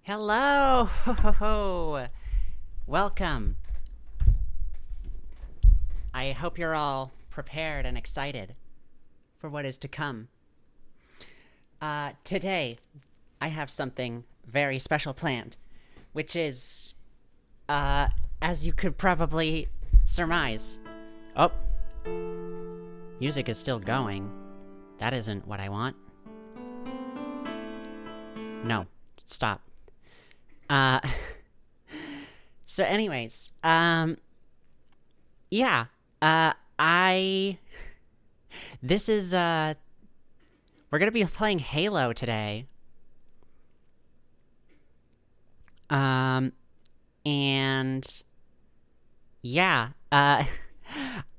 Hello! Ho, ho, ho. Welcome. I hope you're all prepared and excited for what is to come. Today, I have something very special planned, which is, as you could probably surmise. Oh, music is still going. That isn't what I want. No, stop. Uh, so anyways, yeah, I, this is, we're gonna be playing Halo today. Um, and yeah,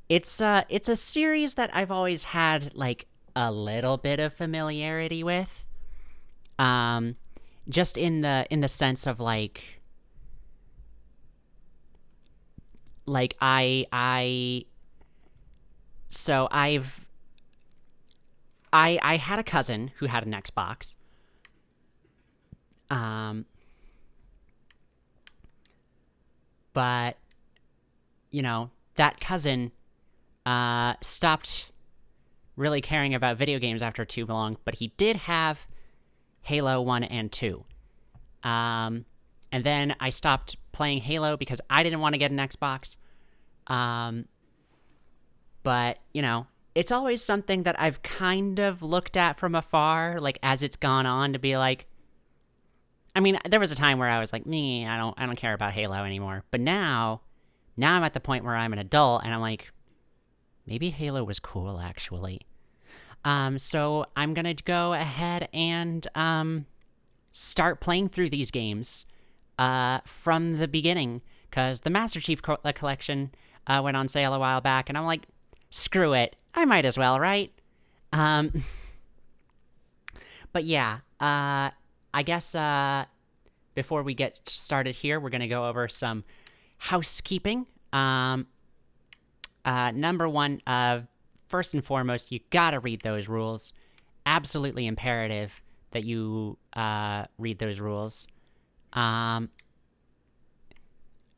it's a series that I've always had, like, a little bit of familiarity with. Um, just in the sense of, like I so I had a cousin who had an Xbox. Um, but that cousin stopped really caring about video games after too long, but he did have Halo 1 and 2. Um, and then I stopped playing Halo because I didn't want to get an Xbox. Um, but, it's always something that I've kind of looked at from afar, like, as it's gone on, to be like, I mean, there was a time where I was like, me, I don't care about Halo anymore. But now I'm at the point where I'm an adult, and I'm like, maybe Halo was cool, actually. So I'm gonna go ahead and, start playing through these games, from the beginning, because the Master Chief Collection, went on sale a while back, and I'm like, screw it, I might as well, right? Um, but yeah, I guess, before we get started here, we're gonna go over some housekeeping. Number one, first and foremost, you gotta read those rules. Absolutely imperative that you read those rules. Namely,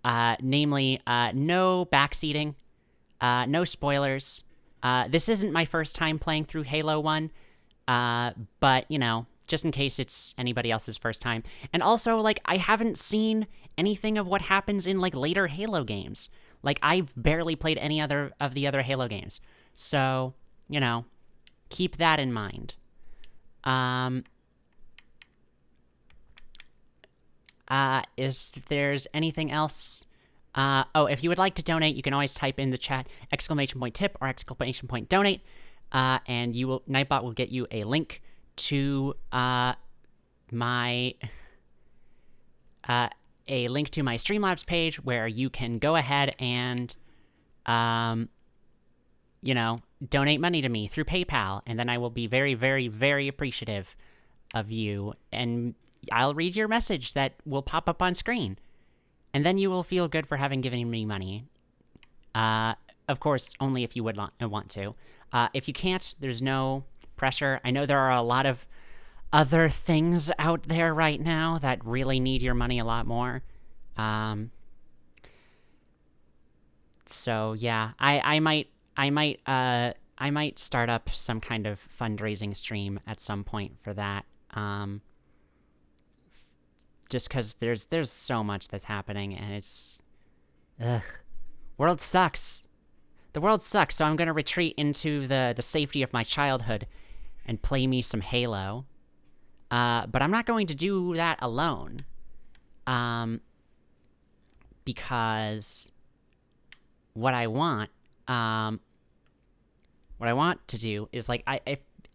no backseating, no spoilers. This isn't my first time playing through Halo 1, but, just in case it's anybody else's first time. And also, like, I haven't seen anything of what happens in, like, later Halo games. Like, I've barely played any other of the other Halo games. So, keep that in mind. If there's anything else, if you would like to donate, you can always type in the chat !tip or !donate, and Nightbot will get you a link to my Streamlabs page, where you can go ahead and donate money to me through PayPal, and then I will be very, very, very appreciative of you, and I'll read your message that will pop up on screen, and then you will feel good for having given me money. Of course, only if you would want to. If you can't, there's no pressure. I know there are a lot of other things out there right now that really need your money a lot more. So yeah, I might start up some kind of fundraising stream at some point for that. Just because there's so much that's happening, and it's, world sucks. The world sucks. So I'm gonna retreat into the safety of my childhood and play me some Halo. But I'm not going to do that alone. Because what I want to do is, like,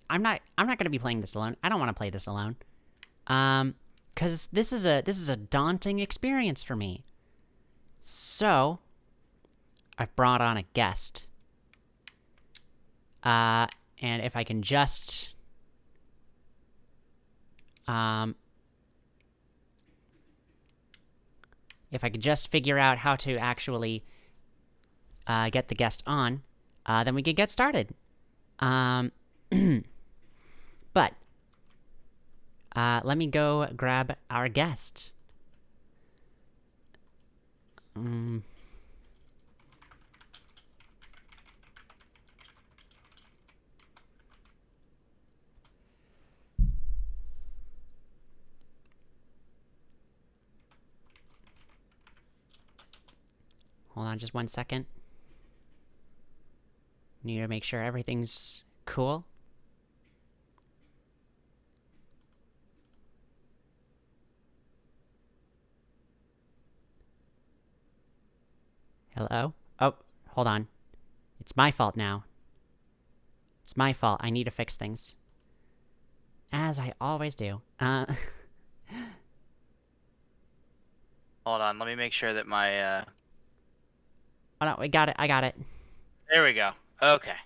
I'm not gonna be playing this alone. I don't want to play this alone. Because this is a daunting experience for me. So I've brought on a guest. And if I can just figure out how to actually get the guest on, then we can get started. But Let me go grab our guest. Hold on just 1 second. Need to make sure everything's cool. Hello? Oh, hold on. It's my fault now. It's my fault. I need to fix things. As I always do. Hold on, let me make sure that my, Oh no, we got it. I got it. There we go. Okay.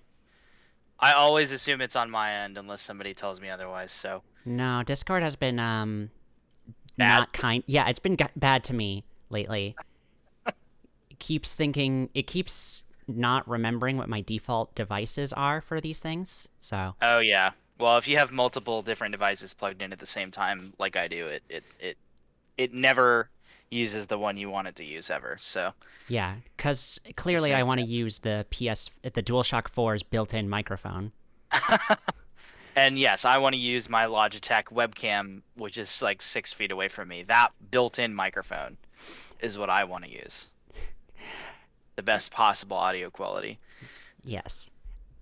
I always assume it's on my end unless somebody tells me otherwise, so... No, Discord has been, Bad? not kind. Yeah, it's been bad to me lately. It keeps not remembering what my default devices are for these things, so... Oh, yeah. Well, if you have multiple different devices plugged in at the same time, like I do, it never uses the one you want it to use ever, so... Yeah, because clearly I want to use the DualShock 4's built-in microphone. And yes, I want to use my Logitech webcam, which is like 6 feet away from me. That built-in microphone is what I want to use. The best possible audio quality. Yes.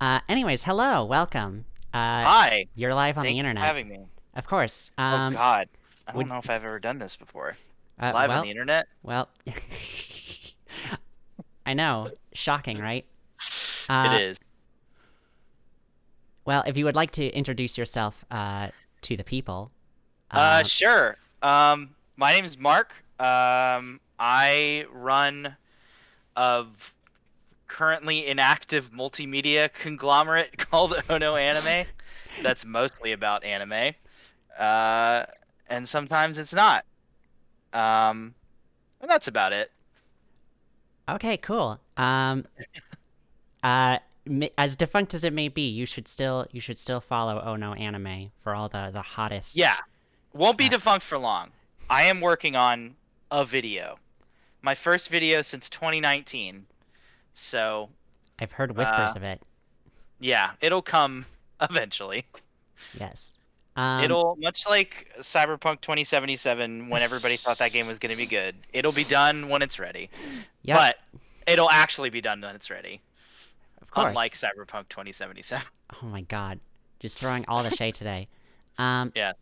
Anyways, hello, welcome. Hi. You're live on Thank the internet. you for having me. Of course. Oh God, I don't know if I've ever done this before. Live on the internet? Well, I know. Shocking, right? It is. Well, if you would like to introduce yourself to the people. Sure. My name is Mark. I run a currently inactive multimedia conglomerate called Ono Anime. That's mostly about anime. And sometimes it's not. And that's about it. Okay, cool. As defunct as it may be, you should still follow Ono Anime for all the hottest. Yeah. Won't be defunct for long. I am working on a video. My first video since 2019. So I've heard whispers of it. yeah, it'll come eventually. Yes. It'll, much like Cyberpunk 2077, when everybody thought that game was going to be good, it'll be done when it's ready. Yep. But it'll actually be done when it's ready. Of course. Unlike Cyberpunk 2077. Oh my god. Just throwing all the shade today. Yes.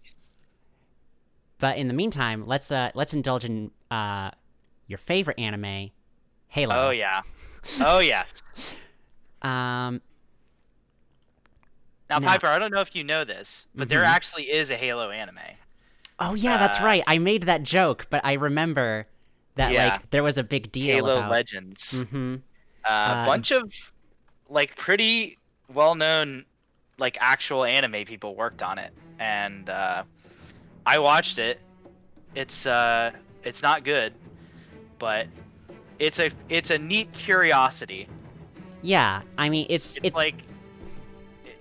But in the meantime, let's indulge in your favorite anime, Halo. Oh yeah. Oh yes. Now, Piper, I don't know if you know this, but there actually is a Halo anime. Oh yeah, that's right. I made that joke, but I remember that like there was a big deal Halo about Legends. Mm-hmm. A bunch of like pretty well-known like actual anime people worked on it, and I watched it. It's not good, but it's a neat curiosity. Yeah, I mean it's like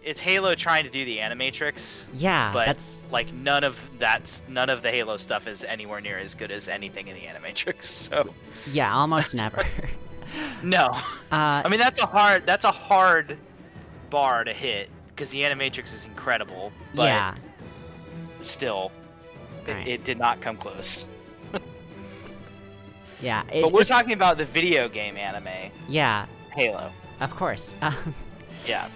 it's Halo trying to do the Animatrix. Yeah, but that's like none of the Halo stuff is anywhere near as good as anything in the Animatrix. So yeah, almost never. No, I mean that's a hard bar to hit because the Animatrix is incredible. But yeah, still, it did not come close. Yeah, but we're talking about the video game anime. Yeah, Halo. Of course. Yeah.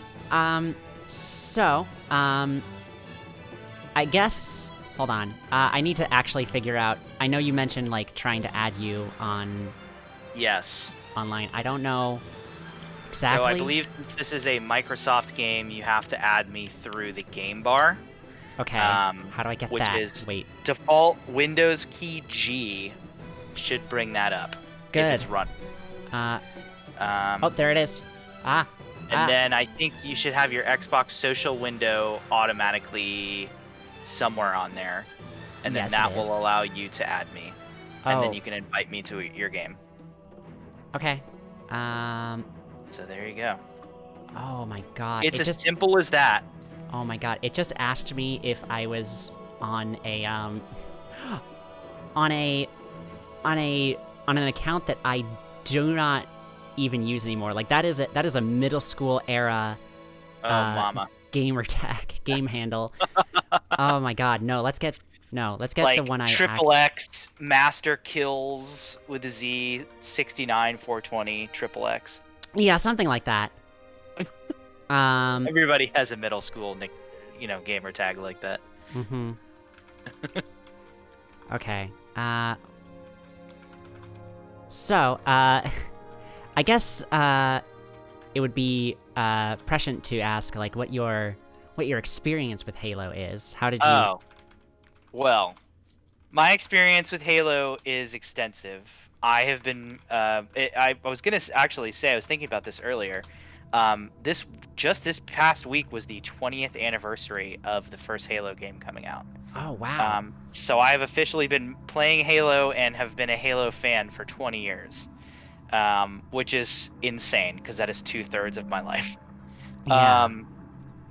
So, I guess, hold on. I need to actually figure out, I know you mentioned, like, trying to add you on... Yes. Online. I don't know exactly. So I believe since this is a Microsoft game, you have to add me through the game bar. Okay. How do I get which that? Is Wait. Default Windows key G should bring that up. Good. If it's run. Oh, there it is. And then I think you should have your Xbox social window automatically somewhere on there. And then that will allow you to add me. And then you can invite me to your game. Okay. So there you go. Oh my god. It's as simple as that. Oh my god. It just asked me if I was on a on a on an account that I do not even use anymore. Like that is a middle school era Oh, mama. gamer tag game handle. Oh my god, let's get the Like one triple X master kills with a Z 69 420 triple X. yeah, something like that. Everybody has a middle school gamer tag like that. Mm-hmm. Okay. So, I guess, it would be, prescient to ask, like, what your experience with Halo is. How did you... Oh, well, my experience with Halo is extensive. I have been, I was gonna actually say, I was thinking about this earlier. This past week was the 20th anniversary of the first Halo game coming out. Oh, wow. So I have officially been playing Halo and have been a Halo fan for 20 years, which is insane because that is 2/3 of my life. Yeah.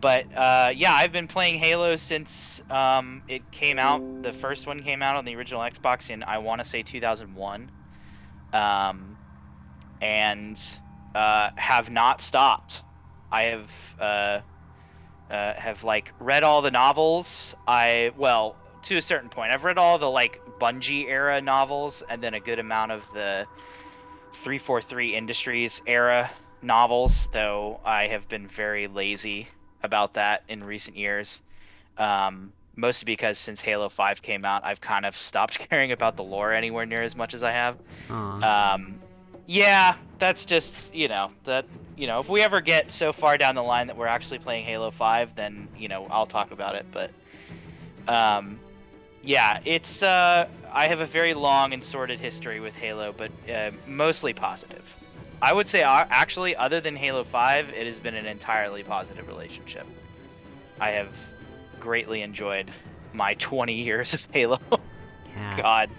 But yeah, I've been playing Halo since it came out. The first one came out on the original Xbox in, I want to say, 2001, and have not stopped. I have like read all the novels. Well, to a certain point, I've read all the like Bungie era novels, and then a good amount of the 343 Industries era novels. Though I have been very lazy about that in recent years. Mostly because since Halo 5 came out, I've kind of stopped caring about the lore anywhere near as much as I have. Aw. Yeah, that's just, if we ever get so far down the line that we're actually playing Halo 5, then, I'll talk about it. But, yeah, it's, I have a very long and sordid history with Halo, but mostly positive. I would say, actually, other than Halo 5, it has been an entirely positive relationship. I have greatly enjoyed my 20 years of Halo. Yeah. God.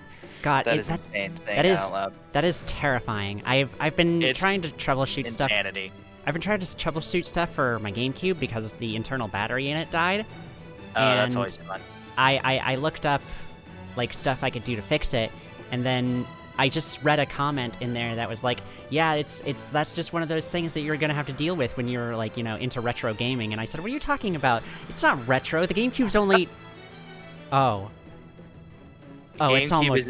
God, That is insane saying that is out loud. that is terrifying. I've been It's trying to troubleshoot stuff. Insanity. I've been trying to troubleshoot stuff for my GameCube because the internal battery in it died. Oh, that's And always fun. I looked up like stuff I could do to fix it, and then I just read a comment in there that was like, yeah, that's just one of those things that you're gonna have to deal with when you're like, into retro gaming. And I said, what are you talking about? It's not retro. The GameCube's only oh. Oh, GameCube it's almost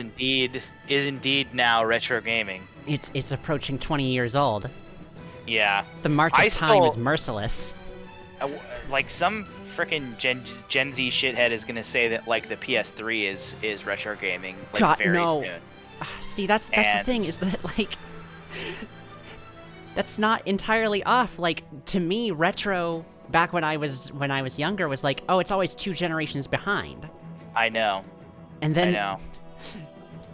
is indeed now retro gaming. it's approaching 20 years old. Yeah. The march of time is merciless. Like some freaking Gen Z shithead is gonna say that like the PS3 is retro gaming like God, very no. soon. See, that's the thing, is that like that's not entirely off. Like, to me, retro back when I was younger was like, oh, it's always 2 generations behind. I know. And then I know.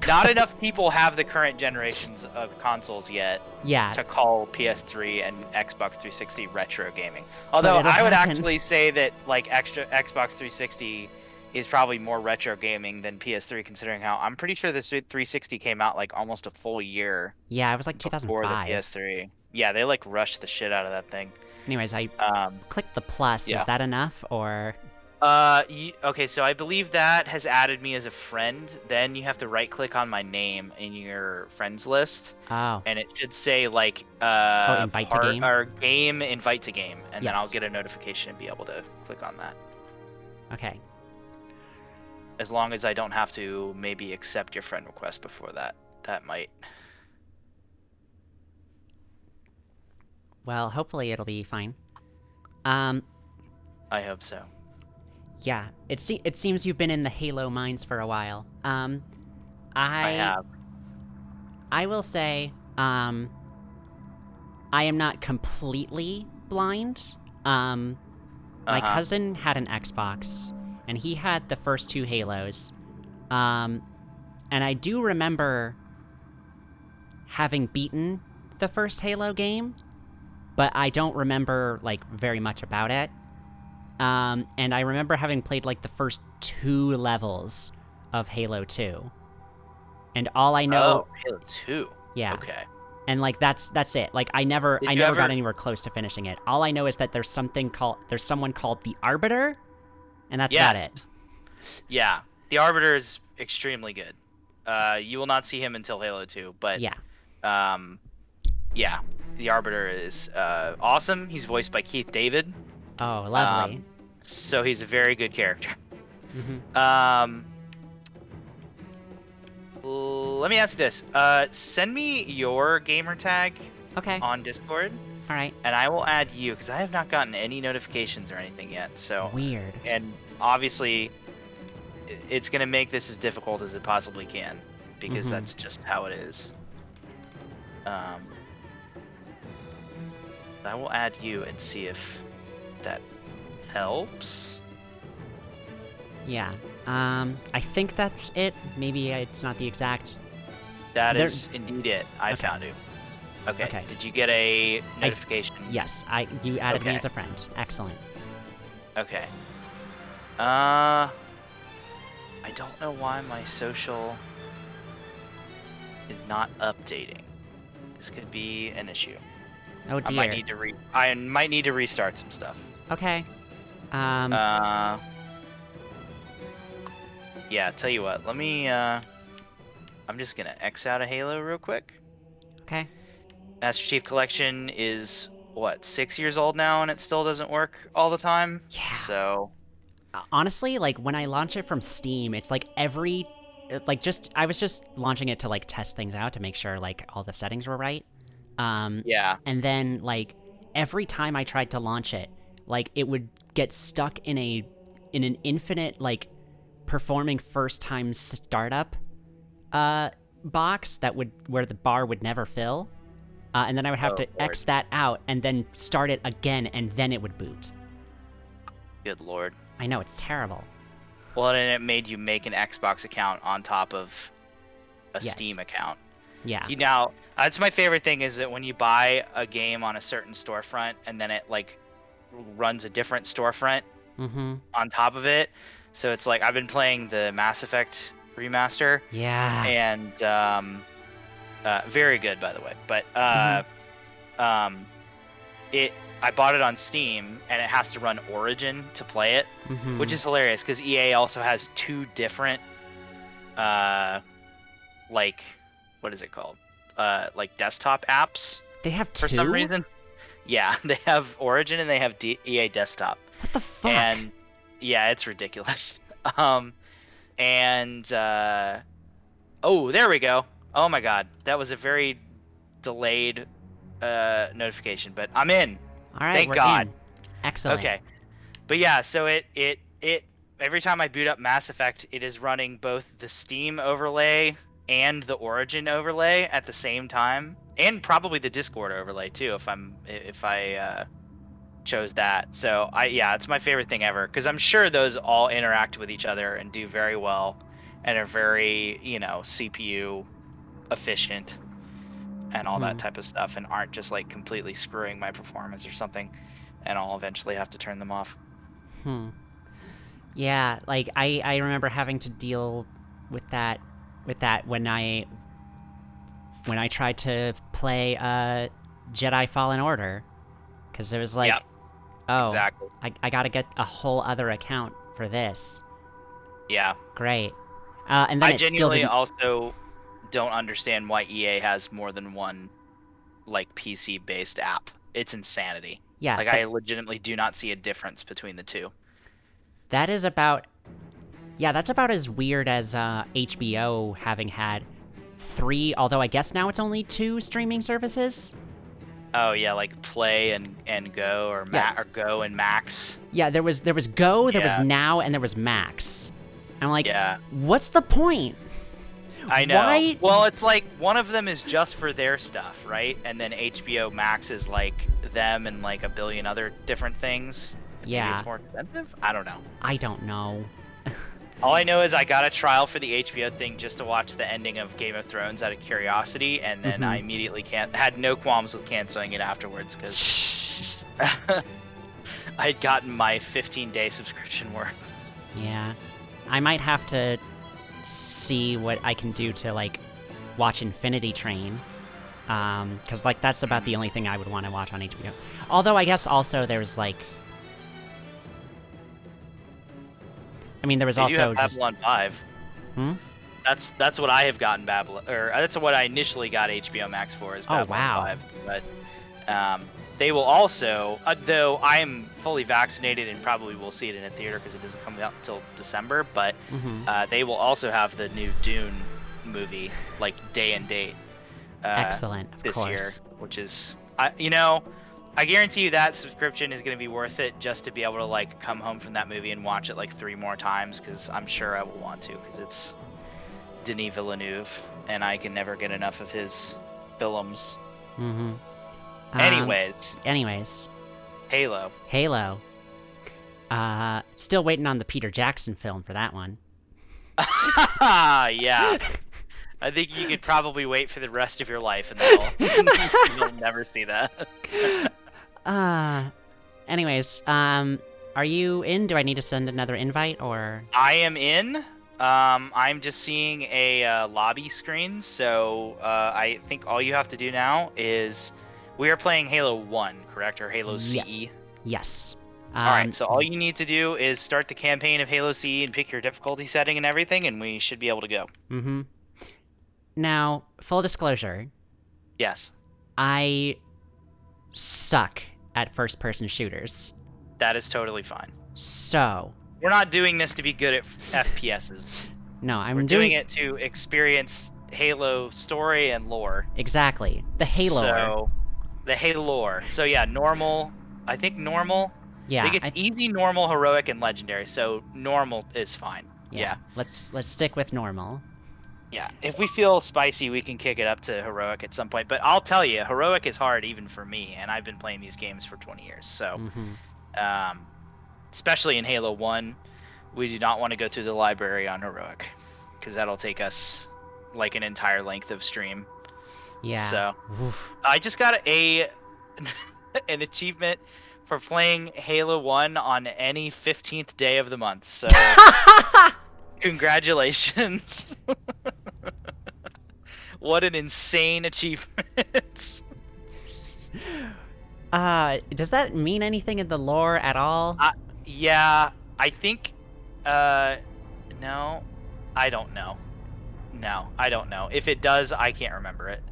Not enough people have the current generations of consoles yet yeah, to call PS3 and Xbox 360 retro gaming. Although it'll I would happen. actually say that like Xbox 360 is probably more retro gaming than PS3, considering how I'm pretty sure the 360 came out like almost a full year yeah, it was like before the 2005. PS3. Yeah, they like rushed the shit out of that thing. Anyways, I clicked the plus. yeah. Is that enough, or? Okay, so I believe that has added me as a friend. Then you have to right click on my name in your friends list, Oh, and it should say like invite to game? or game invite to game, and then I'll Yes. get a notification and be able to click on that. okay. As long as I don't have to maybe accept your friend request before that. That might. Well, hopefully it'll be fine. I hope so. Yeah, it seems you've been in the Halo mines for a while. I have. I will say, I am not completely blind. My cousin had an Xbox, and he had the first 2 Halos. And I do remember having beaten the first Halo game, but I don't remember, like, very much about it. And I remember having played, like, the first 2 levels of Halo 2. And all I know... Oh, Halo 2. Yeah. Okay. And, like, that's it. Like, I never Did you got ever- anywhere close to finishing it. All I know is that there's someone called the Arbiter, and that's about it. Yeah, the Arbiter is extremely good. You will not see him until Halo 2, but Yeah. um, yeah, the Arbiter is awesome. He's voiced by Keith David. Oh, lovely. Um, so he's a very good character. Mm-hmm. Um, let me ask you this. Send me your gamer tag Okay. on Discord, All right. and I will add you because I have not gotten any notifications or anything yet. So, Weird. and obviously, it's gonna make this as difficult as it possibly can because Mm-hmm. that's just how it is. Um, I will add you and see if that helps. Yeah. I think that's it. Maybe it's not the exact. That There. is indeed it. I Okay. found you. Okay. Okay. Did you get a notification? Yes. You added me Okay. as a friend. Excellent. Okay. I don't know why my social is not updating. This could be an issue. Oh I might dear. need to I might need to restart some stuff. Okay. Uh, yeah, tell you what, let me I'm just gonna X out of Halo real quick. Okay. Master Chief Collection is what, 6 years old now and it still doesn't work all the time? Yeah. So Honestly, like when I launch it from Steam, it's like I was just launching it to like test things out to make sure like all the settings were right. Um, yeah. and then like every time I tried to launch it, like it would get stuck in an infinite like performing first time startup box that would where the bar would never fill. And then I would have Oh to Lord. X that out and then start it again and then it would boot. Good Lord. I know, it's terrible. Well, and it made you make an Xbox account on top of a Yes. Steam account. Yeah. You now, that's my favorite thing is that when you buy a game on a certain storefront and then it like runs a different storefront Mm-hmm. on top of it. So it's like I've been playing the Mass Effect remaster Yeah. and very good by the way. But Mm-hmm. um, it I bought it on Steam and it has to run Origin to play it, Mm-hmm. which is hilarious because EA also has two different uh like what is it called? Like desktop apps They have for some two? reason. Yeah, they have Origin and they have EA Desktop. What the fuck? And yeah, it's ridiculous. Um and oh, there we go. Oh my god. That was a very delayed notification, but I'm in. Alright, Thank we're God. in. Excellent. Okay. But yeah, so it every time I boot up Mass Effect, it is running both the Steam overlay and the Origin overlay at the same time, and probably the Discord overlay too if I chose that. So yeah, it's my favorite thing ever because I'm sure those all interact with each other and do very well and are very, CPU efficient and all that Hmm. type of stuff and aren't just like completely screwing my performance or something and I'll eventually have to turn them off. Hmm. Yeah, like I remember having to deal with that when I tried to play Jedi Fallen Order. Because it was Yep, like, oh, exactly. I gotta get a whole other account for this. Yeah. Great. And then I it still genuinely didn't. also don't understand why EA has more than one like PC based app. It's insanity. Yeah, Like I legitimately do not see a difference between the two. that is about. Yeah, that's about as weird as HBO having had three, although I guess now it's only two streaming services. Oh yeah, like Play and Go or Yeah, Go and Max. yeah. There was Go, there was Yeah. Now, and there was Max. And I'm like, Yeah. what's the point? I know. Why? Well, it's like one of them is just for their stuff, right? And then HBO Max is like them and like a billion other different things. And maybe Yeah, it's more expensive? I don't know. I don't know. All I know is I got a trial for the HBO thing just to watch the ending of Game of Thrones out of curiosity, and then I Mm-hmm. immediately had no qualms with canceling it afterwards because I had gotten my 15-day subscription worth. Yeah, I might have to see what I can do to like watch Infinity Train. Because like that's about the only thing I would want to watch on HBO. Although I guess also there's like I mean, there was They do also have just. Babylon 5. Hmm? That's what I have gotten Babylon, or that's what I initially got HBO Max for, is Oh, Babylon wow. 5. But they will also, though I am fully vaccinated and probably will see it in a theater because it doesn't come out until December. But they will also have the new Dune movie, like day and date, Excellent, of this year, course. which is, I guarantee you that subscription is going to be worth it just to be able to like come home from that movie and watch it like 3 more times, because I'm sure I will want to, because it's Denis Villeneuve, and I can never get enough of his films. Anyways, Halo. Halo. Still waiting on the Peter Jackson film for that one. Yeah. I think you could probably wait for the rest of your life, and you'll never see that. Anyways, are you in? Do I need to send another invite, or? I am in. I'm just seeing a lobby screen, so I think all you have to do now is, we are playing Halo 1, correct? Or Halo CE? Yes. Alright, so all you need to do is start the campaign of Halo CE and pick your difficulty setting and everything, and we should be able to go. Now, full disclosure. Yes. I suck at first-person shooters. That is totally fine. So... We're not doing this to be good at FPSs. No, We're doing it to experience Halo story and lore. Exactly. The Halo. So, the Halo lore. So yeah, normal. I think normal. Yeah. I think it's easy, normal, heroic, and legendary. So normal is fine. Yeah. Let's stick with normal. Yeah. If we feel spicy, we can kick it up to heroic at some point. But I'll tell you, heroic is hard even for me, and I've been playing these games for 20 years. So, especially in Halo 1, we do not want to go through the library on heroic, because that'll take us like an entire length of stream. Yeah. So, I just got an achievement for playing Halo 1 on any 15th day of the month. So, congratulations. What an insane achievement. Does that mean anything in the lore at all? Yeah, I think, no, I don't know. No, I don't know. If it does, I can't remember it.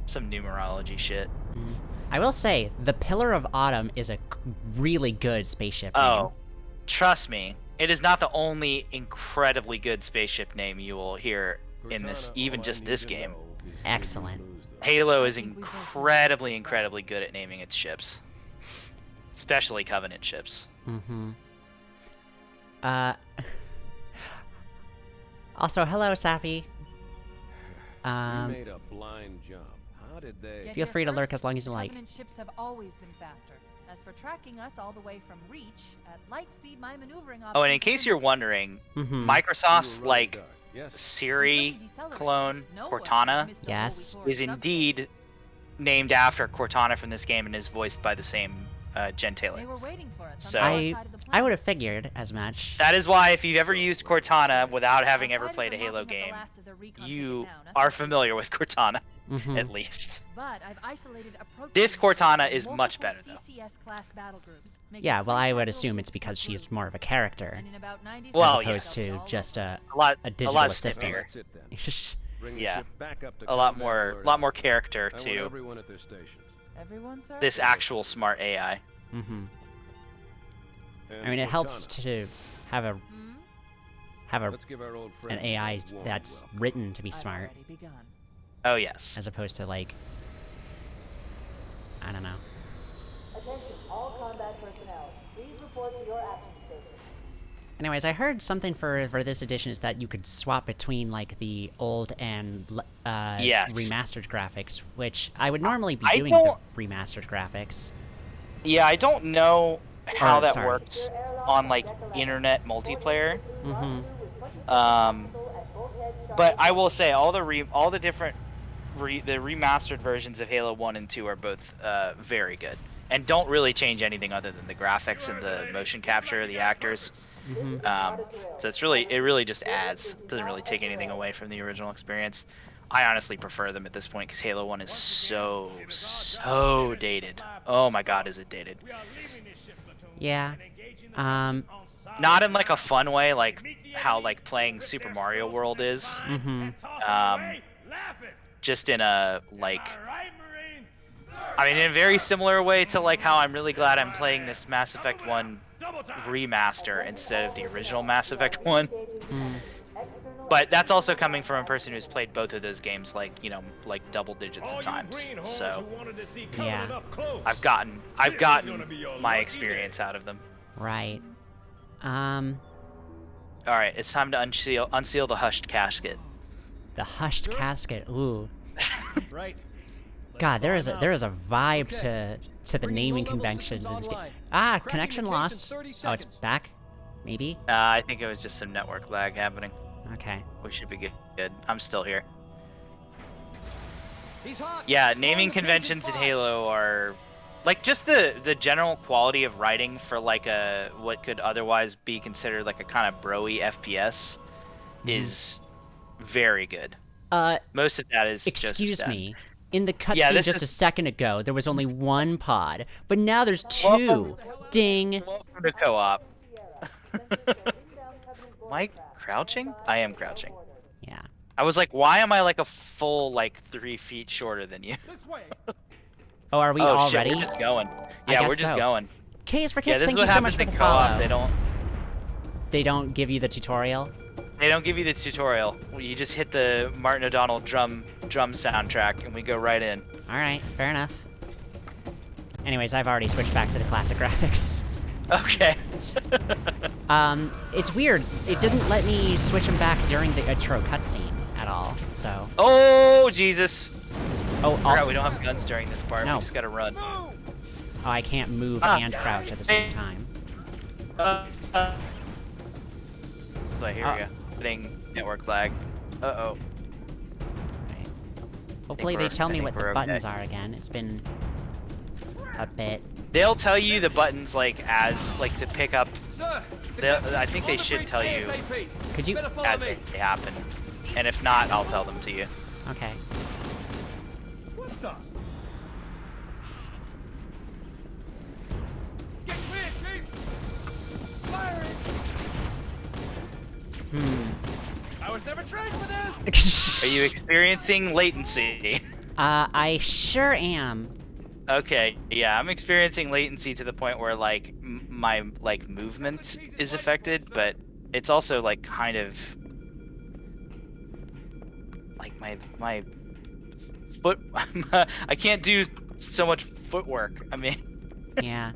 Some numerology shit. I will say, the Pillar of Autumn is a really good spaceship name. Oh, trust me. It is not the only incredibly good spaceship name you will hear in this, even just this game. Excellent. Halo is incredibly good at naming its ships. Especially Covenant ships. Also, hello, Safi. You made a blind jump. How did they... Feel free to lurk as long as you like. Covenant ships have always been faster. As for tracking us all the way from Reach, at light speed, my maneuvering options... Oh, and in case you're wondering, Microsoft's, like, Siri clone, Cortana, is indeed named after Cortana from this game and is voiced by the same Jen Taylor. They were waiting for us So I would have figured as much. that is why, if you've ever used Cortana without having ever played a Halo game, you are familiar with Cortana, at least. But I've isolated This Cortana is much better, though. Yeah, well, I would assume it's because she's more of a character, Well, as opposed to just a lot digital lot assistant. That's it then. Bring the Yeah. ship back up to a lot combat more order. character I want to everyone at their stations. Everyone, sir? this actual smart AI. And I mean, it helps Cortana. to have Let's give our old friend an AI a warm that's welcome. written to be smart, Oh yes. as opposed to, like, I don't know. Attention, all combat personnel. Please report to your action station. Anyways, I heard something for this edition is that you could swap between, like, the old and Yes. remastered graphics, which I would normally be I doing the don't- remastered graphics. Yeah, I don't know how that sorry. works on like internet multiplayer. But I will say all the remastered versions of Halo 1 and 2 are both very good, and don't really change anything other than the graphics and the motion capture of the actors. So it really just adds. Doesn't really take anything away from the original experience. I honestly prefer them at this point because Halo 1 is so dated. Oh my god, is it dated? Yeah. not in like a fun way, like how like playing Super Mario World is. Mm-hmm. Just in a like, I mean, in a very similar way to like how I'm really glad I'm playing this Mass Effect 1 remaster instead of the original Mass Effect 1. Mm. But that's also coming from a person who's played both of those games like, you know, like double digits of times. So Yeah. I've gotten my experience out of them. Right. All right, it's time to unseal the hushed casket. The hushed casket. Ooh. Right. God, there is a vibe to the naming conventions in this game. Ah, connection lost. Oh, it's back? Maybe? I think it was just some network lag happening. Okay. We should be good. I'm still here. He's hot. Yeah, naming conventions in Halo are like just the general quality of writing for like a what could otherwise be considered like a kind of bro-y FPS is very good. Most of that is Excuse Joseph me. In the Yeah, cutscene this just is- a second ago, there was only one pod, but now there's two. Ding. Welcome to co-op. Am I crouching? I am crouching. Yeah. I was like, why am I like a full like 3 feet shorter than you? Oh, are we oh all shit, ready? we're just going. I Yeah, guess we're just so. going. K is for Yeah, Kids, this is thank you what so much happens for the in co-op. follow. They don't give you the tutorial? They don't give you the tutorial. You just hit the Martin O'Donnell drum soundtrack, and we go right in. Alright, fair enough. Anyways, I've already switched back to the classic graphics. Okay. It's weird. It didn't let me switch them back during the intro cutscene at all, so... Oh Jesus! Oh, Forgot we don't have guns during this part. No. We just gotta run. Oh, I can't move Ah. and crouch at the same time. So here we go. Getting network lag. Uh-oh. Right. Hopefully they we're- tell I me think what the we're buttons okay. are again. It's been a bit. They'll tell you the buttons like as like to pick up. I think they should tell you Could you... as they happen, and if not, I'll tell them to you. Okay. What the? Get clear, Chief. Firing. I was never trained for this. Are you experiencing latency? I sure am. Okay, yeah, I'm experiencing latency to the point where like my like movement is affected, but it's also like kind of like my foot. I can't do so much footwork. I mean, Yeah.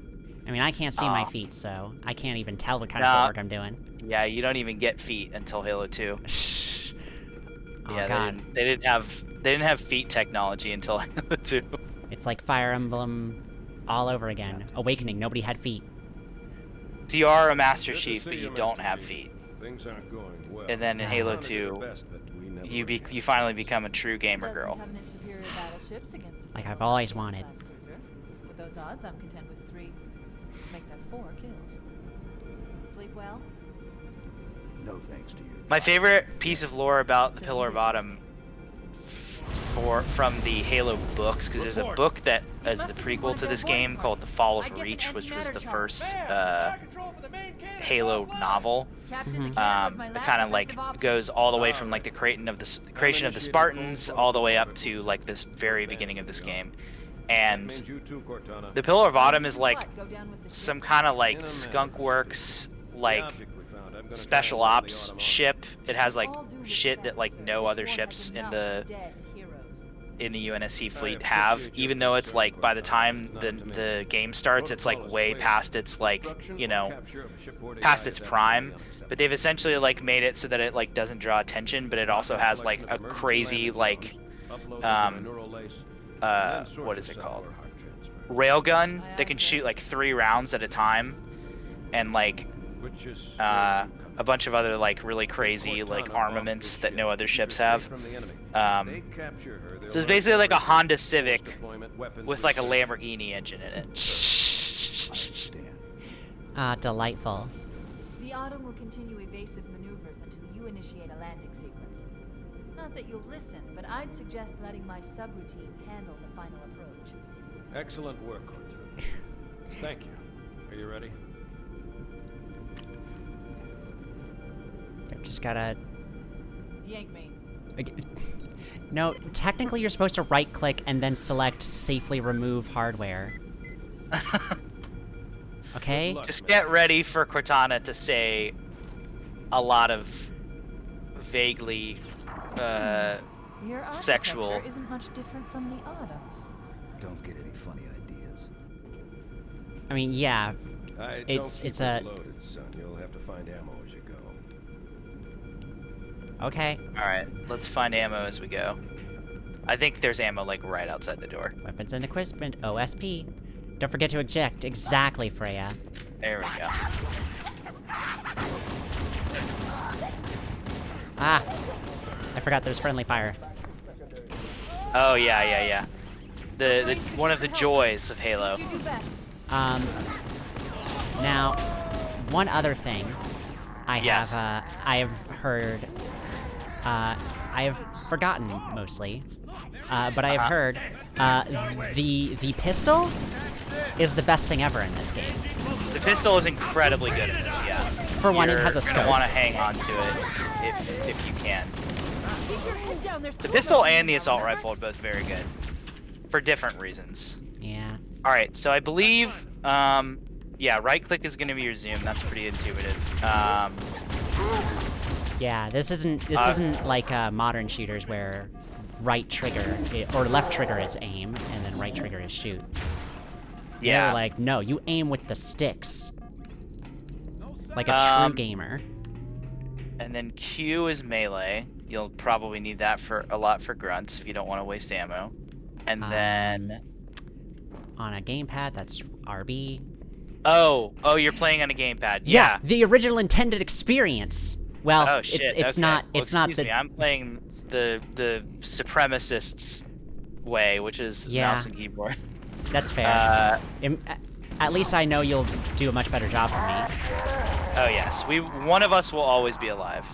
I mean, I can't see my Aw. feet, so I can't even tell what kind of Nah. footwork I'm doing. yeah, you don't even get feet until Halo 2. Oh Yeah, god. they didn't have feet technology until Halo 2. It's like Fire Emblem all over again. Awakening, nobody had feet. So you are a Master Good to Chief, see but you you, don't Master have Chief. feet. Things aren't going well. And then in Yeah. Halo Trying to do 2, our best, but we never you really had you a finally chance. become a true gamer Dozen girl. Covenant superior battleships against a Like single I've always Imperial wanted. class cruiser. With those odds, I'm content with 3. Make that 4 kills. Sleep well? No thanks to you. My favorite piece of lore about the Pillar Bottom from the Halo books, because there's a book that is the prequel to this game called The Fall of Reach, which was the first Halo novel. Captain, the Mhm. cannon was my It last kind of like offensive option. goes all the way from like the creation of the Spartans all the way up to like this very beginning of this game, That and means you too, Cortana. the Pillar of Bottom is Do like what? Go down with the some ship? kind of In a like minute. Skunk Works like The object we found, I'm gonna special try and land the ops Autumn ship. It has like All due shit that respect, like sir, no this other war has ships in enough the dead heroes. UNSC fleet appreciate have, your even though it's concern, like by the Cortana. time Not the to mention, the game starts, it's like protocol is way clear. past its like Destruction you or know capture of a shipboard past AI its is prime. absolutely unacceptable. But they've essentially like made it so that it like doesn't draw attention, but it also Mark has selection like of a emergency crazy landing like zones, upload them to um, my neural lace, and then sort what is it yourself called? for heart transfer. Railgun Aye, that aye, can sir. shoot like 3 rounds at a time, and like Which is where you come a bunch of other like really crazy like Cortana armaments off that your no ship. other Keep ships her safe have. from the enemy. If they capture her, they'll So it's learn basically like a everything. Honda Force Civic deployment, weapons, with like a research. Lamborghini engine in it. I understand. Ah, delightful. The Autumn will continue evasive maneuvers until you initiate a landing sequence. Not that you'll listen, but I'd suggest letting my subroutines handle the final approach. Excellent work, Cortana. Thank you. Are you ready? just gotta... Yank me. No, technically you're supposed to right-click and then select Safely Remove Hardware. Okay? Just get ready for Cortana to say a lot of vaguely Your sexual. architecture isn't much different from the Autumn's. Don't get any funny ideas. I mean, yeah. It's a... loaded, son. You'll have to find ammo as you go. Okay. Alright, let's find ammo as we go. I think there's ammo, like, right outside the door. Weapons and equipment, OSP. Don't forget to eject. Exactly, Freya. There we go. Ah! I forgot there's friendly fire. Oh, yeah. The one of the joys of Halo. What you do best? Now, one other thing Yes. I have heard, I have forgotten mostly, but I have heard, the pistol is the best thing ever in this game. The pistol is incredibly good in this, yeah. For one, it You're has a gonna scope. want to hang on to it if you can. Keep your head down. There's The two of pistol us in and the there, assault remember? rifle are both very good. For different reasons. Yeah. Alright, so I believe, yeah, right click is gonna be your zoom. That's pretty intuitive. Yeah, this isn't like modern shooters where right trigger or left trigger is aim and then right trigger is shoot. Yeah. They're like, no, you aim with the sticks. Like a true gamer. And then Q is melee. You'll probably need that for a lot for grunts if you don't want to waste ammo. And then On a gamepad, that's RB. oh, you're playing on a gamepad. Yeah. The original intended experience. Well, Oh shit. it's okay. not Well, it's not excuse the me, I'm playing the supremacist way, which is Yeah. mouse and keyboard. that's fair. At least I know you'll do a much better job than me. Oh yes, one of us will always be alive.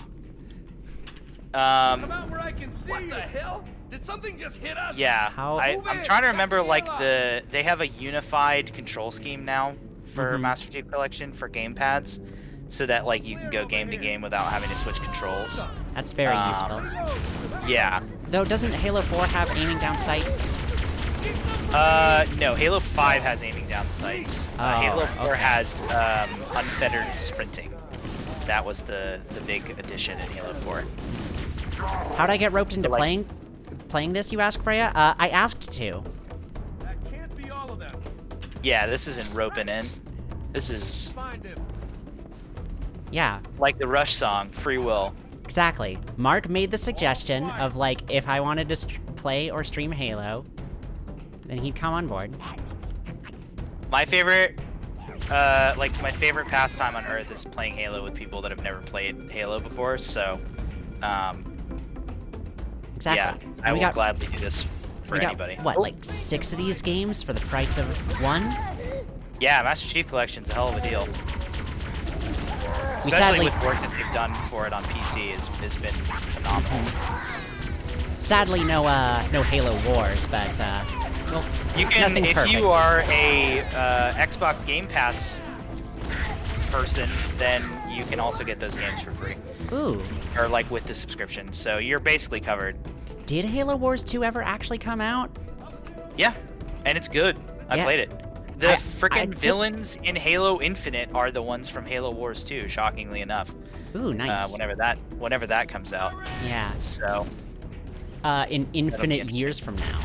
Come out where I can see. What the hell? Did something just hit us? Yeah, How- I'm trying to remember, like, they have a unified control scheme now for Mhm. Master Chief Collection for gamepads, so that, like, you can go game to game without having to switch controls. That's very useful. Yeah. Though, doesn't Halo 4 have aiming down sights? No, Halo 5 has aiming down sights. Oh, Halo 4 okay. has unfettered sprinting. That was the big addition in Halo 4. How'd I get roped into Like- playing this, you ask, Freya? I asked to. That can't be all of them. Yeah, this isn't roping in. This is Find him. Yeah, like the Rush song, Free Will. exactly. Mark made the suggestion of, like, if I wanted to play or stream Halo, then he'd come on board. My favorite, my favorite pastime on Earth is playing Halo with people that have never played Halo before. So, Exactly. yeah, I And will gladly do this for we got, anybody. what, like 6 of these games for the price of 1? Yeah, Master Chief Collection's a hell of a deal. We Especially sadly, with work that they've done for it on PC, has been phenomenal. sadly no Halo Wars, but well, You can, nothing if perfect. you are a Xbox Game Pass person, then you can also get those games for free, Ooh, or like with the subscription. So you're basically covered. did Halo Wars 2 ever actually come out? Yeah, and it's good. I Yeah. played it. The I freaking just- villains in Halo Infinite are the ones from Halo Wars 2, shockingly enough. Ooh, nice. Whenever that comes out. Yeah. So In infinite interesting. years from now.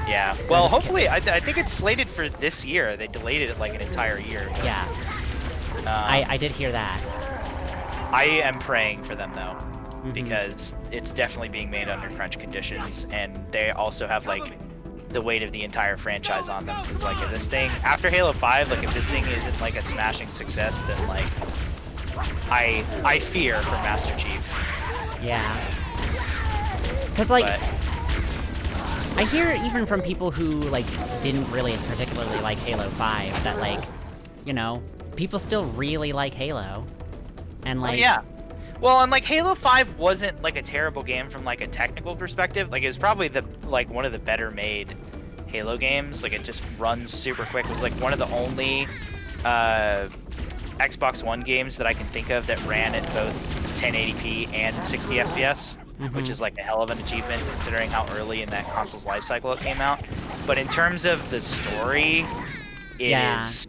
yeah. Well, just hopefully, I think it's slated for this year. They delayed it like an entire year. But, Yeah, I did hear that. I am praying for them though, Mhm. because it's definitely being made under crunch conditions, and they also have like the weight of the entire franchise on them. Because like if this thing, after Halo 5, like if this thing isn't like a smashing success, then like I fear for Master Chief. Yeah. Cause like, But I hear even from people who like didn't really particularly like Halo 5 that like, you know, people still really like Halo. And like, oh, yeah. Well, and like Halo 5 wasn't like a terrible game from like a technical perspective. Like it was probably one of the better made Halo games. Like it just runs super quick. It was like one of the only Xbox One games that I can think of that ran at both 1080p and 60 FPS, which is like a hell of an achievement considering how early in that console's life cycle it came out. But in terms of the story, it is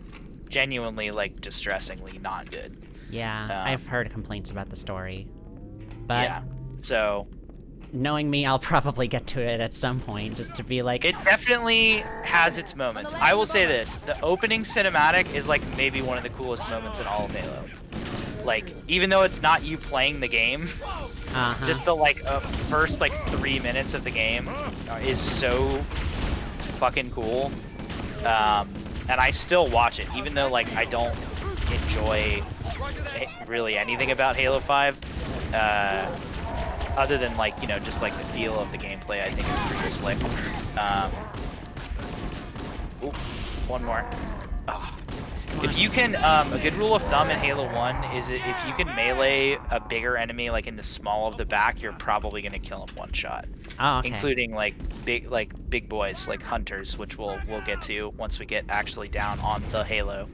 genuinely like distressingly not good. Yeah, I've heard complaints about the story. But Yeah. So knowing me, I'll probably get to it at some point just to be like, it definitely has its moments. I will say this, the opening cinematic is like maybe one of the coolest moments in all of Halo. Like, even though it's not you playing the game, just the like first like 3 minutes of the game is so fucking cool. And I still watch it, even though like I don't enjoy really anything about Halo 5. Other than like, you know, just like the feel of the gameplay, I think it's pretty slick. Ooh, one more. Oh. If you can, a good rule of thumb in Halo 1 is if you can melee a bigger enemy like in the small of the back, you're probably gonna kill him one shot. oh, okay. Including like big boys like hunters, which we'll get to once we get actually down on the Halo.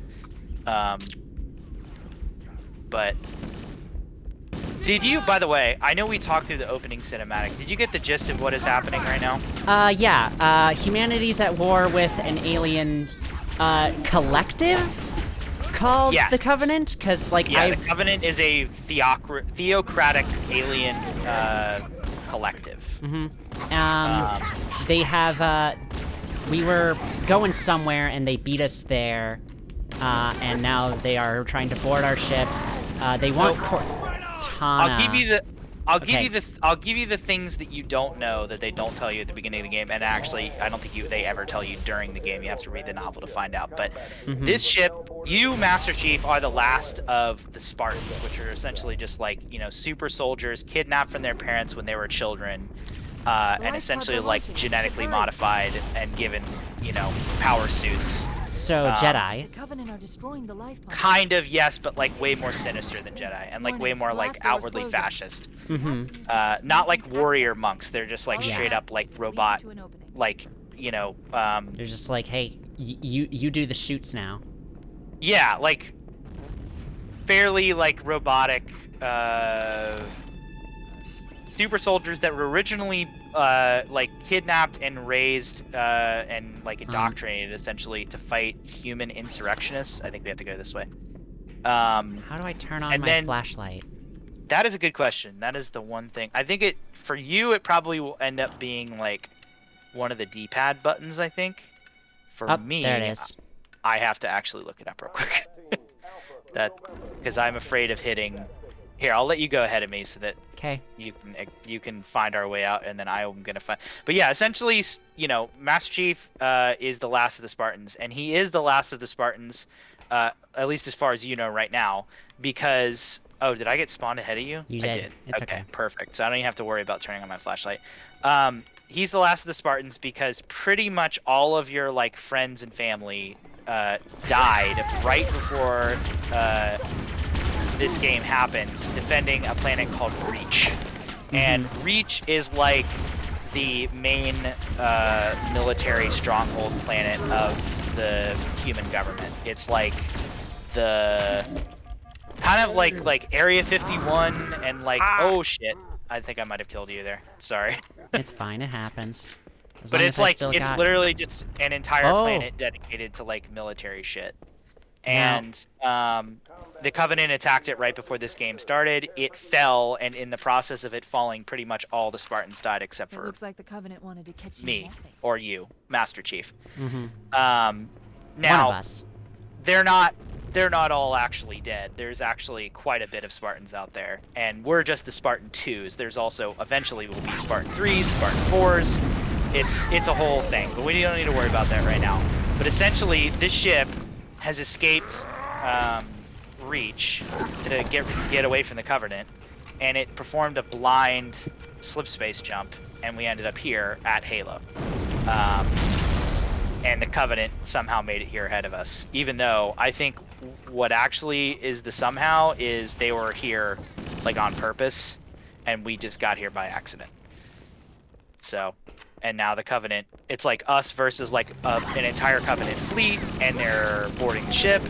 But did you, by the way, I know we talked through the opening cinematic. Did you get the gist of what is happening right now? Yeah. Humanity's at war with an alien collective called the Covenant, because like the Covenant is a theocratic alien collective. They have we were going somewhere and they beat us there, and now they are trying to board our ship. They want Cortana. I'll give you the things that you don't know that they don't tell you at the beginning of the game, and actually I don't think they ever tell you during the game. You have to read the novel to find out. But this ship, you, Master Chief, are the last of the Spartans, which are essentially just like, you know, super soldiers kidnapped from their parents when they were children, and essentially like genetically modified and given, you know, power suits. So Jedi. The Covenant are destroying the life pod. Kind of, yes, but like way more sinister than Jedi, and like way more like outwardly fascist. Not like warrior monks. They're just like straight up like robot, like, you know. They're just like, hey, you do the shoots now. Yeah, like fairly like robotic super soldiers that were originally like kidnapped and raised and like indoctrinated essentially to fight human insurrectionists. I think we have to go this way. How do I turn on my flashlight? That is a good question. That is the one thing. I think for you it probably will end up being like one of the D-pad buttons, I think. For me, there it is. I have to actually look it up real quick. Because I'm afraid of hitting. Here, I'll let you go ahead of me so that you can find our way out, and then I'm gonna find. But yeah, essentially, you know, Master Chief is the last of the Spartans, and he is the last of the Spartans, at least as far as you know right now, because did I get spawned ahead of you? You did. I did. It's okay. Perfect. So I don't even have to worry about turning on my flashlight. He's the last of the Spartans because pretty much all of your like friends and family died right before this game happens, defending a planet called Reach. And Reach is like the main military stronghold planet of the human government. It's like the kind of like Area 51 and like oh shit, I think I might have killed you there. Sorry. It's fine, it happens. But it's like it's literally just an entire planet dedicated to like military shit. And the Covenant attacked it right before this game started. It fell, and in the process of it falling, pretty much all the Spartans died except for looks like the Covenant wanted to catch me or you, Master Chief. Now, one of us. They're not all actually dead. There's actually quite a bit of Spartans out there, and we're just the Spartan 2s. There's also eventually will be Spartan 3s, Spartan 4s. It's a whole thing, but we don't need to worry about that right now. But essentially, this ship has escaped Reach to get away from the Covenant, and it performed a blind slipspace jump, and we ended up here at Halo. And the Covenant somehow made it here ahead of us, even though I think what actually is the somehow is they were here like on purpose, and we just got here by accident. So, and now the Covenant, it's like us versus like an entire Covenant fleet, and they're boarding the ship,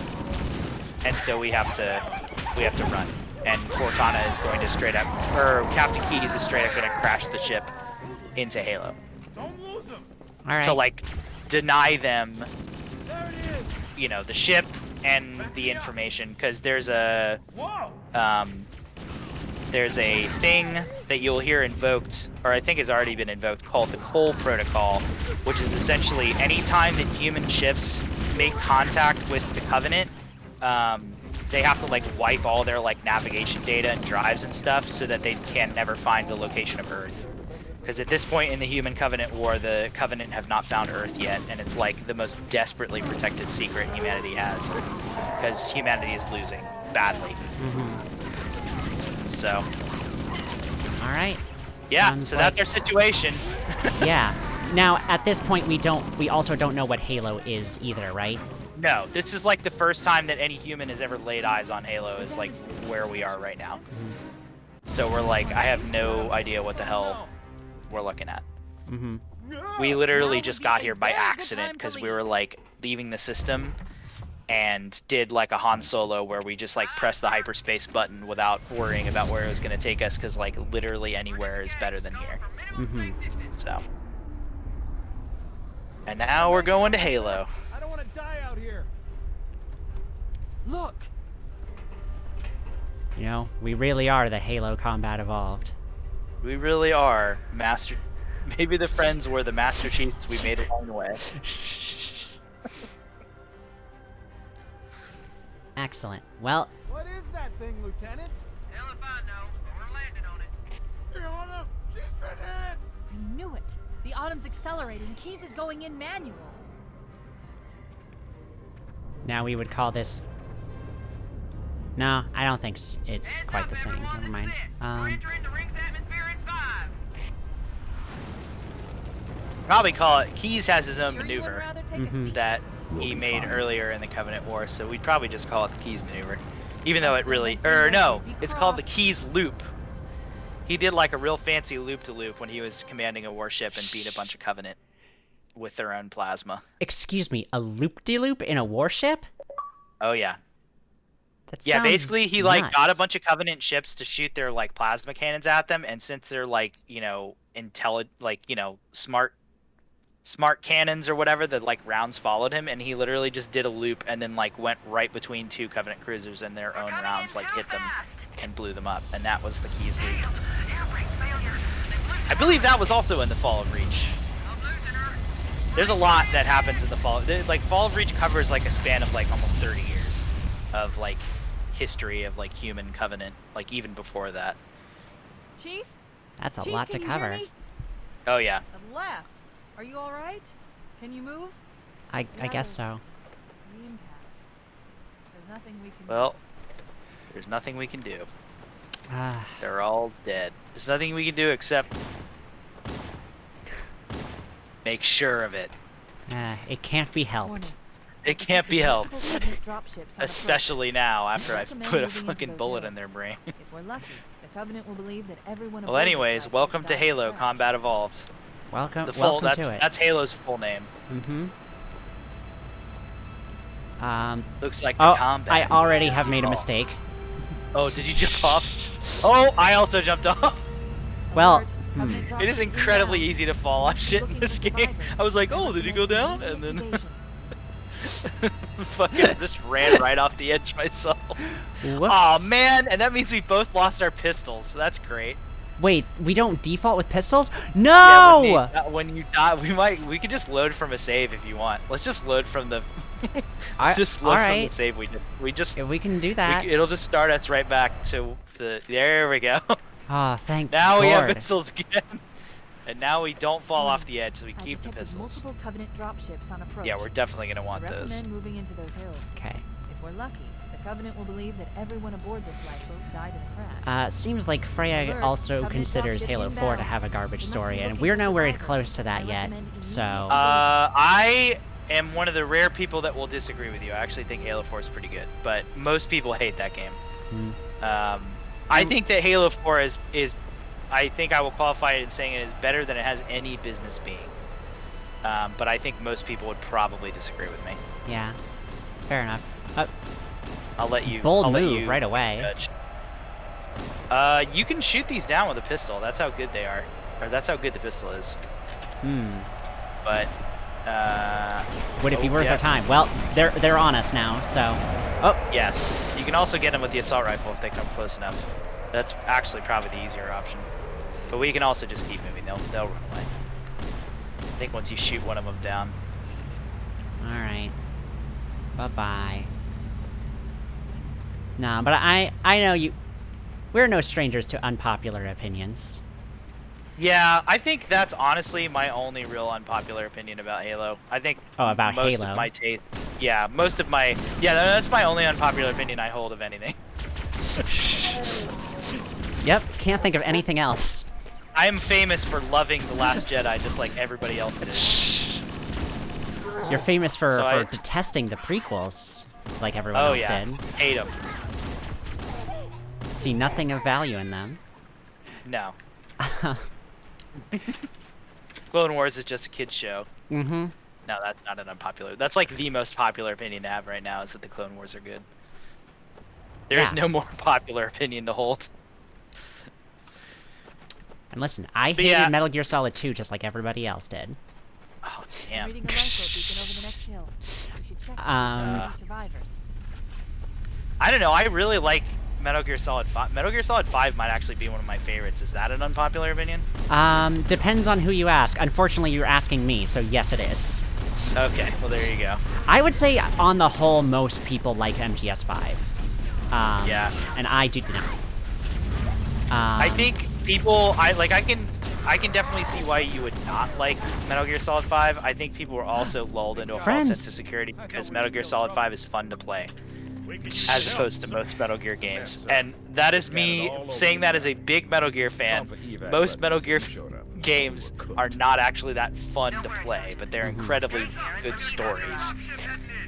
and so we have to run. and Cortana is going to straight up, or Captain Keyes is straight up going to crash the ship into Halo All right. to like deny them, you know, the ship and the information, because there's a thing that you'll hear invoked, or I think has already been invoked, called the Cole Protocol, which is essentially any time that human ships make contact with the Covenant, they have to like wipe all their like navigation data and drives and stuff so that they can never find the location of Earth. Because at this point in the Human Covenant War, the Covenant have not found Earth yet, and it's like the most desperately protected secret humanity has, because humanity is losing badly. So. All right. Yeah. Sounds So like- that's our situation. Yeah. Now, at this point, we also don't know what Halo is either, right? No, this is like the first time that any human has ever laid eyes on Halo. Is like where we are right now. So we're like, I have no idea what the hell we're looking at. We literally just got here by accident because we were like leaving the system and did like a Han Solo where we just like pressed the hyperspace button without worrying about where it was going to take us, because like literally anywhere is better than here. So. And now we're going to Halo. I don't want to die out here. Look. You know, we really are the Halo Combat Evolved. We really are master. Maybe the friends were the Master Chiefs we made along the way. Excellent. Well, What is that thing, Lieutenant? Hell if I know, but we're landing on it. The Autumn! She's been hit! I knew it. The Autumn's accelerating. Keyes is going in manual. now we would call this... No, I don't think it's Heads quite up, the same. everyone, Never this mind. is it. We're entering the ring's atmosphere in 5. Probably call it. Keyes has his own Sure you wouldn't maneuver rather take a seat? that We'll he be made fine. earlier in the Covenant War, so we'd probably just call it the Keyes maneuver. Even though it Still really, make or the no, motion be it's called the crossed. Keyes loop. He did like a real fancy loop-to-loop when he was commanding a warship and beat a bunch of Covenant with their own plasma. Excuse me, a loop-de-loop in a warship? Oh yeah. That Yeah, sounds basically he like got a nuts. bunch of Covenant ships to shoot their like plasma cannons at them, and since they're like, you know, smart cannons or whatever, the like rounds followed him, and he literally just did a loop and then like went right between two Covenant cruisers, and their own rounds like hit them and blew them up, and that was the Keyes loop. I believe that was also in the Fall of Reach. There's a lot that happens in the Fall. Like Fall of Reach covers like a span of like almost 30 years of like history of like human Covenant, like even before that. Chief? That's a Chief, lot to can you hear cover. me? Oh yeah. At last. Are you all right? Can you move? I That guess was so. The impact. There's nothing we can Well, there's nothing we can do. Ah, They're all dead. There's nothing we can do except make sure of it. it can't be helped. Warning. It can't be helped. Multiple Covenant dropships on approach. Especially now after I've Recommend put a moving into fucking those bullet hills. in their brain. If we're lucky, the Covenant will believe that everyone Well aboard this anyways, lifeboat welcome to died in a Halo crash. Combat Evolved. Welcome, The full welcome to it. that's Halo's full name. Looks like the Oh, combat. I already have made a mistake. Oh, did you jump off? Oh, I also jumped off. Well, Alert, Covenant It is dropship incredibly inbound. easy to fall off shit in Looking this for game. survivors. I was like, oh, did he go down? Recommend And then evasion. fucking just ran right off the edge myself. whoops. Oh man, and that means we both lost our pistols, so that's great. Wait, we don't default with pistols? No! Yeah, when you die, we could just load from a save if you want. Let's just load from the just load from alright. the save we just If we can do that. it'll just start us right back to the there we go. Oh, thank Now we have Lord. pistols again. And now we don't fall off the edge, so we I've keep the detected pistols. multiple Covenant dropships on approach. Yeah, we're definitely gonna I want those. recommend moving into those hills. Okay. If we're lucky, the Covenant will believe that everyone aboard this lifeboat died in a crash. Seems like Freya Alert, also Covenant considers dropship Halo 4 to inbound. have a garbage We must be story, and looking we're for nowhere survivors. close to that I yet, recommend so... immediate I am one of the rare people that will disagree with you. I actually think Halo 4 is pretty good, but most people hate that game. Hmm. I think that Halo 4 is I think I will qualify it in saying it is better than it has any business being. But I think most people would probably disagree with me. Yeah. Fair enough. I'll let you. Bold I'll let move you right away. judge. You can shoot these down with a pistol. That's how good they are. Or that's how good the pistol is. But, Would it be oh, worth yeah. our time? Well, they're on us now, so... Oh, Yes. You can also get them with the assault rifle if they come close enough. That's actually probably the easier option. But we can also just keep moving. They'll run away. I think once you shoot one of them down. alright. Bye-bye. Nah, but I know you... We're no strangers to unpopular opinions. Yeah, I think that's honestly my only real unpopular opinion about Halo. I think Oh, about most Halo. of my taste. Yeah, most of my. Yeah, that's my only unpopular opinion I hold of anything. Yep, can't think of anything else. I'm famous for loving The Last Jedi just like everybody else is. You're famous for, So for I- detesting the prequels, like everyone Oh else yeah, did. hate them. See nothing of value in them. No. Clone Wars is just a kid's show. Mm-hmm. No, that's not an unpopular. That's like the most popular opinion to have right now is that the Clone Wars are good. There is Yeah. no more popular opinion to hold. And listen, I But hated yeah. Metal Gear Solid 2 just like everybody else did. Oh I'm damn. reading a rifle beacon over the next hill. We should check to see if there Um, are any survivors. I don't know. I really like Metal Gear Solid 5. Metal Gear Solid 5 might actually be one of my favorites. Is that an unpopular opinion? Depends on who you ask. Unfortunately, you're asking me, so yes, it is. Okay, well there you go. I would say, on the whole, most people like MGS5. Yeah. And I do not. I think people, I can definitely see why you would not like Metal Gear Solid 5. I think people were also lulled into a false Friends. sense of security because Metal Gear Solid 5 is fun to play, as opposed to most Metal Gear games. And that is me saying that as a big Metal Gear fan. Most Metal Gear games are not actually that fun to play, but they're incredibly good stories,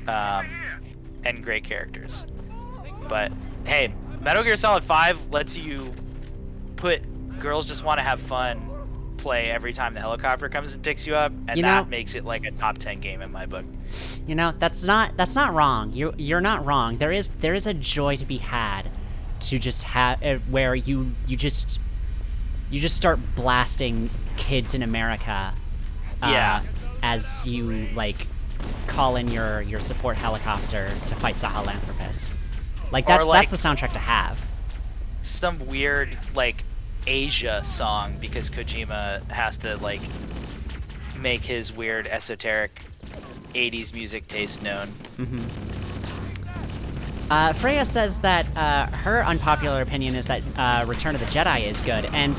and great characters. But hey, Metal Gear Solid 5 lets you put Girls Just Want to Have Fun play every time the helicopter comes and picks you up, and You that know- makes it like a top 10 game in my book. You know, that's not wrong. You're not wrong. There is a joy to be had to just have where you just start blasting kids in America. Yeah. As you like call in your support helicopter to fight Sahelanthropus. Like Or, like- that's the soundtrack to have. Some weird like Asia song because Kojima has to like make his weird esoteric 80s music taste known. Freya says that her unpopular opinion is that Return of the Jedi is good, and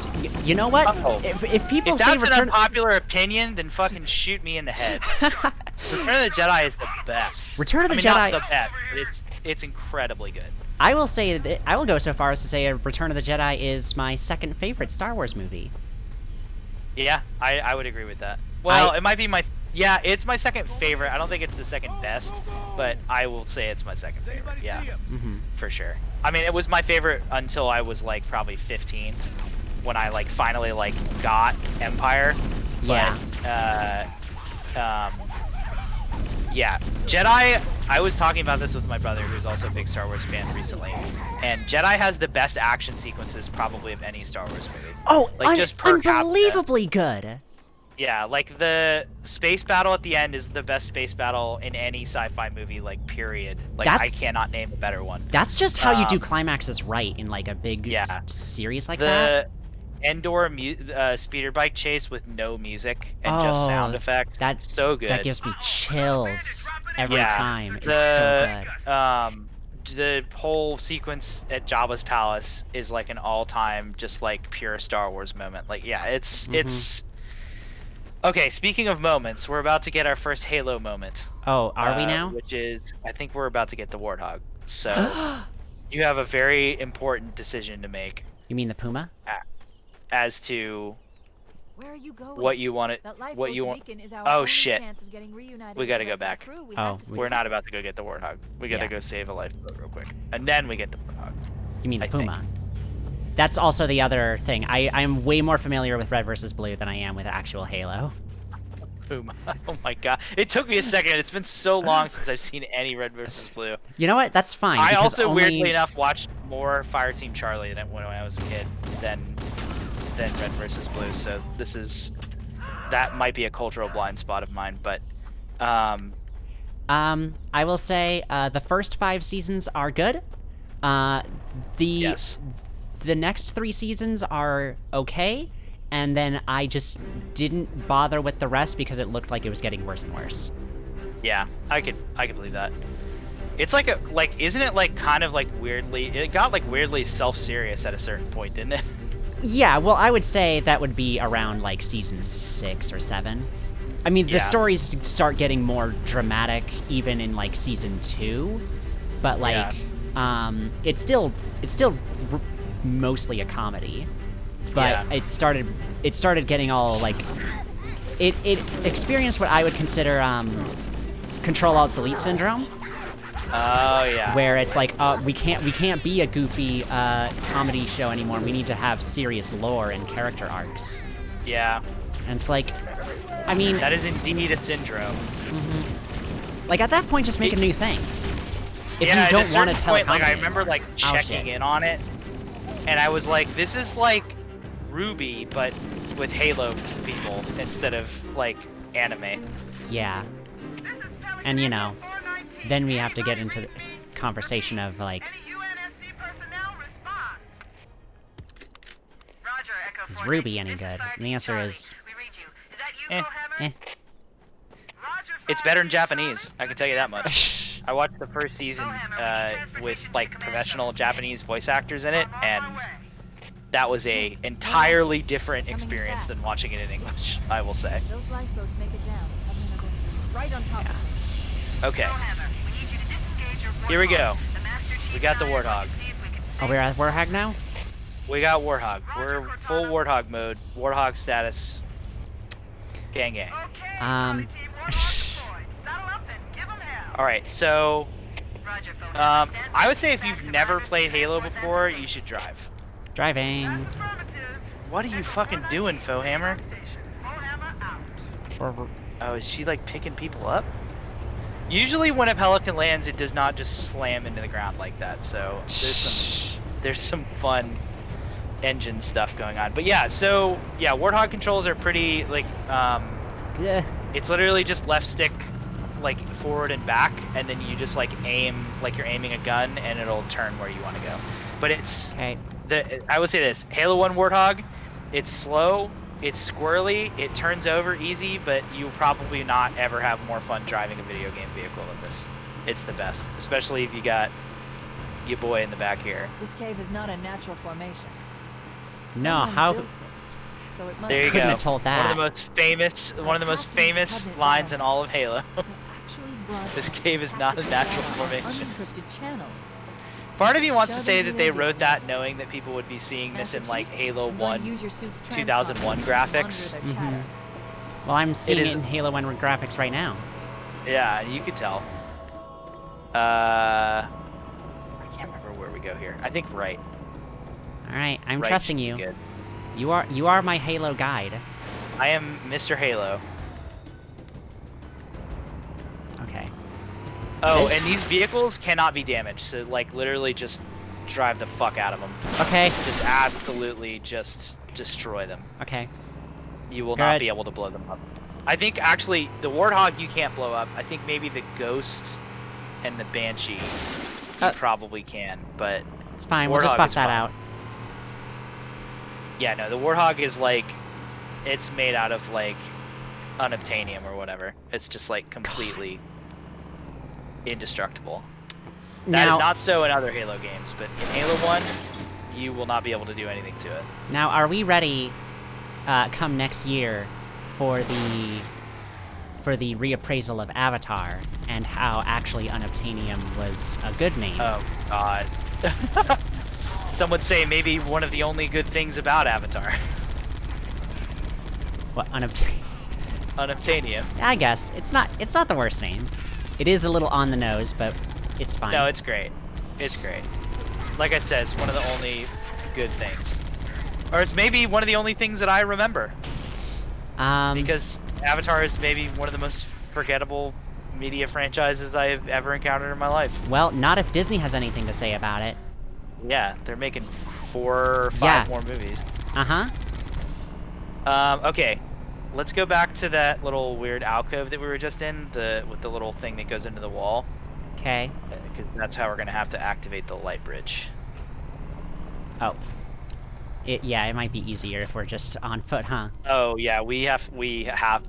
you know what? Uh-oh. If people If say that's an Return, unpopular opinion, then fucking shoot me in the head. Return of the Jedi is the best. Return of the I mean, Jedi- not the best, but it's incredibly good. I will say that I will go so far as to say Return of the Jedi is my second favorite Star Wars movie. Yeah, I would agree with that. Well, I- it might be my... Yeah, it's my second favorite. I don't think it's the second best, but I will say it's my second favorite. Yeah, for sure. I mean, it was my favorite until I was, like, probably 15, when I, like, finally, like, got Empire. Yeah. But, yeah, Jedi, I was talking about this with my brother, who's also a big Star Wars fan recently, and Jedi has the best action sequences probably of any Star Wars movie. Oh, Like, just per capita. unbelievably good. Yeah, like the space battle at the end is the best space battle in any sci-fi movie, like period. Like I That's- cannot name a better one. That's just how you do Um, climaxes right in like a big yeah. series like that. The Endor speeder bike chase with no music and just sound effects. That's so good. That gives me chills every Yeah, time. It's so good. The whole sequence at Jabba's palace is like an all-time, just like pure Star Wars moment. Like, yeah, it's. Okay, speaking of moments, we're about to get our first Halo moment. Oh, are we now? Which is, I think we're about to get the Warthog. So, you have a very important decision to make You mean the Puma? as to Where are you going? what you want That it. lifeboat's What you want. beacon is our Oh, only shit. chance of getting reunited We gotta with go the rest of back. the crew. We Oh, have to stay We're not focused. about to go get the Warthog. We gotta Yeah. go save a lifeboat real quick, and then we get the Warthog. You mean the I think. Puma? That's also the other thing. I'm way more familiar with Red versus Blue than I am with actual Halo. Oh my god. It took me a second. It's been so long since I've seen any Red versus Blue. You know what? That's fine. I because also, only... weirdly enough, watched more Fireteam Charlie than when I was a kid than Red versus Blue. So that might be a cultural blind spot of mine. But I will say the first 5 seasons are good. yes. The next 3 seasons are okay, and then I just didn't bother with the rest because it looked like it was getting worse and worse. Yeah, I could believe that. It's like isn't it like kind of like weirdly? It got like weirdly self-serious at a certain point, didn't it? Yeah, well, I would say that would be around like season 6 or 7. I mean, the stories start getting more dramatic even in like season 2, but like, it's still mostly a comedy. But it started getting all like, it experienced what I would consider Control-Alt-Delete syndrome. Oh yeah. Where it's like, we can't be a goofy comedy show anymore. We need to have serious lore and character arcs. Yeah. And it's like, I mean, that is indeed a syndrome. Like at that point, just make a new thing. If yeah, you don't want to tell point, a comedy like I remember like checking in on it, and I was like, this is like Ruby, but with Halo people instead of like anime. Yeah. And you know, then we have to get into the conversation of like, is Ruby any good? And the answer is, It's better in Japanese, I can tell you that much. I watched the first season with like professional Japanese voice actors in it, and that was a entirely different experience than watching it in English, I will say. Those lifeboats make it down. Right on top of it. Okay. Here we go. We got the Warthog. oh, we're at Warhog now? We got Warthog. We're full Warthog mode. Warthog status. Gang gang. Alright, so I would say if you've never played Halo before, you should drive. Driving. What are you fucking doing, Fohammer? Oh, is she like picking people up? Usually when a Pelican lands, it does not just slam into the ground like that, so there's some fun engine stuff going on. But yeah, so yeah, Warthog controls are pretty like it's literally just left stick like forward and back, and then you just like aim like you're aiming a gun and it'll turn where you want to go. But it's I would say this, Halo 1 Warthog, it's slow, it's squirrely, it turns over easy, but you'll probably not ever have more fun driving a video game vehicle than this. It's the best, especially if you got your boy in the back here. This cave is not a natural formation. No, Someone how? built it, so it must There you Couldn't go. have told that. One of the most famous lines in all of Halo. This cave is not a natural formation. Unencrypted channels. Part of me wants to say that they wrote that knowing that people would be seeing this in like Halo 1 2001 graphics. Well, I'm seeing it is- in Halo 1 graphics right now. Yeah, you could tell. I can't remember where we go here. I think right. All right, I'm Right trusting should you. be good. You are my Halo guide. I am Mr. Halo. Okay. Oh, and these vehicles cannot be damaged, so like literally just drive the fuck out of them. Okay. Just absolutely just destroy them. Okay. You will Good. not be able to blow them up. I think actually the Warthog you can't blow up. I think maybe the Ghost and the Banshee you probably can, but It's fine. We'll just Warthog buff is that fine. out. Yeah, no, the Warthog is like, it's made out of like unobtainium or whatever. It's just like completely indestructible. That Now, is not so in other Halo games, but in Halo 1, you will not be able to do anything to it. now, are we ready? Come next year for the reappraisal of Avatar and how actually unobtainium was a good name. Oh god. Some would say maybe one of the only good things about Avatar. What unobtainium? Unobtainium. I guess it's not the worst name. It is a little on the nose, but it's fine. No, it's great. It's great. Like I said, it's one of the only good things. Or it's maybe one of the only things that I remember. Because Avatar is maybe one of the most forgettable media franchises I have ever encountered in my life. Well, not if Disney has anything to say about it. Yeah, they're making 4 or 5 more movies. Uh-huh. Okay, let's go back to that little weird alcove that we were just in, with the little thing that goes into the wall. Okay. Because that's how we're gonna have to activate the light bridge. Oh. Yeah, it might be easier if we're just on foot, huh? Oh yeah, we have.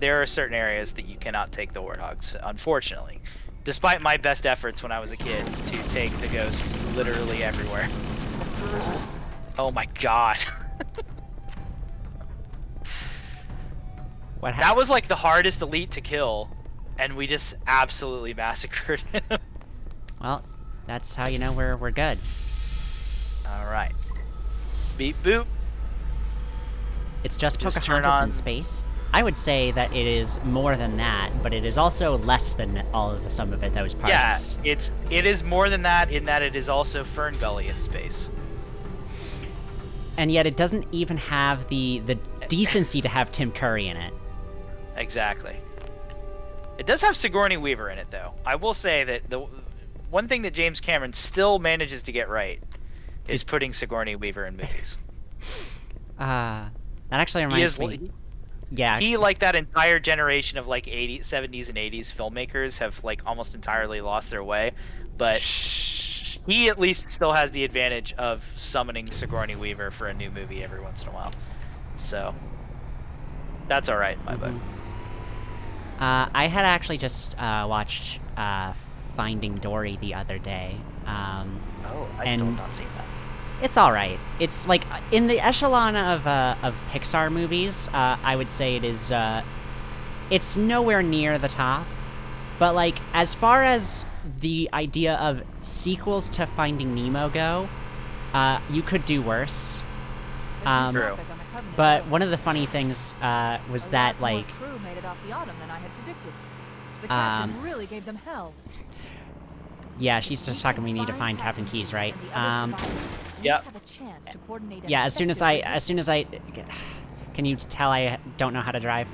There are certain areas that you cannot take the warthogs, unfortunately. Despite my best efforts when I was a kid to take the ghosts literally everywhere. Oh my god. What That was like the hardest elite to kill, and we just absolutely massacred him. Well, that's how you know we're good. Alright. Beep boop. It's just Just turn Pocahontas on- in space. I would say that it is more than that, but it is also less than all of the sum of those parts. Yeah, it is more than that in that it is also Fern Gully in space. And yet it doesn't even have the decency to have Tim Curry in it. Exactly. It does have Sigourney Weaver in it, though. I will say that the one thing that James Cameron still manages to get right is putting Sigourney Weaver in movies. That actually He reminds is me. Yeah. he, like that entire generation of like 70s and 80s filmmakers have like almost entirely lost their way, but he at least still has the advantage of summoning Sigourney Weaver for a new movie every once in a while. So that's all right in my book. I had actually just watched Finding Dory the other day. Oh, I and still have not seen that. It's all right. It's like in the echelon of Pixar movies. I would say it is. It's nowhere near the top, but like as far as the idea of sequels to Finding Nemo go, you could do worse. True. But one of the funny things was that like crew made it off the Autumn than I had predicted. The captain really gave them hell. yeah, she's just talking. We need to find Captain Keyes, right? Yep. Yeah, as soon as I, can you tell I don't know how to drive?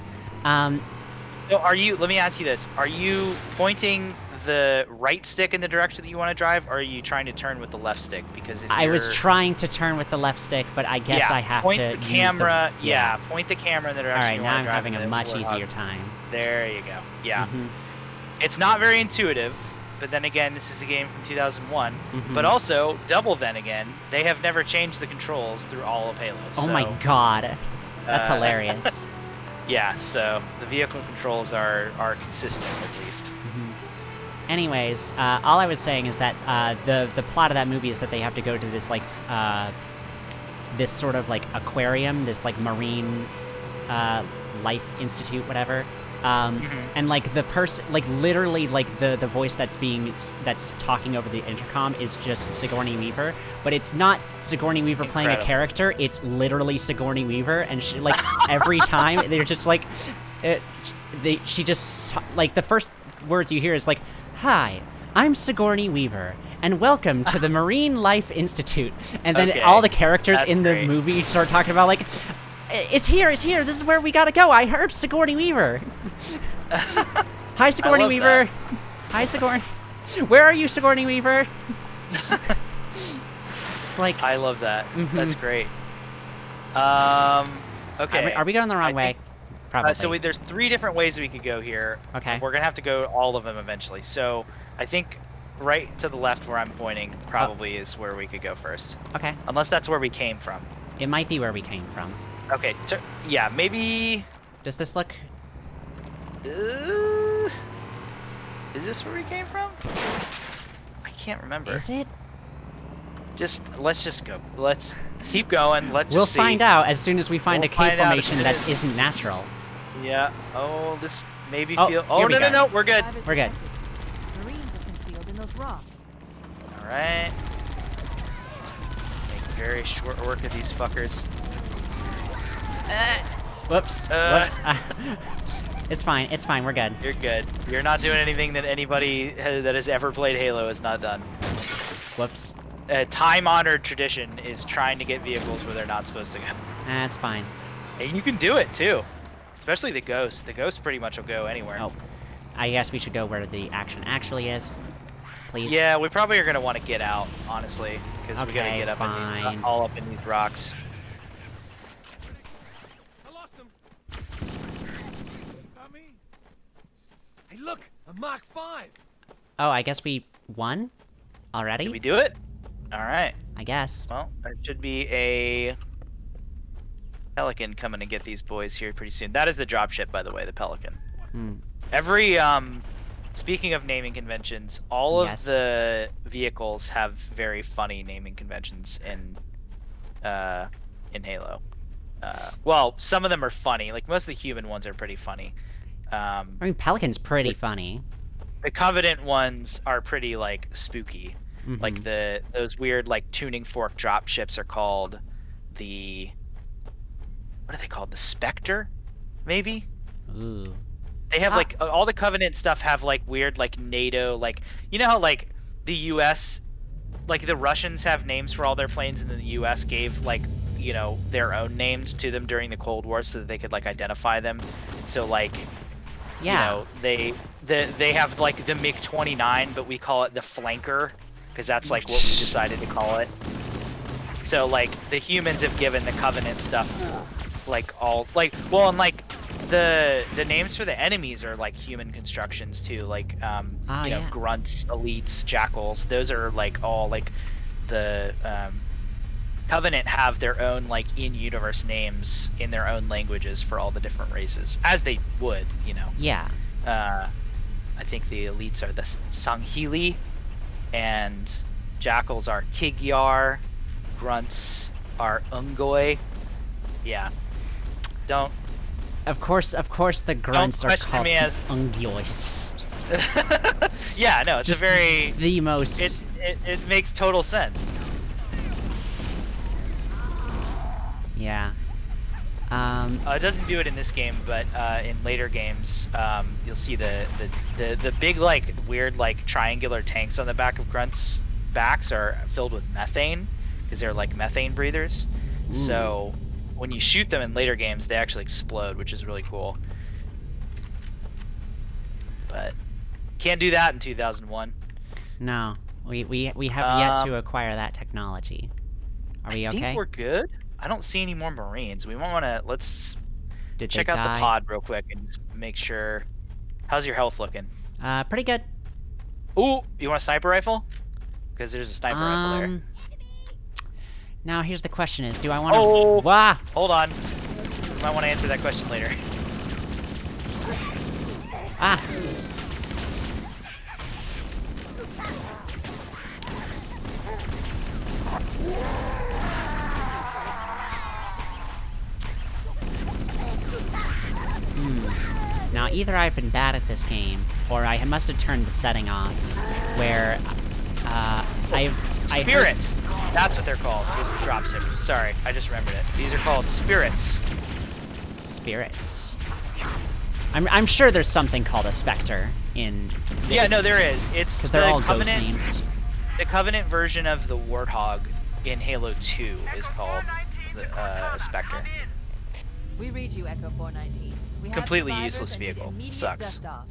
So let me ask you this. Are you pointing the right stick in the direction that you want to drive, or are you trying to turn with the left stick? Because if I was you're- trying to turn with the left stick, but I guess yeah, I have point to the use camera. the, Yeah, point the camera in the direction All right, you now want I'm to drive. having and a then much we'll easier have- time. There you go. Yeah. Mhm. It's not very intuitive, but then again, this is a game from 2001. Mhm. But also, double then again, they have never changed the controls through all of Halo. Oh so, my god, that's uh, hilarious. Yeah, so the vehicle controls are consistent at least. Anyways, all I was saying is that the plot of that movie is that they have to go to this like this sort of like aquarium, this like marine life institute, whatever. And like the person, like literally, like the voice that's talking over the intercom is just Sigourney Weaver, but it's not Sigourney Weaver playing a Incredible. character. It's literally Sigourney Weaver, and she, like every time they're just like, she just like the first words you hear is like, "Hi, I'm Sigourney Weaver, and welcome to the Marine Life Institute." And then Okay, all the characters that's in the great. movie start talking about like, it's here, this is where we gotta go. I heard Sigourney Weaver. Hi, Sigourney love Weaver. that. Hi, Sigourney. Where are you, Sigourney Weaver? It's like, I love that. Mhm. That's great. Okay. are we going the wrong I way? think- Probably. So there's 3 different ways we could go here. Okay. We're gonna have to go all of them eventually. So I think right to the left where I'm pointing probably is where we could go first, Okay. unless that's where we came from. It might be where we came from. Okay. Yeah, maybe. Does this look? Is this where we came from? I can't remember. Is it? Let's just go. Let's keep going. Let's We'll just see. find out as soon as we find We'll a cave find out if formation it that is. isn't natural. Yeah. Oh, this maybe Oh, feel. here Oh we no go. no no, we're good. We're good. Marines are concealed in those rocks. All right. Make very short work of these fuckers. Whoops. Whoops. It's fine. It's fine. We're good. You're good. You're not doing anything that anybody that has ever played Halo has not done. Whoops. A time-honored tradition is trying to get vehicles where they're not supposed to go. That's fine. And you can do it too. It's especially the Ghost. The Ghost pretty much will go anywhere. Oh. I guess we should go where the action actually is. Please. Yeah, we probably are gonna want to get out, honestly, because we gotta Okay, get up fine. all up in these rocks. I lost him. Got me. Hey, look, a Mach 5. Oh, I guess we won? Already? Did we do it? All right. I guess. Well, there should be a Pelican coming to get these boys here pretty soon. That is the dropship, by the way, the Pelican. Hmm. Every speaking of naming conventions, all Yes. of the vehicles have very funny naming conventions in Halo. Well, some of them are funny. Like most of the human ones are pretty funny. I mean, Pelican's pretty funny. The Covenant ones are pretty like spooky. Mhm. Like those weird like tuning fork drop ships are called the what are they called? The Spectre, maybe? Ooh. They have Ah. like all the Covenant stuff have like weird like NATO like you know how like the US like the Russians have names for all their planes and then the US gave like you know their own names to them during the Cold War so that they could like identify them. So like Yeah. you know they have like the MiG-29 but we call it the Flanker because that's like what we decided to call it. So like the humans have given the Covenant stuff like all like well and like the names for the enemies are like human constructions too, like you know yeah. grunts, elites, jackals. Those are like all like the Covenant have their own like in-universe names in their own languages for all the different races, as they would, you know. Yeah. I think the elites are the Sanghili, and jackals are Kigyar, grunts are Ungoi. Yeah. Don't. Of course, the grunts are question called me as- ungioids. Yeah, no, it's Just a very. the most. It makes total sense. Yeah. It doesn't do it in this game, but in later games, you'll see the big like weird like triangular tanks on the back of grunts' backs are filled with methane because they're like methane breathers. Ooh. So when you shoot them in later games, they actually explode, which is really cool. But can't do that in 2001. No, we have yet to acquire that technology. Are we I okay? think we're good. I don't see any more Marines. We want to let's Did check they out die? the pod real quick and just make sure. How's your health looking? Pretty good. Ooh, you want a sniper rifle? Because there's a sniper rifle there. Now here's the question: is do I want to? Oh! Wah! Hold on. You might want to answer that question later. Ah! Now either I've been bad at this game, or I must have turned the setting off, where I Spirit. That's what they're called. Dropshippers. Sorry, I just remembered it. These are called spirits. Spirits. I'm sure there's something called a Spectre in. Yeah, no, there is. It's Because the they're all ghost Covenant. names. The Covenant version of the Warthog in Halo 2 is called a Spectre. We read you, Echo 419. We have Completely survivors useless and need vehicle. immediate Sucks. dust off.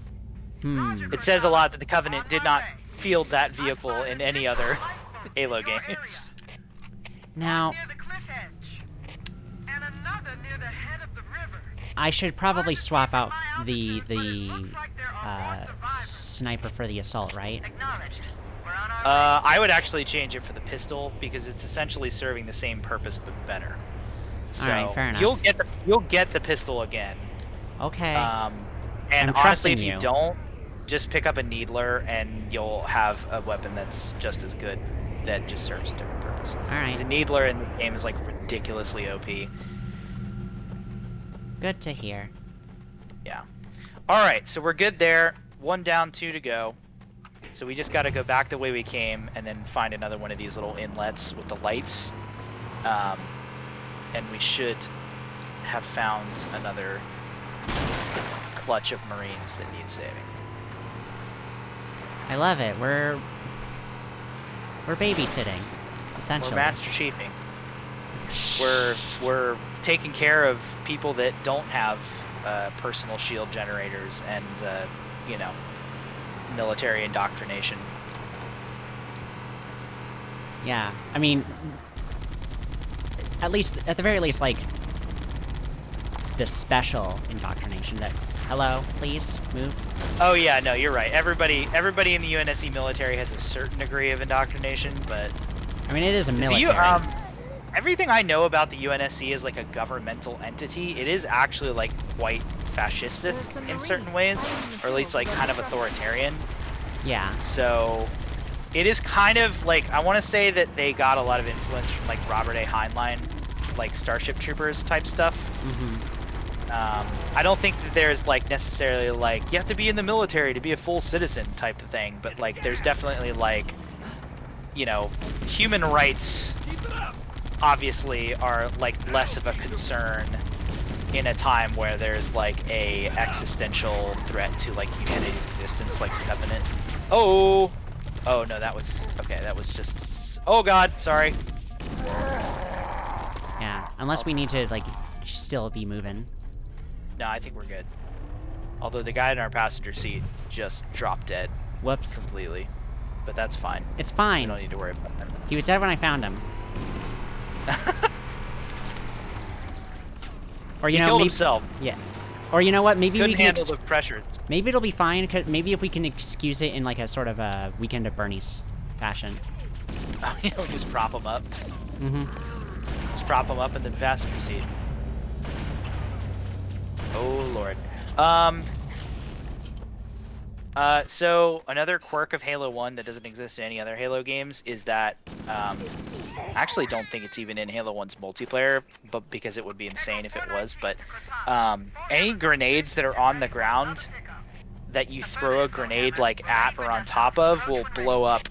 It says a lot that the Covenant did not field that vehicle in any other Halo games. Now, Near the cliff edge. And another near the head of the river. I should probably swap out the Looks like there are more survivors. sniper for the assault, right? Acknowledged. We're on our way. I would actually change it for the pistol because it's essentially serving the same purpose but better. So Alright, fair enough. You'll get the pistol again. Okay. And I'm honestly, trusting if you you. don't, just pick up a needler and you'll have a weapon that's just as good that just serves a different purpose. Alright. The needler in the game is like ridiculously OP. Good to hear. Yeah. Alright, so we're good there. 1 down, 2 to go. So we just gotta go back the way we came and then find another one of these little inlets with the lights. And we should have found another clutch of Marines that need saving. I love it. We're babysitting, essentially. We're Master Chiefing. We're taking care of people that don't have personal shield generators and you know, military indoctrination. Yeah, I mean, at the very least, like, the special indoctrination that, hello, please, move. Oh yeah, no, you're right. Everybody in the UNSC military has a certain degree of indoctrination, but I mean, it is a military. Everything I know about the UNSC is like a governmental entity. It is actually like quite fascistic in certain ways, or at least like kind of authoritarian. Yeah. So it is kind of like, I want to say that they got a lot of influence from like Robert A. Heinlein, like Starship Troopers type stuff. I don't think that there's like necessarily like you have to be in the military to be a full citizen type of thing, but like there's definitely like, you know, human rights obviously are like less of a concern in a time where there's like a existential threat to like humanity's existence, like the Covenant. Oh no, that was okay. That was just, oh god, sorry. Yeah, unless we need to, like, still be moving. No, I think we're good. Although the guy in our passenger seat just dropped dead Whoops. completely, but that's fine. It's We fine. don't need to worry about that. He was dead when I found him. Or, you He know, killed maybe, himself. yeah. Or, you know what, maybe Couldn't we can handle the pressure. maybe it'll be fine, maybe if we can excuse it in, like, a sort of a Weekend at Bernie's fashion. You know, just prop him up. Mm-hmm. Just prop him up in the passenger seat. Oh lord. So another quirk of Halo 1 that doesn't exist in any other Halo games is that, I actually don't think it's even in Halo 1's multiplayer, but because it would be insane if it was, but, any grenades that are on the ground that you throw a grenade, like, at or on top of will blow up,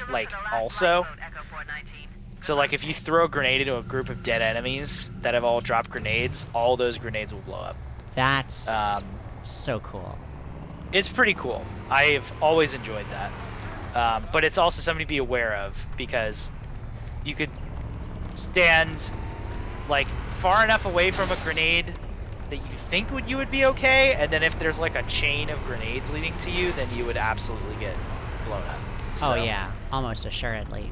like, also. So, like, if you throw a grenade into a group of dead enemies that have all dropped grenades, all those grenades will blow up. That's so cool. It's pretty cool. I've always enjoyed that. But it's also something to be aware of, because you could stand, like, far enough away from a grenade that you think you would be okay, and then if there's, like, a chain of grenades leading to you, then you would absolutely get blown up. So, Oh yeah, almost assuredly.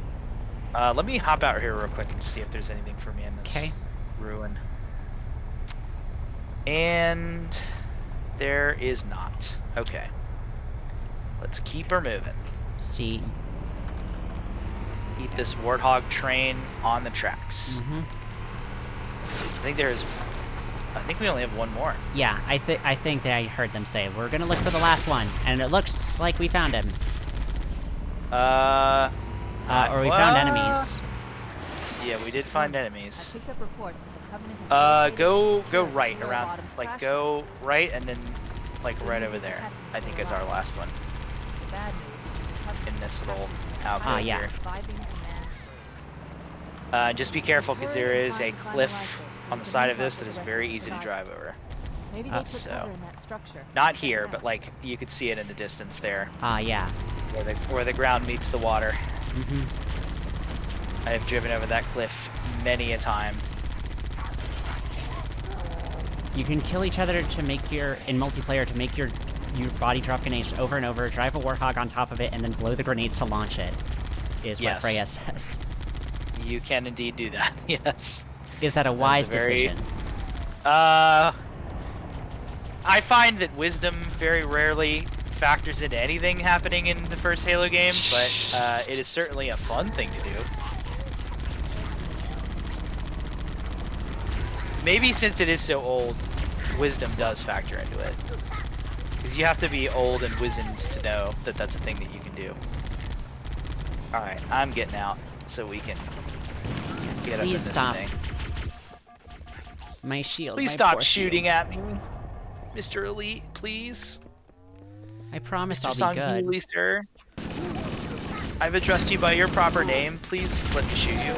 let me hop out here real quick and see if there's anything for me in this ruin. And there is not. Okay. Let's keep her moving. See. Keep this Warthog train on the tracks. I think we only have one more. Yeah, I think that I heard them say, we're gonna look for the last one, and it looks like we found him. Or we found enemies. Yeah, we did find enemies. I picked up reports that the Covenant has Go right around, like go right and then like right over there. I think is our last one. The bad news is the Covenant In this little alcove yeah. here. surviving command. Just be careful because there is a cliff on the side of this that is very easy to drive over. Maybe they took so- cover in that structure. Not Check here, it out. but like you could see it in the distance there, Yeah. where the ground meets the water. Mm-hmm. I have driven over that cliff many a time. You can kill each other to make in multiplayer, to make your body drop grenades over and over, drive a Warthog on top of it, and then blow the grenades to launch it, is Yes. what Freya says. You can indeed do that, yes. Is that a wise very- decision? I find that wisdom very rarely factors into anything happening in the first Halo game, but it is certainly a fun thing to do. Maybe since it is so old, wisdom does factor into it. Because you have to be old and wizened to know that that's a thing that you can do. Alright, I'm getting out so we can get up in Please this stop. thing. My shield. Please my stop poor shooting shield. at me, Mr. Elite, please. I promise Mr. I'll be good. Sangheili, sir. I've addressed you by your proper name. Please let me shoot you.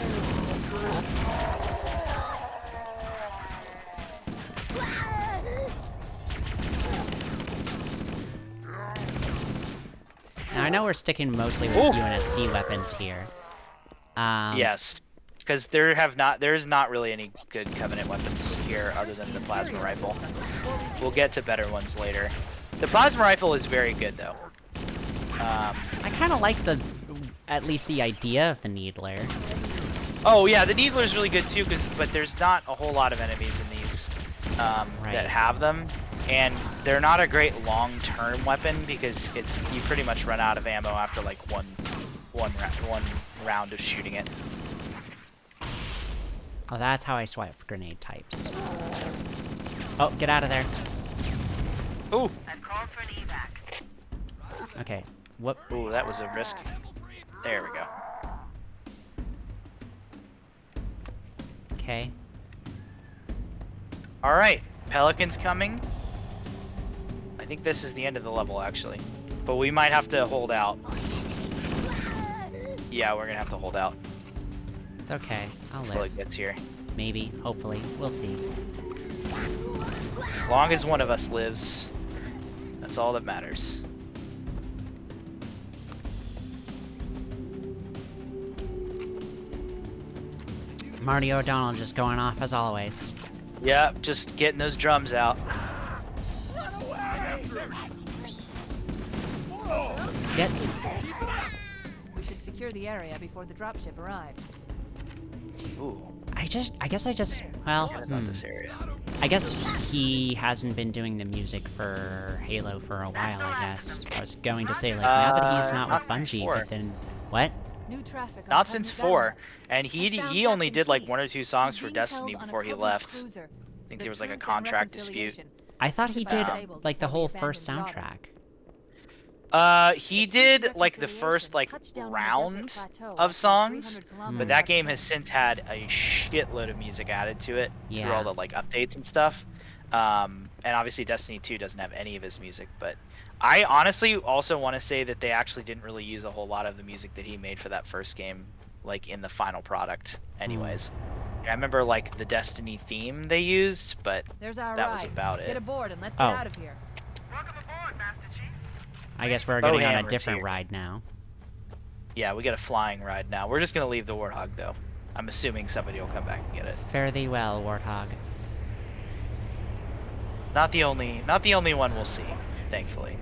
Now I know we're sticking mostly with Ooh. UNSC weapons here. Yes. because there's not really any good Covenant weapons here other than the plasma rifle. We'll get to better ones later. The plasma rifle is very good though. I kind of like at least the idea of the Needler. Oh yeah, the Needler is really good too, but there's not a whole lot of enemies in these that have them, and they're not a great long-term weapon because you pretty much run out of ammo after like one round of shooting it. Oh, that's how I swipe grenade types. Oh, get out of there. Ooh. I've called for an evac. Okay. Whoop. Ooh, that was a risk. There we go. Okay. All right, Pelican's coming. I think this is the end of the level actually, but we might have to hold out. Yeah, we're gonna have to hold out It's okay. I'll until live. it gets here. Maybe. Hopefully. We'll see. As long as one of us lives, that's all that matters. Marty O'Donnell just going off as always. Yep, just getting those drums out. Get. We should secure the area before the dropship arrives. Ooh, I guess I just, well, what about this area? I guess he hasn't been doing the music for Halo for a while, I guess. I was going to say, like, now that he's not with not since Bungie, 4. but then, what? New traffic on Not since Covenant 4, Island. and he only did like 1 or 2 songs for Destiny before he left. I think there was like a contract dispute. I thought he did, Disabled like, the before whole the first abandoned soundtrack. He did like the first like round of songs, but that game has since had a shitload of music added to it through Yeah. all the like updates and stuff. And obviously Destiny 2 doesn't have any of his music, but I honestly also want to say that they actually didn't really use a whole lot of the music that he made for that first game, like in the final product anyways. I remember like the Destiny theme they used, but There's our that ride. was about Get it. aboard and let's get Oh. out of here. Welcome aboard, Master Chief. I guess we're getting on a Hammer's different here. ride now. Yeah, we got a flying ride now. We're just gonna leave the Warthog though. I'm assuming somebody will come back and get it. Fare thee well, Warthog. Not the only one we'll see, thankfully.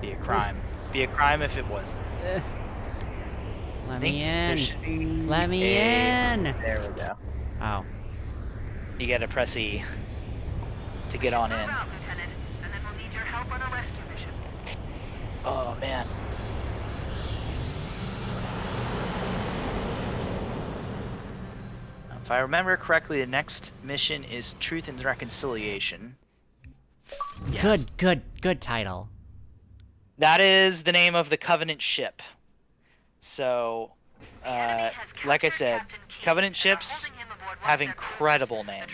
Be a crime. Be a crime if it wasn't. Let Think me there in. should be Let me a- in. There we go. Oh. You gotta press E to get on in. Move out, Lieutenant, and then we'll need your help on a rescue mission. Oh man. If I remember correctly, the next mission is Truth and Reconciliation. Yes. Good title. That is the name of the Covenant ship. So, like I said, Covenant ships have incredible names.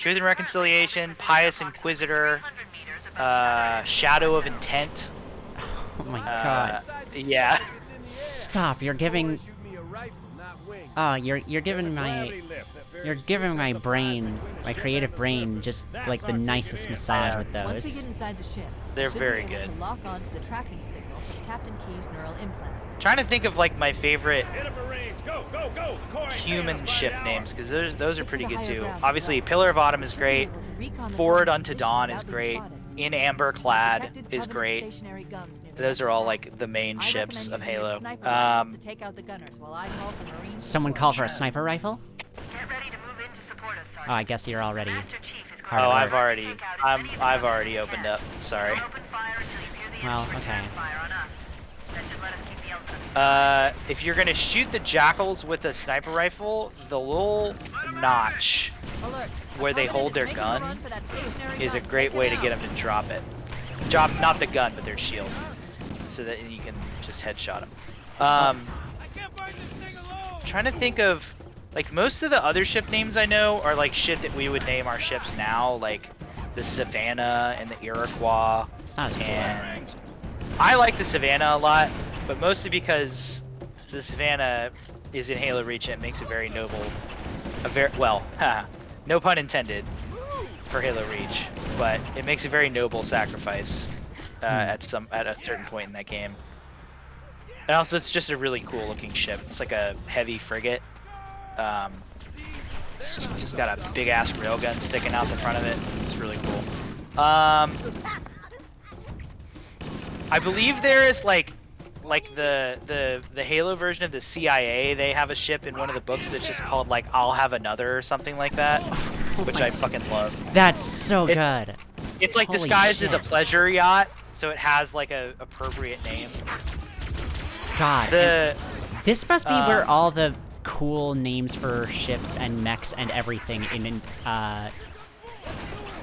Truth and Reconciliation, Pious Inquisitor, Shadow of Intent. Oh my god. Yeah. Stop, you're giving... Oh, you're giving my brain, my creative brain, just like the nicest massage with Once we those. get inside the ship, They're we should very be able good. to lock onto the tracking signal from Captain Key's neural implants. Trying to think of like my favorite Hit a Marines. Go, go, go. Core human hands, ship fight names, out. because those are Stick to pretty the good higher too. ground Obviously, well. Pillar of Autumn We is should be great. able to recon the Forward Covenant Unto position Dawn is without being great. spotted. In Amber Clad Detected is Covenant great. stationary guns near the Those are next all pass. like the main I ships recommend of using your Halo. sniper rifle to take out the gunners while I call for Marine Someone support. call for a sniper rifle? Get ready to move in to support us, Sergeant. Oh, I guess you're already... Master Chief is Hard Oh, at I've work. already, I've already opened up. Sorry. Don't open fire until you hear the Well, enemy okay. return fire on us. That should let us keep the elephants. If you're gonna shoot the jackals with a sniper rifle, the little notch Alert. where they Covenant hold is their making a gun run for that stationary is a gun. great Take way it to get out. them to drop it. Drop not the gun, but their shield, so that you can just headshot them. I can't fight this thing alone. Trying to think of, like, most of the other ship names I know are like shit that we would name our ships now, like the Savannah and the Iroquois. It's not as cool. And I like the Savannah a lot, but mostly because the Savannah is in Halo Reach and it makes a very noble, no pun intended for Halo Reach, but it makes a very noble sacrifice at a certain point in that game. And also, it's just a really cool looking ship. It's like a heavy frigate. It's just got a big ass railgun sticking out the front of it. It's really cool. I believe there is like the Halo version of the CIA. They have a ship in one of the books that's just called like I'll Have Another or something like that, which I fucking love. That's so good. It's like Holy disguised as a shit. pleasure yacht, so it has like a appropriate name. God. The This must be where all the cool names for ships and mechs and everything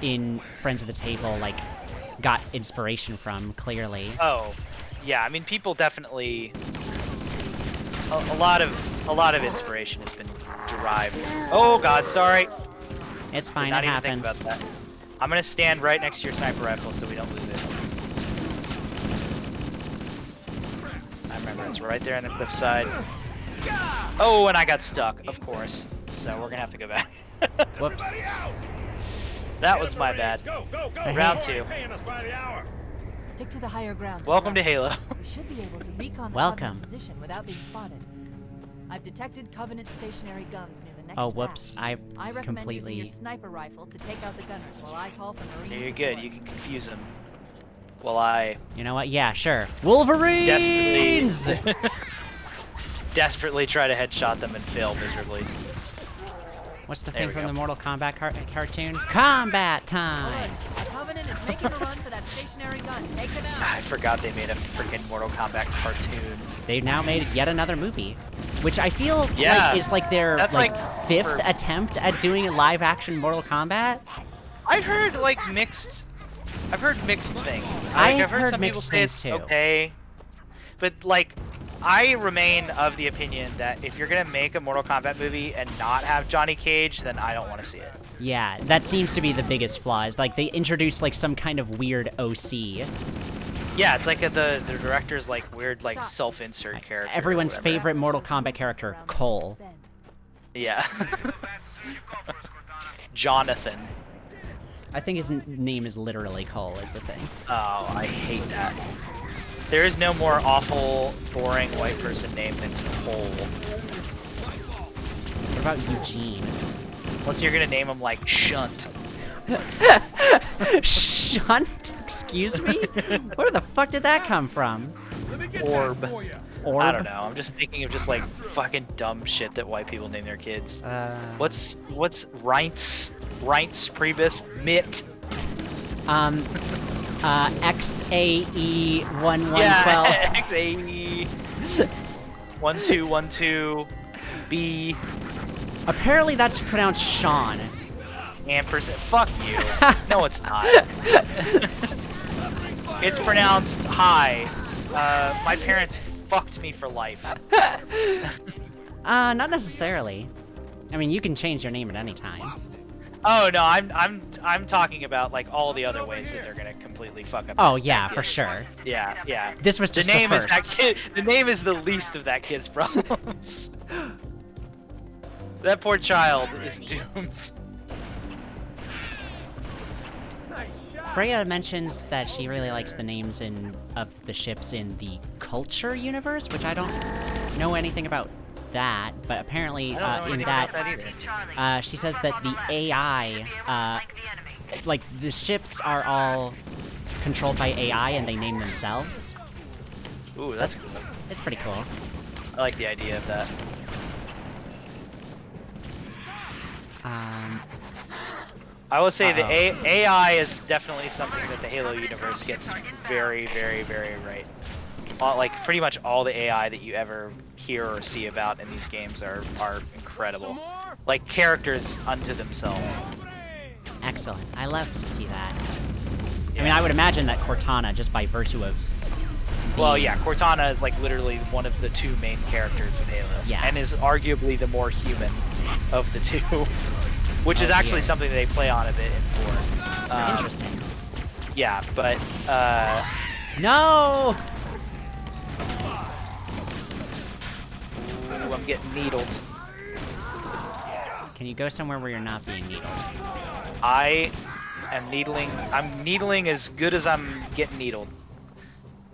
in Friends of the Table like got inspiration from, clearly. Oh, yeah. I mean, people definitely a lot of inspiration has been derived. Oh God, sorry. It's Did fine, not it even happens. think about that. I'm gonna stand right next to your sniper rifle so we don't lose it. I remember it's right there on the cliffside. Oh, and I got stuck, of course. So we're gonna have to go back. Whoops. That was my bad. Go, go, go! Round You're 2. paying us by the hour. Stick to the higher ground. Welcome to Halo. We should be able to recon the Welcome. Covenant position without being spotted. I've detected Covenant stationary guns near the next Oh, whoops. pass. I I recommend using completely... your sniper rifle to take out the gunners while I call for Marine You're support. good. You can confuse them. Well, I You know what? Yeah, sure. Wolverines! desperately try to headshot them and fail miserably. What's the There thing we from go. the Mortal Kombat cartoon? Combat time! Alert. The Covenant is making a run for that stationary gun. Take them I out. forgot they made a freaking Mortal Kombat cartoon. They've now made yet another movie, which I feel Yeah, like is like their that's like like fifth for- attempt at doing a live-action Mortal Kombat. I've heard like mixed. I've heard mixed things. Like, I've heard heard some mixed people say things, it's too. okay, but like, I remain of the opinion that if you're gonna make a Mortal Kombat movie and not have Johnny Cage, then I don't want to see it. Yeah, that seems to be the biggest flaw. Is like they introduced like some kind of weird OC. Yeah, it's like the director's like weird like Stop. self-insert character. or Everyone's whatever. favorite Mortal Kombat character, Cole. Yeah. Jonathan. I think his name is literally Cole, is the thing. Oh, I hate that. There is no more awful, boring white person name than Cole. What about Eugene? Unless you're gonna name him like Shunt. Shunt? Excuse me? Where the fuck did that come from? Orb. Orb? I don't know. I'm just thinking of just like fucking dumb shit that white people name their kids. What's Reince? Reince Priebus? Mitt. XAE1112. Yeah, XAE. 1212 B Apparently that's pronounced Sean. ampersand. Fuck you. No, it's not. It's pronounced hi. My parents fucked me for life. Not necessarily. I mean, you can change your name at any time. Oh no, I'm talking about like all the other ways that they're gonna completely fuck up. Oh yeah, for sure. Yeah, yeah. This was just the name is that first. kid. The name is the least of that kid's problems. That poor child is doomed. Freya mentions that she really likes the names of the ships in the Culture universe, which I don't know anything about that, but apparently I don't know in anything that, about that either. she says that the AI, like the ships are all controlled by AI and they name themselves. Ooh, that's cool. It's pretty cool. I like the idea of that. I will say the AI is definitely something that the Halo universe gets very, very, very right. Like pretty much all the AI that you ever hear or see about in these games are incredible. Like characters unto themselves. Excellent. I love to see that. I mean, I would imagine that Cortana, just by virtue of Well, yeah, Cortana is like literally one of the two main characters of Halo. Yeah. And is arguably the more human of the two. Which is actually something that they play on a bit in 4. Interesting. Yeah, but No! ooh, I'm getting needled. Can you go somewhere where you're not being needled? I am needling. I'm needling as good as I'm getting needled.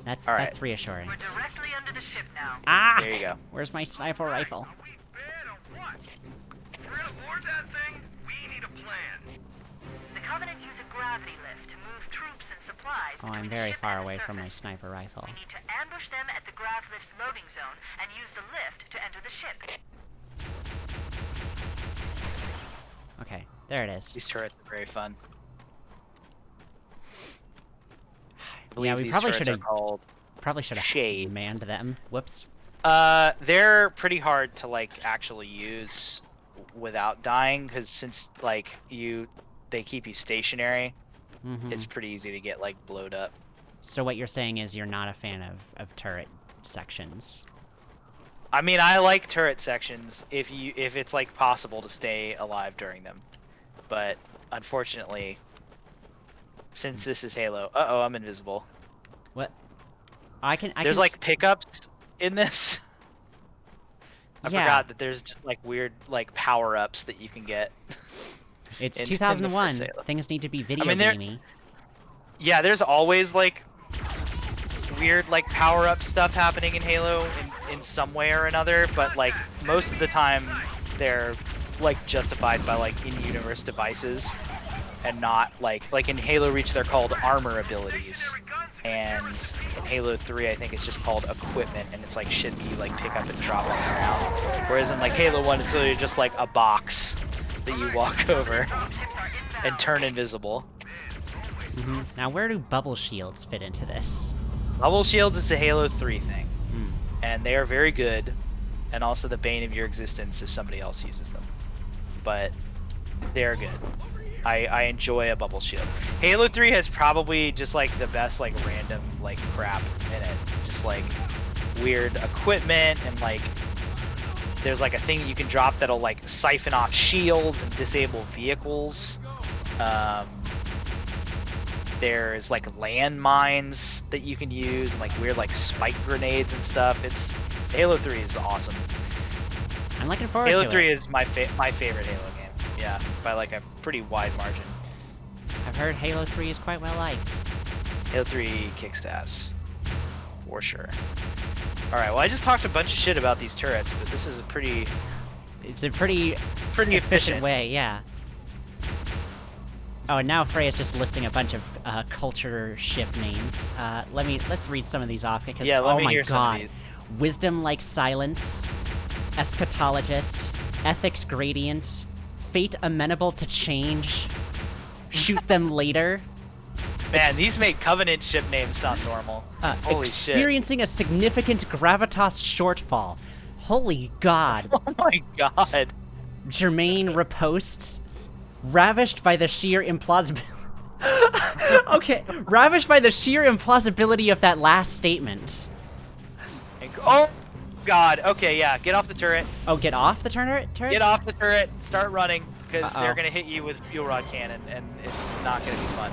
That's All that's right. reassuring. We're directly under the ship now. Ah! There you go. Where's my sniper rifle? Are we bad or what? We're gonna board that thing? We need a plan. The Covenant use a gravity lift to move troops and supplies Oh, I'm between the very ship far and the away from my surface. sniper rifle. We need to ambush them at the grav lift's loading zone and use the lift to enter the ship. Okay, there it is. These turrets are very fun. I Yeah, believe we these probably turrets should are have called Shade. manned them. Whoops. They're pretty hard to like actually use without dying, because since like they keep you stationary, Hmm. it's pretty easy to get like blowed up. So what you're saying is you're not a fan of turret sections. I mean, I like turret sections if it's like possible to stay alive during them, but unfortunately, since this is Halo, uh-oh, I'm invisible. What? I can There's like pickups in this. I Yeah. forgot that there's just like weird like power-ups that you can get. It's in the 2001. first Halo. Things need to be video mean, they're- gamey. Yeah, there's always like weird like power-up stuff happening in Halo in some way or another, but like most of the time they're like justified by like in-universe devices and not like in Halo Reach they're called armor abilities, and in Halo 3 I think it's just called equipment, and it's like shit that you like pick up and drop on the ground. Whereas in like Halo 1 it's literally just like a box that you walk over and turn invisible. Hmm. Now, where do bubble shields fit into this? Bubble shields is a Halo 3 thing, Hmm. and they are very good, and also the bane of your existence if somebody else uses them. But they're good. I enjoy a bubble shield. Halo 3 has probably just like the best like random like crap in it. Just like weird equipment, and like there's like a thing you can drop that'll like siphon off shields and disable vehicles. There's like landmines that you can use, and like weird like spike grenades and stuff. Halo 3 is awesome. I'm looking forward Halo to 3 it. is my favorite Halo game. Yeah, by like a pretty wide margin. I've heard Halo 3 is quite well liked. Halo 3 kicks ass, for sure. All right, well I just talked a bunch of shit about these turrets, but this is a pretty It's a pretty efficient efficient way, yeah. Oh, and now Freya's just listing a bunch of culture ship names. Let's read some of these off because Yeah, let oh me my hear some of god. these. Wisdom like silence, eschatologist, ethics gradient, fate amenable to change, shoot them later. Man, these make Covenant ship names sound normal. Holy shit. Experiencing a significant gravitas shortfall. Holy god. Oh my god. Germain riposte. Ravished by the sheer implausibility. Okay, ravished by the sheer implausibility of that last statement. Oh god. Okay, yeah. Get off the turret. Oh, get off the turret? Get off the turret. Start running, because Uh-oh. they're gonna hit you with fuel rod cannon, and it's not gonna be fun.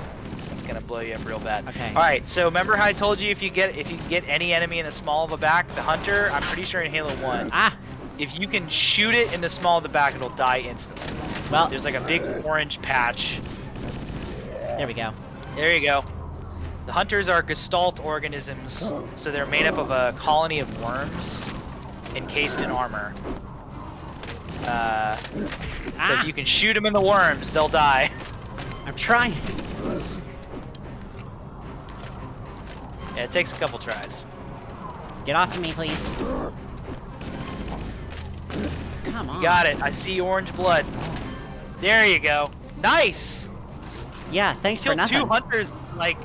It's gonna blow you up real bad. Okay. All right. So remember how I told you if you get any enemy in the small of the back, the hunter. I'm pretty sure in Halo 1, Ah! if you can shoot it in the small of the back, it'll die instantly. Well, There's like a big orange patch. there we go. There you go. The hunters are gestalt organisms, so they're made up of a colony of worms encased in armor. So if you can shoot them in the worms, they'll die. I'm trying. Yeah, it takes a couple tries. Get off of me, please. Come on. You got it. I see orange blood. There you go. Nice. Yeah, thanks for Killed nothing. 2 hunters like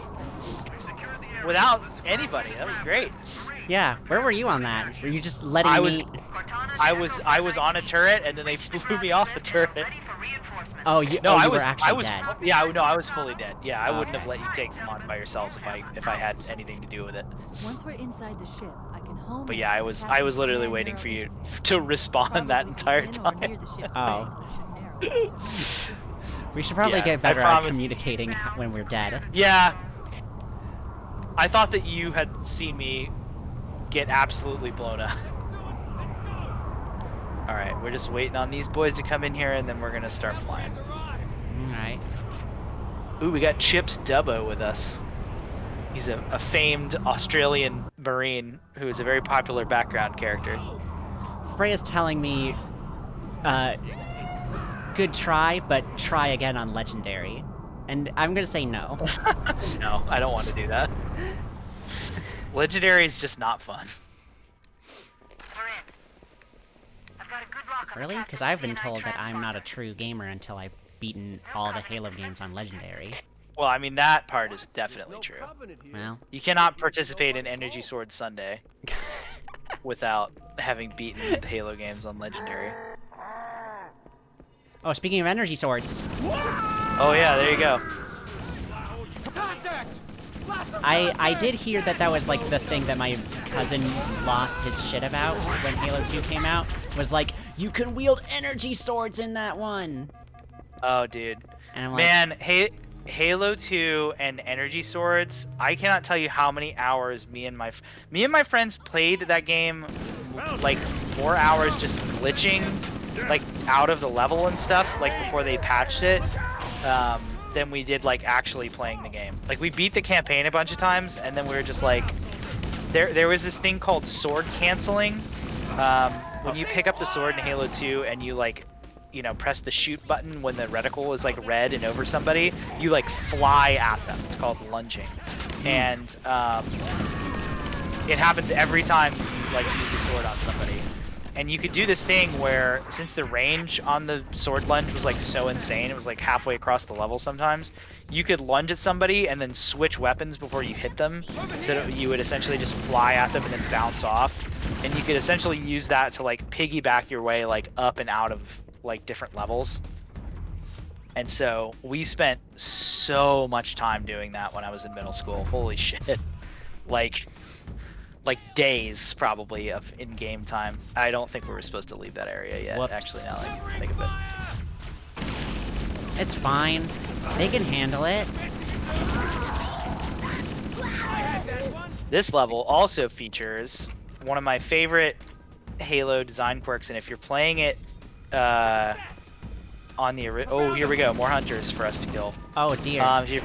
without anybody. That was great. Yeah, where were you on that? Were you just letting I me... I was on a turret, and then they flew me off the turret. Oh, you, No, oh, I you was were actually I was dead. yeah, no, I was fully dead. Yeah, I wouldn't have Okay. let you take them on by yourselves if I had anything to do with it. Once we're inside the ship, I can home. But in yeah, I and was capture literally command waiting for you neural interface. to respawn that Probably entire within or near time. the ship's Oh. ray, which should narrow it. We should probably Yeah, get I better at promise. communicating when we're dead. Yeah. I thought that you had seen me get absolutely blown up. Alright, we're just waiting on these boys to come in here, and then we're gonna start flying. Alright. Ooh, we got Chips Dubbo with us. He's a famed Australian Marine who is a very popular background character. Freya's telling me, good try, but try again on Legendary. And I'm gonna say no. No, I don't want to do that. Legendary is just not fun. We're in. I've got a good lock on the Really? captain's Because I've been CNI told that I'm not a transponder. true gamer until I've beaten all the Halo games on Legendary. Well, I mean, that part is definitely true. Well, You cannot participate in Energy Sword Sunday without having beaten the Halo games on Legendary. oh, speaking of energy swords, Oh yeah, there you go. Contact! Lots of I did hear that that was like the thing that my cousin lost his shit about when Halo 2 came out. Was like, you can wield energy swords in that one. Oh, dude. And I'm like, Man, Halo 2 and Energy Swords, I cannot tell you how many hours me and my friends played that game, like 4 hours just glitching, like out of the level and stuff, like before they patched it, than we did like actually playing the game. Like we beat the campaign a bunch of times, and then we were just like, there was this thing called sword canceling. When you pick up the sword in Halo 2 and you like, you know, press the shoot button when the reticle is like red and over somebody, you like fly at them. It's called lunging, and it happens every time you like use the sword on somebody. And you could do this thing where, since the range on the sword lunge was like so insane, it was like halfway across the level sometimes, you could lunge at somebody and then switch weapons before you hit them. So you would essentially just fly at them and then bounce off. And you could essentially use that to like piggyback your way like up and out of like different levels. And so we spent so much time doing that when I was in middle school. Holy shit. Like days probably of in-game time. I don't think we were supposed to leave that area yet. Whoops. Actually, now that I think of it. it's fine. They can handle it. This level also features one of my favorite Halo design quirks, and if you're playing it on the oh, here we go, more hunters for us to kill. Oh dear. Here.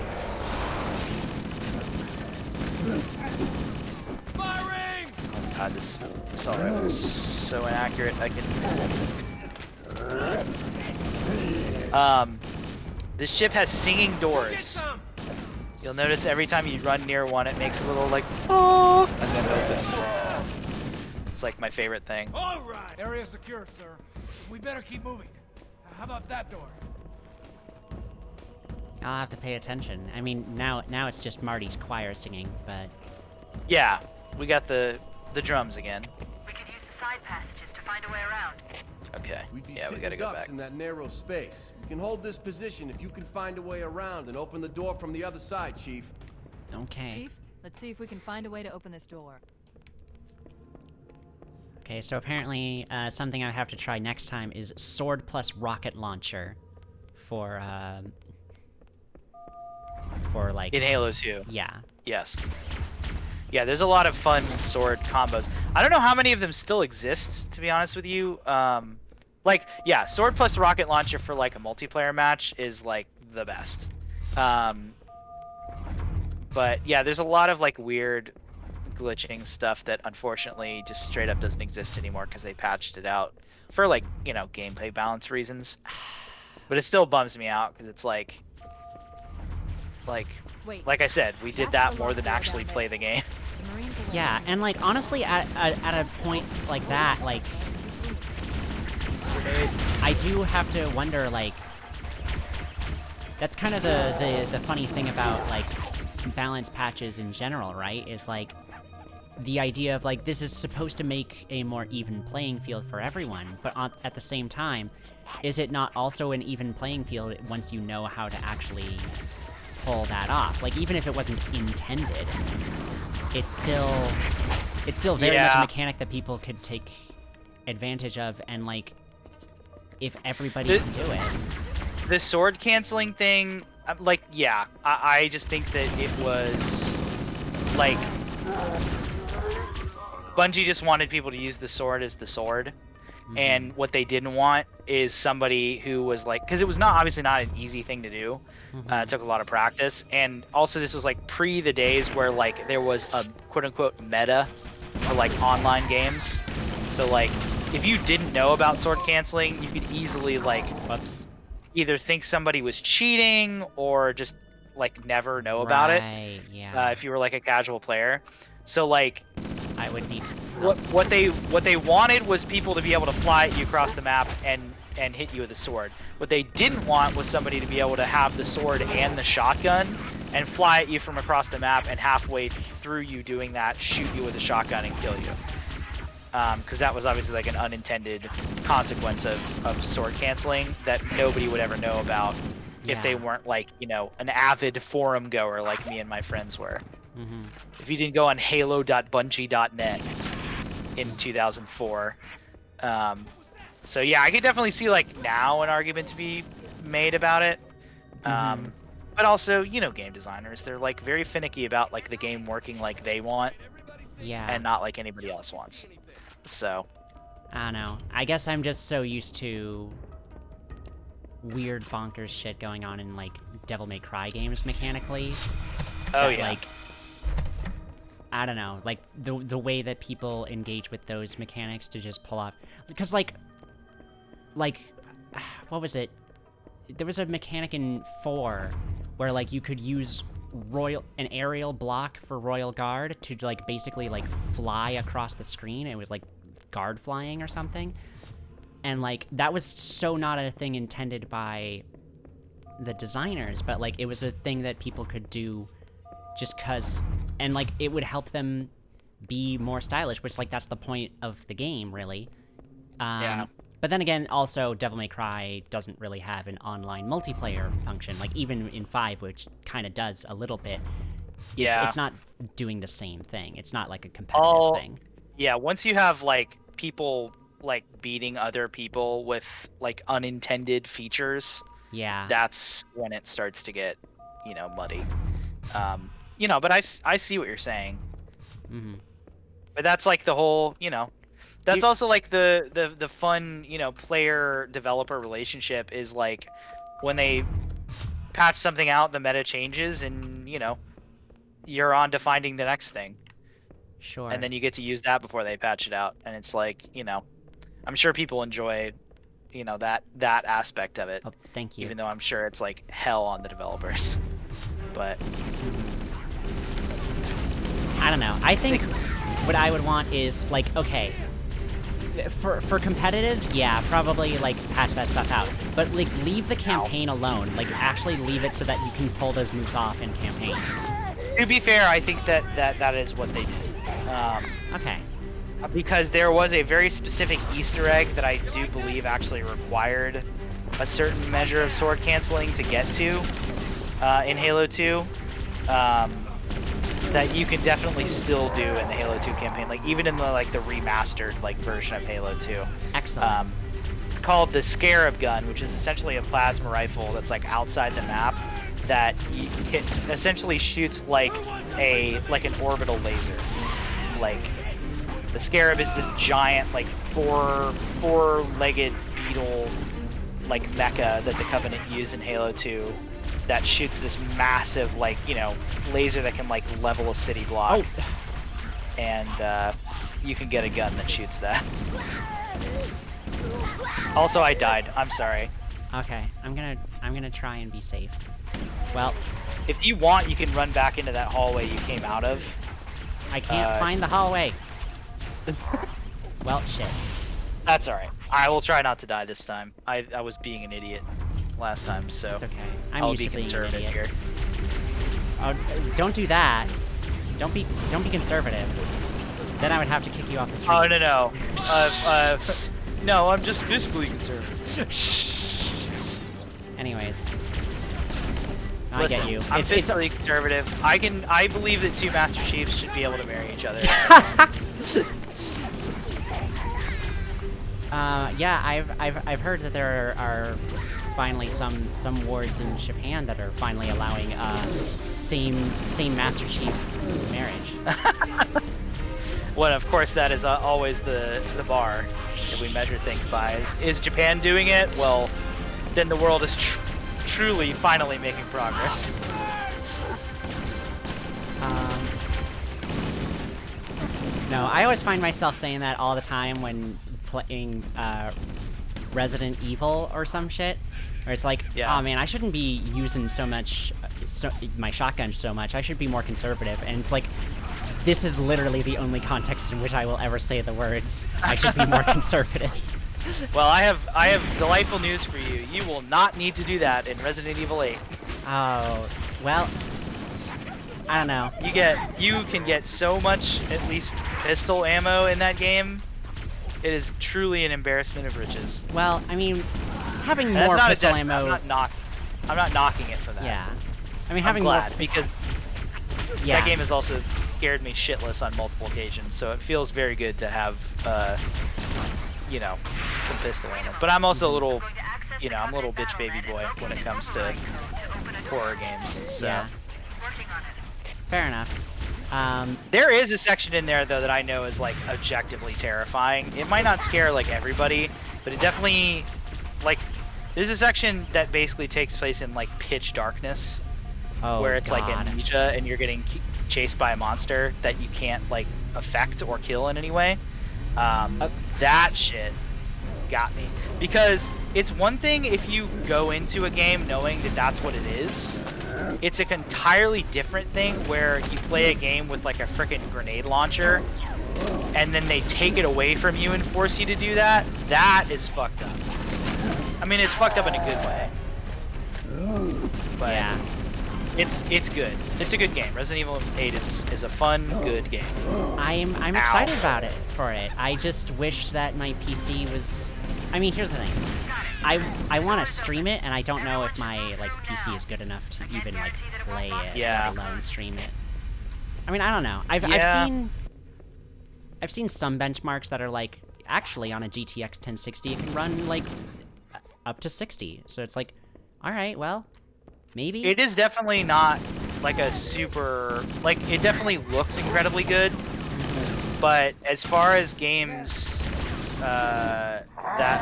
Firing! Oh god, this assault rifle is so inaccurate. I can. This ship has singing Get doors. some! You'll notice every time you run near one, it makes a little like oh, and then opens. It's like my favorite thing. All right. Area secure, sir. We better keep moving. How about that door? I'll have to pay attention. I mean, now it's just Marty's choir singing, but Yeah, we got the drums again. We could use the side passages to find a way around. Okay. We'd be Yeah, we sitting gotta go ducks back. in that narrow space. We can hold this position if you can find a way around and open the door from the other side, Chief. okay. Chief, let's see if we can find a way to open this door. Okay, so apparently something I have to try next time is sword plus rocket launcher for like In Halo 2. yeah. Yes. Yeah, there's a lot of fun sword combos. I don't know how many of them still exist, to be honest with you. Like, yeah, sword plus rocket launcher for like a multiplayer match is like the best. But yeah, there's a lot of like weird glitching stuff that unfortunately just straight up doesn't exist anymore because they patched it out for like, you know, gameplay balance reasons. But it still bums me out because it's like Wait, I said, we did That's that a more lot than more actually down play there. the game. the Marines are Yeah, landing. and like honestly at a point like that, like I do have to wonder like that's kind of the funny thing about like balance patches in general, right? Is like the idea of like this is supposed to make a more even playing field for everyone, but at the same time, is it not also an even playing field once you know how to actually pull that off? Like even if it wasn't intended, it's still very much a Yeah. mechanic that people could take advantage of, and like if everybody can do it. The sword canceling thing, like, yeah, I just think that it was like Bungie just wanted people to use the sword as the sword, And what they didn't want is somebody who was like, because it was not obviously not an easy thing to do. It took a lot of practice, and also this was like pre the days where like there was a quote unquote meta for like online games. So like if you didn't know about sword canceling, you could easily like either think somebody was cheating or just like never know about it. Yeah. If you were like a casual player. So like I would need what they wanted was people to be able to fly at you across the map and hit you with a sword. What they didn't want was somebody to be able to have the sword and the shotgun and fly at you from across the map and halfway through you doing that shoot you with a shotgun and kill you. Because that was obviously like an unintended consequence of sword canceling that nobody would ever know about if they weren't like, you know, an avid forum goer like me and my friends were. If you didn't go on halo.bungie.net in 2004. So yeah, I could definitely see like now an argument to be made about it. But also, you know, game designers, they're like very finicky about like the game working like they want. And not like anybody else wants. So I don't know. I guess I'm just so used to weird bonkers shit going on in like Devil May Cry games mechanically. Oh yeah. Like I don't know, like the way that people engage with those mechanics to just pull off, because like what was it? There was a mechanic in 4 where like you could use an aerial block for Royal Guard to like basically like fly across the screen. It was like guard flying or something, and like that was so not a thing intended by the designers, but like it was a thing that people could do just cause, and like it would help them be more stylish, which like that's the point of the game, really. But then again, also Devil May Cry doesn't really have an online multiplayer function, like even in 5, which kind of does a little bit. It's not doing the same thing. It's not like a competitive thing. Yeah, once you have like people like beating other people with like unintended features, that's when it starts to get, you know, muddy. You know, but I see what you're saying. But that's like the whole, you know, that's also like the fun, you know, player developer relationship is like when they patch something out, the meta changes, and you know, you're on to finding the next thing. Sure. And then you get to use that before they patch it out, and it's like, you know, I'm sure people enjoy, you know, that aspect of it. Oh, thank you. Even though I'm sure it's like hell on the developers. But I don't know. I think what I would want is like, okay, for competitive, yeah, probably like patch that stuff out. But like leave the campaign alone. Like actually leave it so that you can pull those moves off in campaign. To be fair, I think that is what they did. Okay. Because there was a very specific Easter egg that I do believe actually required a certain measure of sword canceling to get to in Halo 2. That you can definitely still do in the Halo 2 campaign, like even in the like the remastered like version of Halo 2. Excellent. Called the Scarab gun, which is essentially a plasma rifle that's like outside the map that it essentially shoots like an orbital laser. Like the Scarab is this giant like four-legged beetle like mecha that the Covenant used in Halo 2. That shoots this massive, like, you know, laser that can, like, level a city block. And, you can get a gun that shoots that. Also, I died. I'm sorry. Okay, I'm gonna try and be safe. Well, if you want, you can run back into that hallway you came out of. I can't find the hallway. Well, shit. That's alright. I will try not to die this time. I was being an idiot last time, so it's okay. I'm I'll used be to being conservative an idiot. here. Oh, don't do that. Don't be conservative. Then I would have to kick you off the street. Oh no. No, I'm just physically conservative. Anyways. I Listen, get you. I'm It's physically conservative. I believe that two Master Chiefs should be able to marry each other. Yeah, I've heard that there are finally some wards in Japan that are finally allowing same Master Chief marriage. Well, of course, that is always the bar. if we measure things by. Is Japan doing it? Well, then the world is truly finally making progress. No, I always find myself saying that all the time when playing Resident Evil or some shit. Where it's like, Yeah. oh man, I shouldn't be using my shotgun so much. I should be more conservative. And it's like, this is literally the only context in which I will ever say the words, I should be more conservative. Well, I have delightful news for you. You will not need to do that in Resident Evil 8. Oh, well, I don't know. You can get so much, at least pistol ammo in that game. It is truly an embarrassment of riches. Well, I mean, having And that's more not pistol ammo. I'm not knocking it for that. Yeah. I mean, I'm having glad more. because Yeah. that game has also scared me shitless on multiple occasions. So it feels very good to have, you know, some pistol ammo. But I'm also a little, you know, I'm a little bitch baby boy when it comes to horror games. So. Yeah. Fair enough. There is a section in there though that I know is like objectively terrifying. It might not scare like everybody, but it definitely like there's a section that basically takes place in like pitch darkness, Oh, where it's God. like amnesia and you're getting chased by a monster that you can't like affect or kill in any way. That shit got me, because it's one thing if you go into a game knowing that that's what it is. It's an entirely different thing where you play a game with like a freaking grenade launcher and then they take it away from you and force you to do that. That is fucked up. I mean, it's fucked up in a good way. But Yeah. it's good. It's a good game. Resident Evil 8 is a fun, good game. I'm Ow. excited about it for it. I just wish that my PC was. I mean, here's the thing. I want to stream it, and I don't know if my like PC is good enough to even like play it, Yeah. let alone stream it. I mean, I don't know. I've seen some benchmarks that are like actually on a GTX 1060 it can run like up to 60. So it's like, all right, well, maybe. It is definitely not like a super like it definitely looks incredibly good, but as far as games that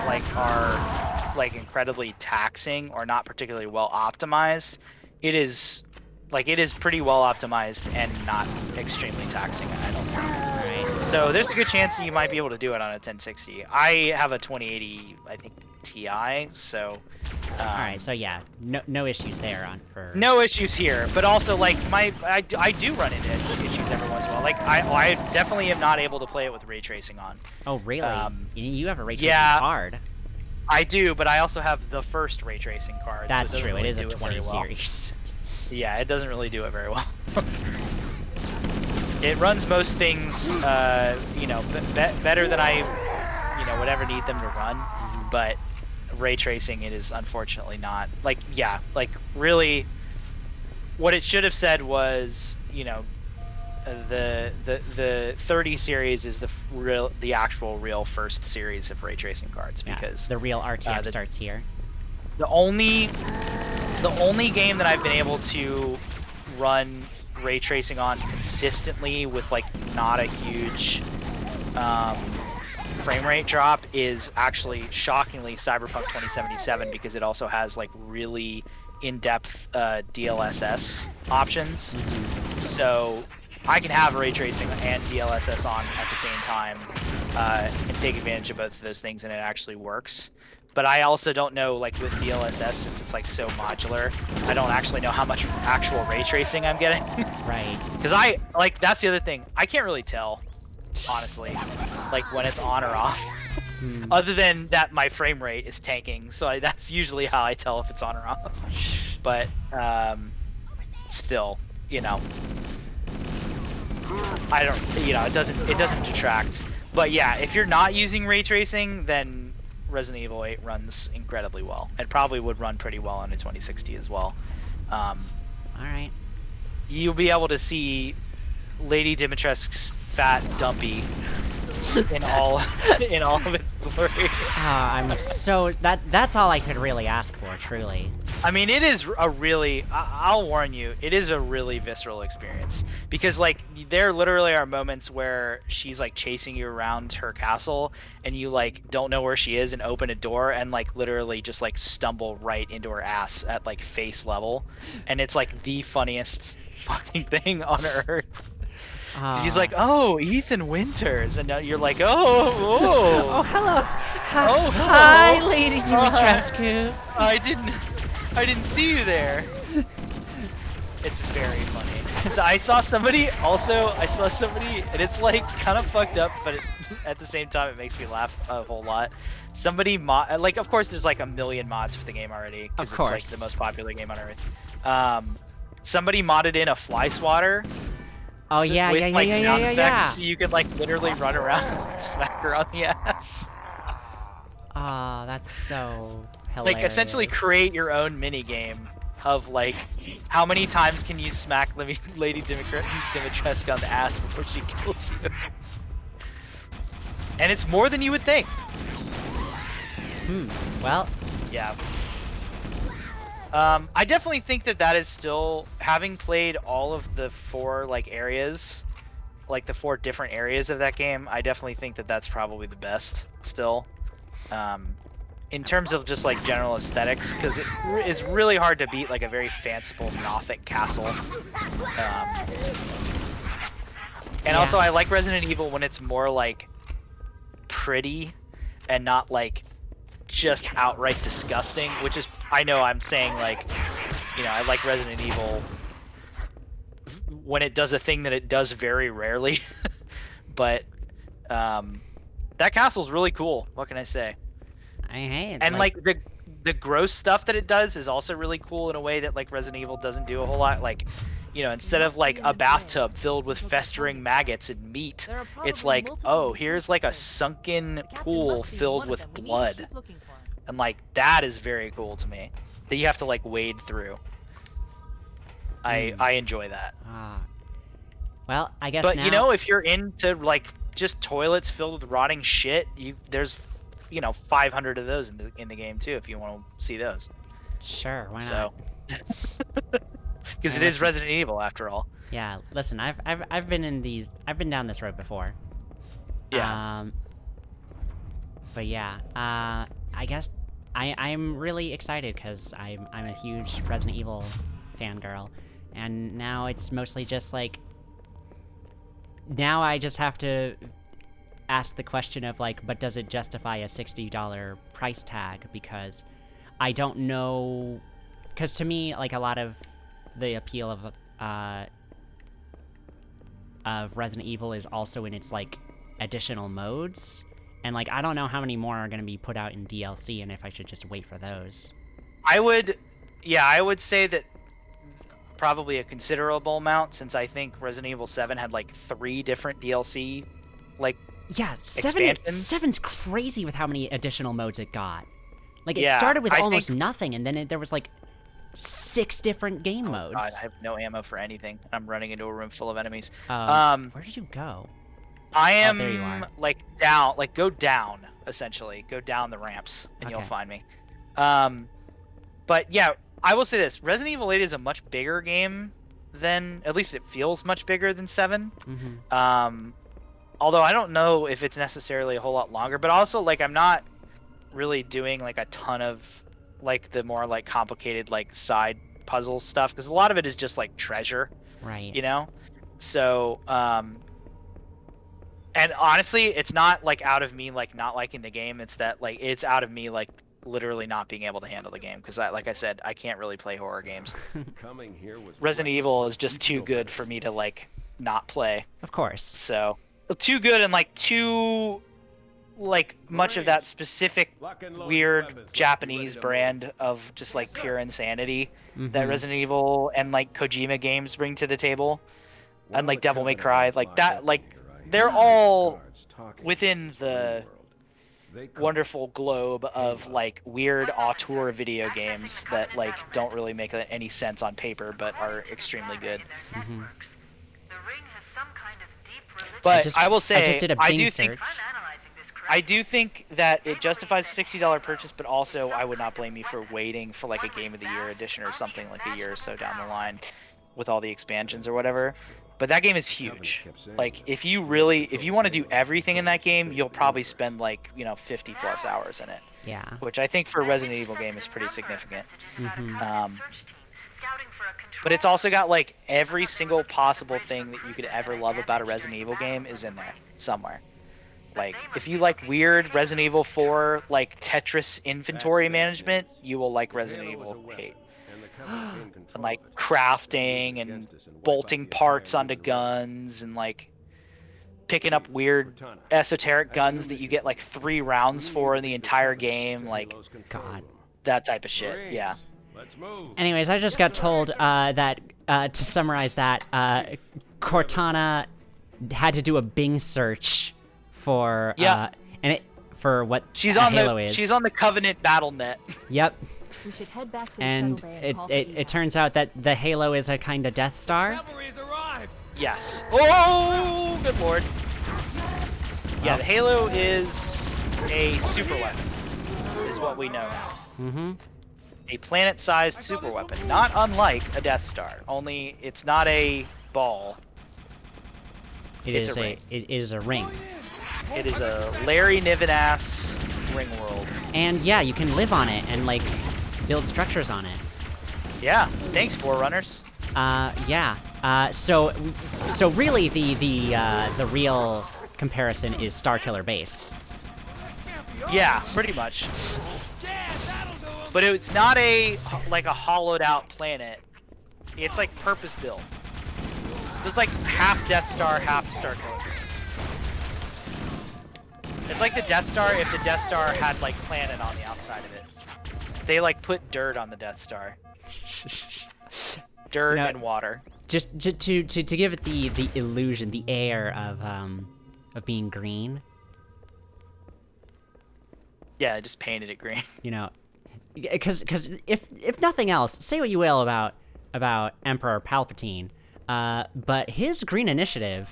like are like incredibly taxing or not particularly well optimized, it is pretty well optimized and not extremely taxing, I don't think. Right. So there's a good chance that you might be able to do it on a 1060. I have a 2080, I think, Ti, so All right, so yeah, no issues there for. no issues here, but also like I do run into issues every once in a while. Like I definitely am not able to play it with ray tracing on. Oh really? You have a ray tracing yeah. card. I do, but I also have the first ray tracing card. That's so it doesn't true. really It is a do 20 very well. series. Yeah, it doesn't really do it very well. It runs most things, you know, better than I, you know, would ever need them to run, but ray tracing it is unfortunately not. Like, yeah, like really, what it should have said was, you know, the 30 series is the actual real first series of ray tracing cards, because the real RTX starts here. the only game that I've been able to run ray tracing on consistently with like not a huge frame rate drop is actually shockingly Cyberpunk 2077, because it also has like really in-depth DLSS options. So I can have ray tracing and DLSS on at the same time and take advantage of both of those things, and it actually works. But I also don't know, like with DLSS, since it's like so modular, I don't actually know how much actual ray tracing I'm getting. Right. Because that's the other thing. I can't really tell, honestly, like when it's on or off. Other than that, my frame rate is tanking, so that's usually how I tell if it's on or off. But still, you know, I don't, you know, it doesn't detract. But yeah, if you're not using ray tracing, then Resident Evil 8 runs incredibly well, and probably would run pretty well on a 2060 as well. All right. You'll be able to see Lady Dimitrescu's fat dumpy in all of its glory. I'm so that's all I could really ask for, truly. I mean, it is a really, I'll warn you, it is a really visceral experience. Because, like, there literally are moments where she's, like, chasing you around her castle, and you, like, don't know where she is and open a door and, like, literally just, like, stumble right into her ass at, like, face level. And it's, like, the funniest fucking thing on earth. She's like, oh, Ethan Winters. And now you're like, Oh, hello. Oh, Hi, hello. Lady Dimitrescu. I didn't see you there. It's very funny. So I saw somebody, and it's like kind of fucked up, but at the same time it makes me laugh a whole lot. Somebody like, of course there's like a million mods for the game already, because it's like the most popular game on earth. Somebody modded in a fly swatter. Oh yeah, with, yeah, like, yeah, sound yeah, effects, yeah. so you could like literally run around and smack her on the ass. Oh, that's so hilarious. Like, essentially create your own mini game of like, how many times can you smack Lady Dimitrescu on the ass before she kills you? And it's more than you would think. Well, yeah. I definitely think that is still, having played all of the 4 like areas, like the 4 different areas of that game, I definitely think that's probably the best still. In terms of just like general aesthetics, because it's really hard to beat like a very fanciful Gothic castle. And also I like Resident Evil when it's more like pretty and not like just outright disgusting, which is, I know I'm saying like, you know, I like Resident Evil when it does a thing that it does very rarely. But that castle's really cool, what can I say? And like the gross stuff that it does is also really cool in a way that like Resident Evil doesn't do a whole lot. Like, you know, instead of like a bathtub filled with festering maggots and meat, it's like, oh, here's like a sunken pool filled with blood. And like, that is very cool to me, that you have to like wade through. I enjoy that. Well, I guess but now... you know, if you're into like just toilets filled with rotting shit, there's, you know, 500 of those in the game too, if you want to see those. Sure, why not? Because it is Resident Evil after all. Yeah, listen, I've been down this road before. Yeah. But yeah, I guess I'm really excited because I'm a huge Resident Evil fangirl, and now it's mostly just like, now I just have to ask the question of like, but does it justify a $60 price tag? Because I don't know, because to me, like, a lot of the appeal of Resident Evil is also in its like additional modes, and like, I don't know how many more are going to be put out in DLC, and if I should just wait for those. I would say that probably a considerable amount, since I think Resident Evil 7 had like 3 different DLC like Seven's crazy with how many additional modes it got. Like, it started with almost nothing, and then there was like 6 different game modes. God, I have no ammo for anything. I'm running into a room full of enemies. Where did you go? I am, there you are. like, down, like, go down, essentially. Go down the ramps, and you'll find me. But yeah, I will say this. Resident Evil 8 is a much bigger game than, at least it feels much bigger than 7. Although I don't know if it's necessarily a whole lot longer, but also, like, I'm not really doing, like, a ton of, like, the more, like, complicated, like, side puzzle stuff, because a lot of it is just, like, treasure. Right. You know? So, and honestly, it's not, like, out of me, like, not liking the game, it's that, like, it's out of me, like, literally not being able to handle the game, because, like I said, I can't really play horror games. Resident Evil is just too good for me to, like, not play. Of course. So, too good, and like too, like, much of that specific weird Japanese brand of just like pure insanity that Resident Evil and like Kojima games bring to the table, and like Devil May Cry, like that, like they're all within the wonderful globe of like weird auteur video games that like don't really make any sense on paper but are extremely good. The ring has some kind of deep But I will say, I just did a Bing search. I do think that it justifies a $60 purchase, but also I would not blame you for waiting for like a Game of the Year edition or something like a year or so down the line with all the expansions or whatever. But that game is huge. Like if you want to do everything in that game, you'll probably spend like, 50 plus hours in it. Yeah. Which I think for a Resident Evil game is pretty significant. But it's also got like every single possible thing that you could ever love about a Resident Evil game is in there somewhere. Like, if you like weird Resident Evil 4, like Tetris inventory management, you will like Resident Evil 8. And like crafting and bolting parts onto guns and like picking up weird esoteric guns that you get like 3 rounds for in the entire game, like God. that type of shit. Yeah. Anyways, I just got told that to summarize that, Cortana had to do a Bing search for for what she's Halo is. She's on the Covenant BattleNet. Yep. We should head back to the And shuttle bay and call for it evac. turns out that the Halo is a kind of Death Star. Cavalry's arrived. Yes. Oh, good lord. Yeah, the Halo is a super weapon, is what we know now. Mm-hmm. A planet-sized super weapon, not unlike a Death Star. Only it's not a ball. It's a ring. It is a ring. It is a Larry Niven-ass ring world. And yeah, you can live on it and like build structures on it. Yeah. Thanks, Forerunners. Yeah. So really the real comparison is Starkiller Base. Yeah, pretty much. Yeah, that'll do 'em. But it's not a hollowed out planet. It's like purpose built. So it's like half Death Star, half Starkiller Base. It's like the Death Star if the Death Star had like planet on the outside of it. They like put dirt on the Death Star. Dirt and water. Just to give it the illusion, the air of being green. Yeah, I just painted it green. Because if nothing else, say what you will about Emperor Palpatine, but his green initiative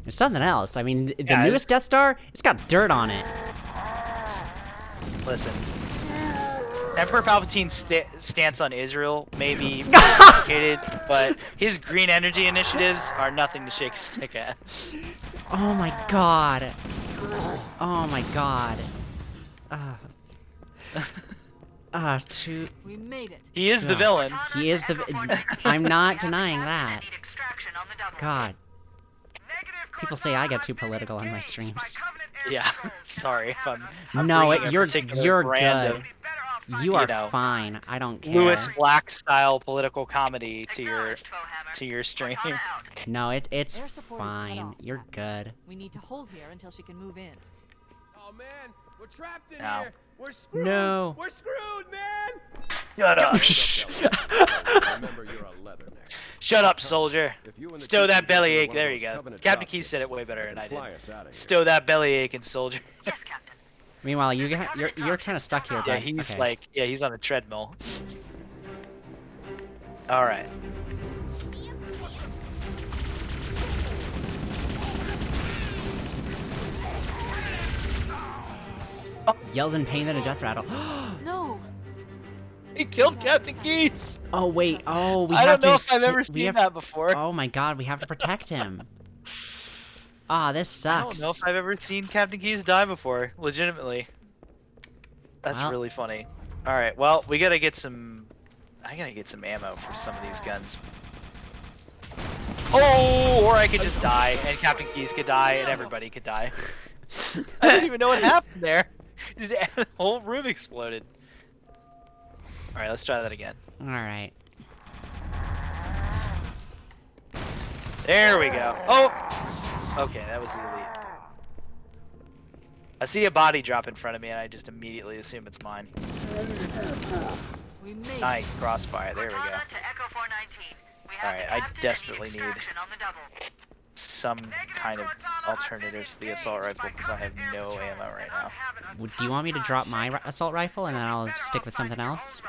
is something else. I mean, the newest Death Star, it's got dirt on it. Listen, Emperor Palpatine's stance on Israel may be complicated, but his green energy initiatives are nothing to shake a stick at. Oh my god. Oh my god. We made it. He is the villain. He is I'm not denying that. God. People say I get too political on my streams. Yeah, sorry if I'm No, bringing a you're particular brand good. of You are fine. I don't care. Lewis Black style political comedy to your stream. No, it's Air support is cut fine. off. You're good. We need to hold here until she can move in. Oh man, we're trapped in Ow. here. We're screwed. No. We're screwed, man. Shut up. Remember, you're a leatherneck. Shut up, soldier. If you and the Stow chief that can bellyache. one of There those you go. Covenant Captain Key dropships, said it way better than I fly did. us out of here. Stow that bellyache and soldier. Yes, Captain. Meanwhile, you're kind of stuck here. Yeah, bud. he's Okay. he's on a treadmill. All right. Yells in pain than a death rattle. No! He killed Captain Keys. Oh wait. Oh, we I have don't know to. if I've ever seen that before. Oh my god, we have to protect him. Ah, this I don't sucks. know if I've ever seen Captain Keys die before. Legitimately. That's Well. really funny. All right. Well, we gotta get some. I gotta get some ammo for some of these guns. Oh, or I could just die, and Captain Keys could die, and everybody could die. I don't even know what happened there. The whole room exploded. All right, let's try that again. All right. There we go. Oh, okay, that was the elite. I see a body drop in front of me, and I just immediately assume it's mine. We made Nice crossfire. There we go. Cortana to Echo 419. We have Alright, the I captain and desperately need need extraction on the double. some kind of alternative to the assault rifle because I have no ammo right now. Do you want me to drop my assault rifle and then I'll stick with something else?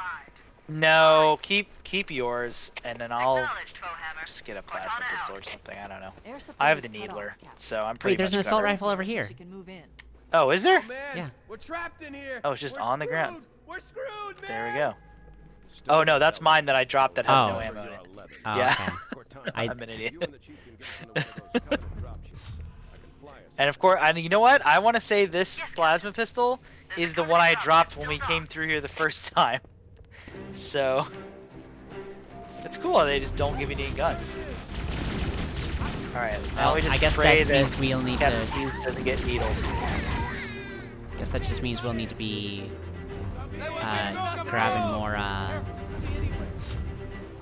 No, keep yours, and then I'll Acknowledged, Foehammer. just get a Point plasma on pistol out. or something. I don't know. Air I have supply the is cut needler, off, Captain. so I'm pretty Wait, there's much an assault covered. rifle over here. She can move in. Oh, is there? Oh, man. Yeah. We're trapped in here. Oh, it's just We're on the ground. screwed. We're screwed, man. There we go. Oh no, that's mine that I dropped that has no Oh. ammo in it. Oh, Yeah. okay. I'm an idiot. You and the chief can get us into one of those Covenant dropships. I can fly us. And of course, and you know what? I want to say this Yes, plasma pistol There's is a the one I Covenant dropped dropship when we still came docked. through here the first time. So it's cool. They just don't give you any guns. All right, now Well, we just I guess pray that that means we'll need Captain to. Hughes doesn't get needled. I guess that just means we'll need to be grabbing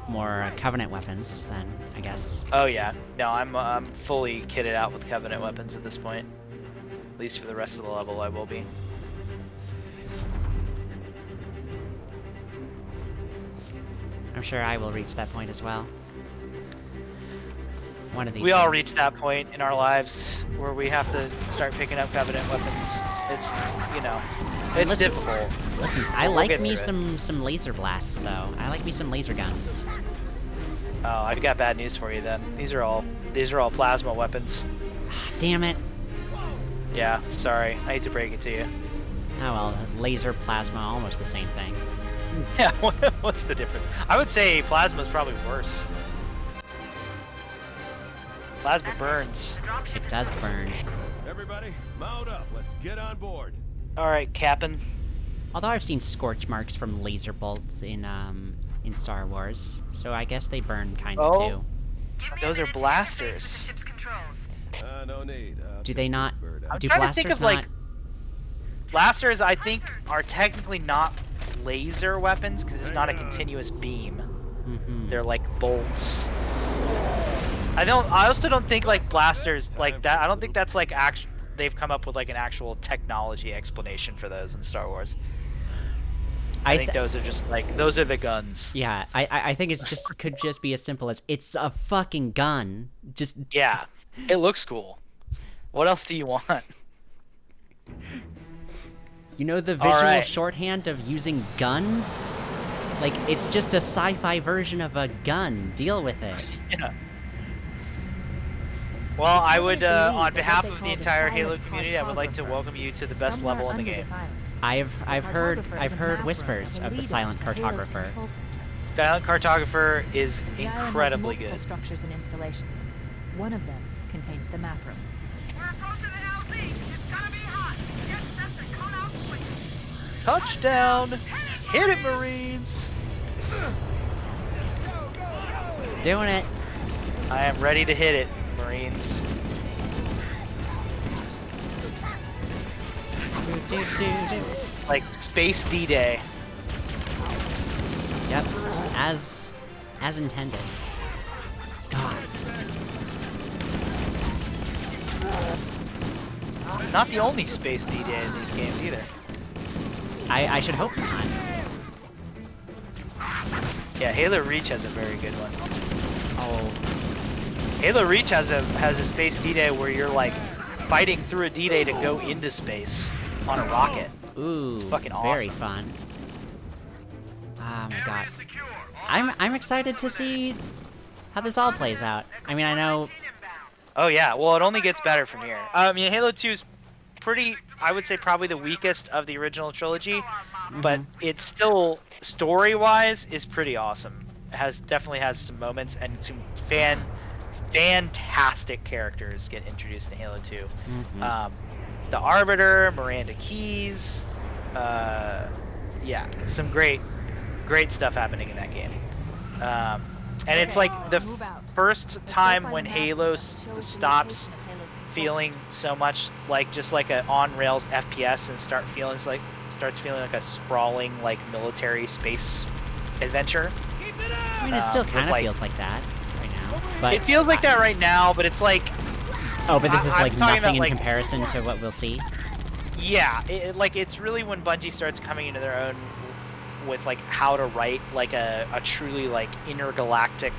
more Covenant weapons. Then I guess. Oh yeah, no, I'm fully kitted out with Covenant weapons at this point. At least for the rest of the level, I will be. I'm sure I will reach that point as well. One of these We all days. reach that point in our lives where we have to start picking up Covenant weapons. It's, you know, it's Listen- difficult. Listen, I We'll like get me through it. some laser blasts though. I like me some laser guns. Oh, I've got bad news for you then. These are all plasma weapons. Damn it. Yeah, sorry. I hate to break it to you. Oh well, laser, plasma, almost the same thing. Yeah, what's the difference? I would say plasma's probably worse. Plasma burns. The dropship It does burn. Everybody, mount up. Let's get on board. All right, Captain. Although I've seen scorch marks from laser bolts in Star Wars, so I guess they burn kind of Oh. too. Give me a Those are minute to interface blasters. with the ship's controls. No need. Do they not? I'm Do trying to blasters think of not? like blasters. I think are technically not laser weapons because it's not a continuous beam. Mhm. They're like bolts. I also don't think like blasters like that. I don't think that's like they've come up with like an actual technology explanation for those in Star Wars. I think those are just like those are the guns. Yeah, I think it's just could just be as simple as it's a fucking gun. Just Yeah, it looks cool. What else do you want? you know the All visual right. shorthand of using guns? Like it's just a sci-fi version of a gun. Deal with it. Yeah. Well, I would, believe on that what behalf they of the call the entire Halo silent community, I would like to cartographer welcome you to the best somewhere level in the under game. this island. I've heard Cartographer I've is a heard map whispers runner of that the leads silent us to Halo's cartographer. control center. Silent Cartographer is The island has incredibly multiple good. structures and installations. One of them contains the map room. We're approaching the LZ. It's gonna be hot. Get set to cut out quick. Touchdown! Hit it, Marines! Doing it. I am ready to hit it, Marines. Do, do, do. Like Space D-Day. Yep. As intended. God. Not the only Space D-Day in these games either. I should hope not. Yeah, Halo Reach has a very good one. Oh, Halo Reach has a Space D-Day where you're like fighting through a D-Day to go into space on a rocket. ooh, fucking very awesome. fun. Oh my god. Area secure. All I'm excited to see how this all plays out. I mean, I know inbound. Oh yeah, well it only gets better from here. I mean, Halo 2 is pretty, I would say probably the weakest of the original trilogy, but it's still, story-wise, is pretty awesome. It definitely has some moments and some fantastic characters get introduced in Halo 2. The Arbiter, Miranda Keyes, yeah, some great stuff happening in that game. And it's like the Move out. first Let's go time find when the map Halo that shows the stops location of Halo's control feeling so much like just like a on-rails FPS and starts feeling like a sprawling like military space adventure. I mean, it still with, kind of like- feels like that right now. But It feels like that right now, but it's like, oh, but this is I'm like talking nothing about, in like- comparison to what we'll see. yeah, like it's really when Bungie starts coming into their own with like how to write like a truly like intergalactic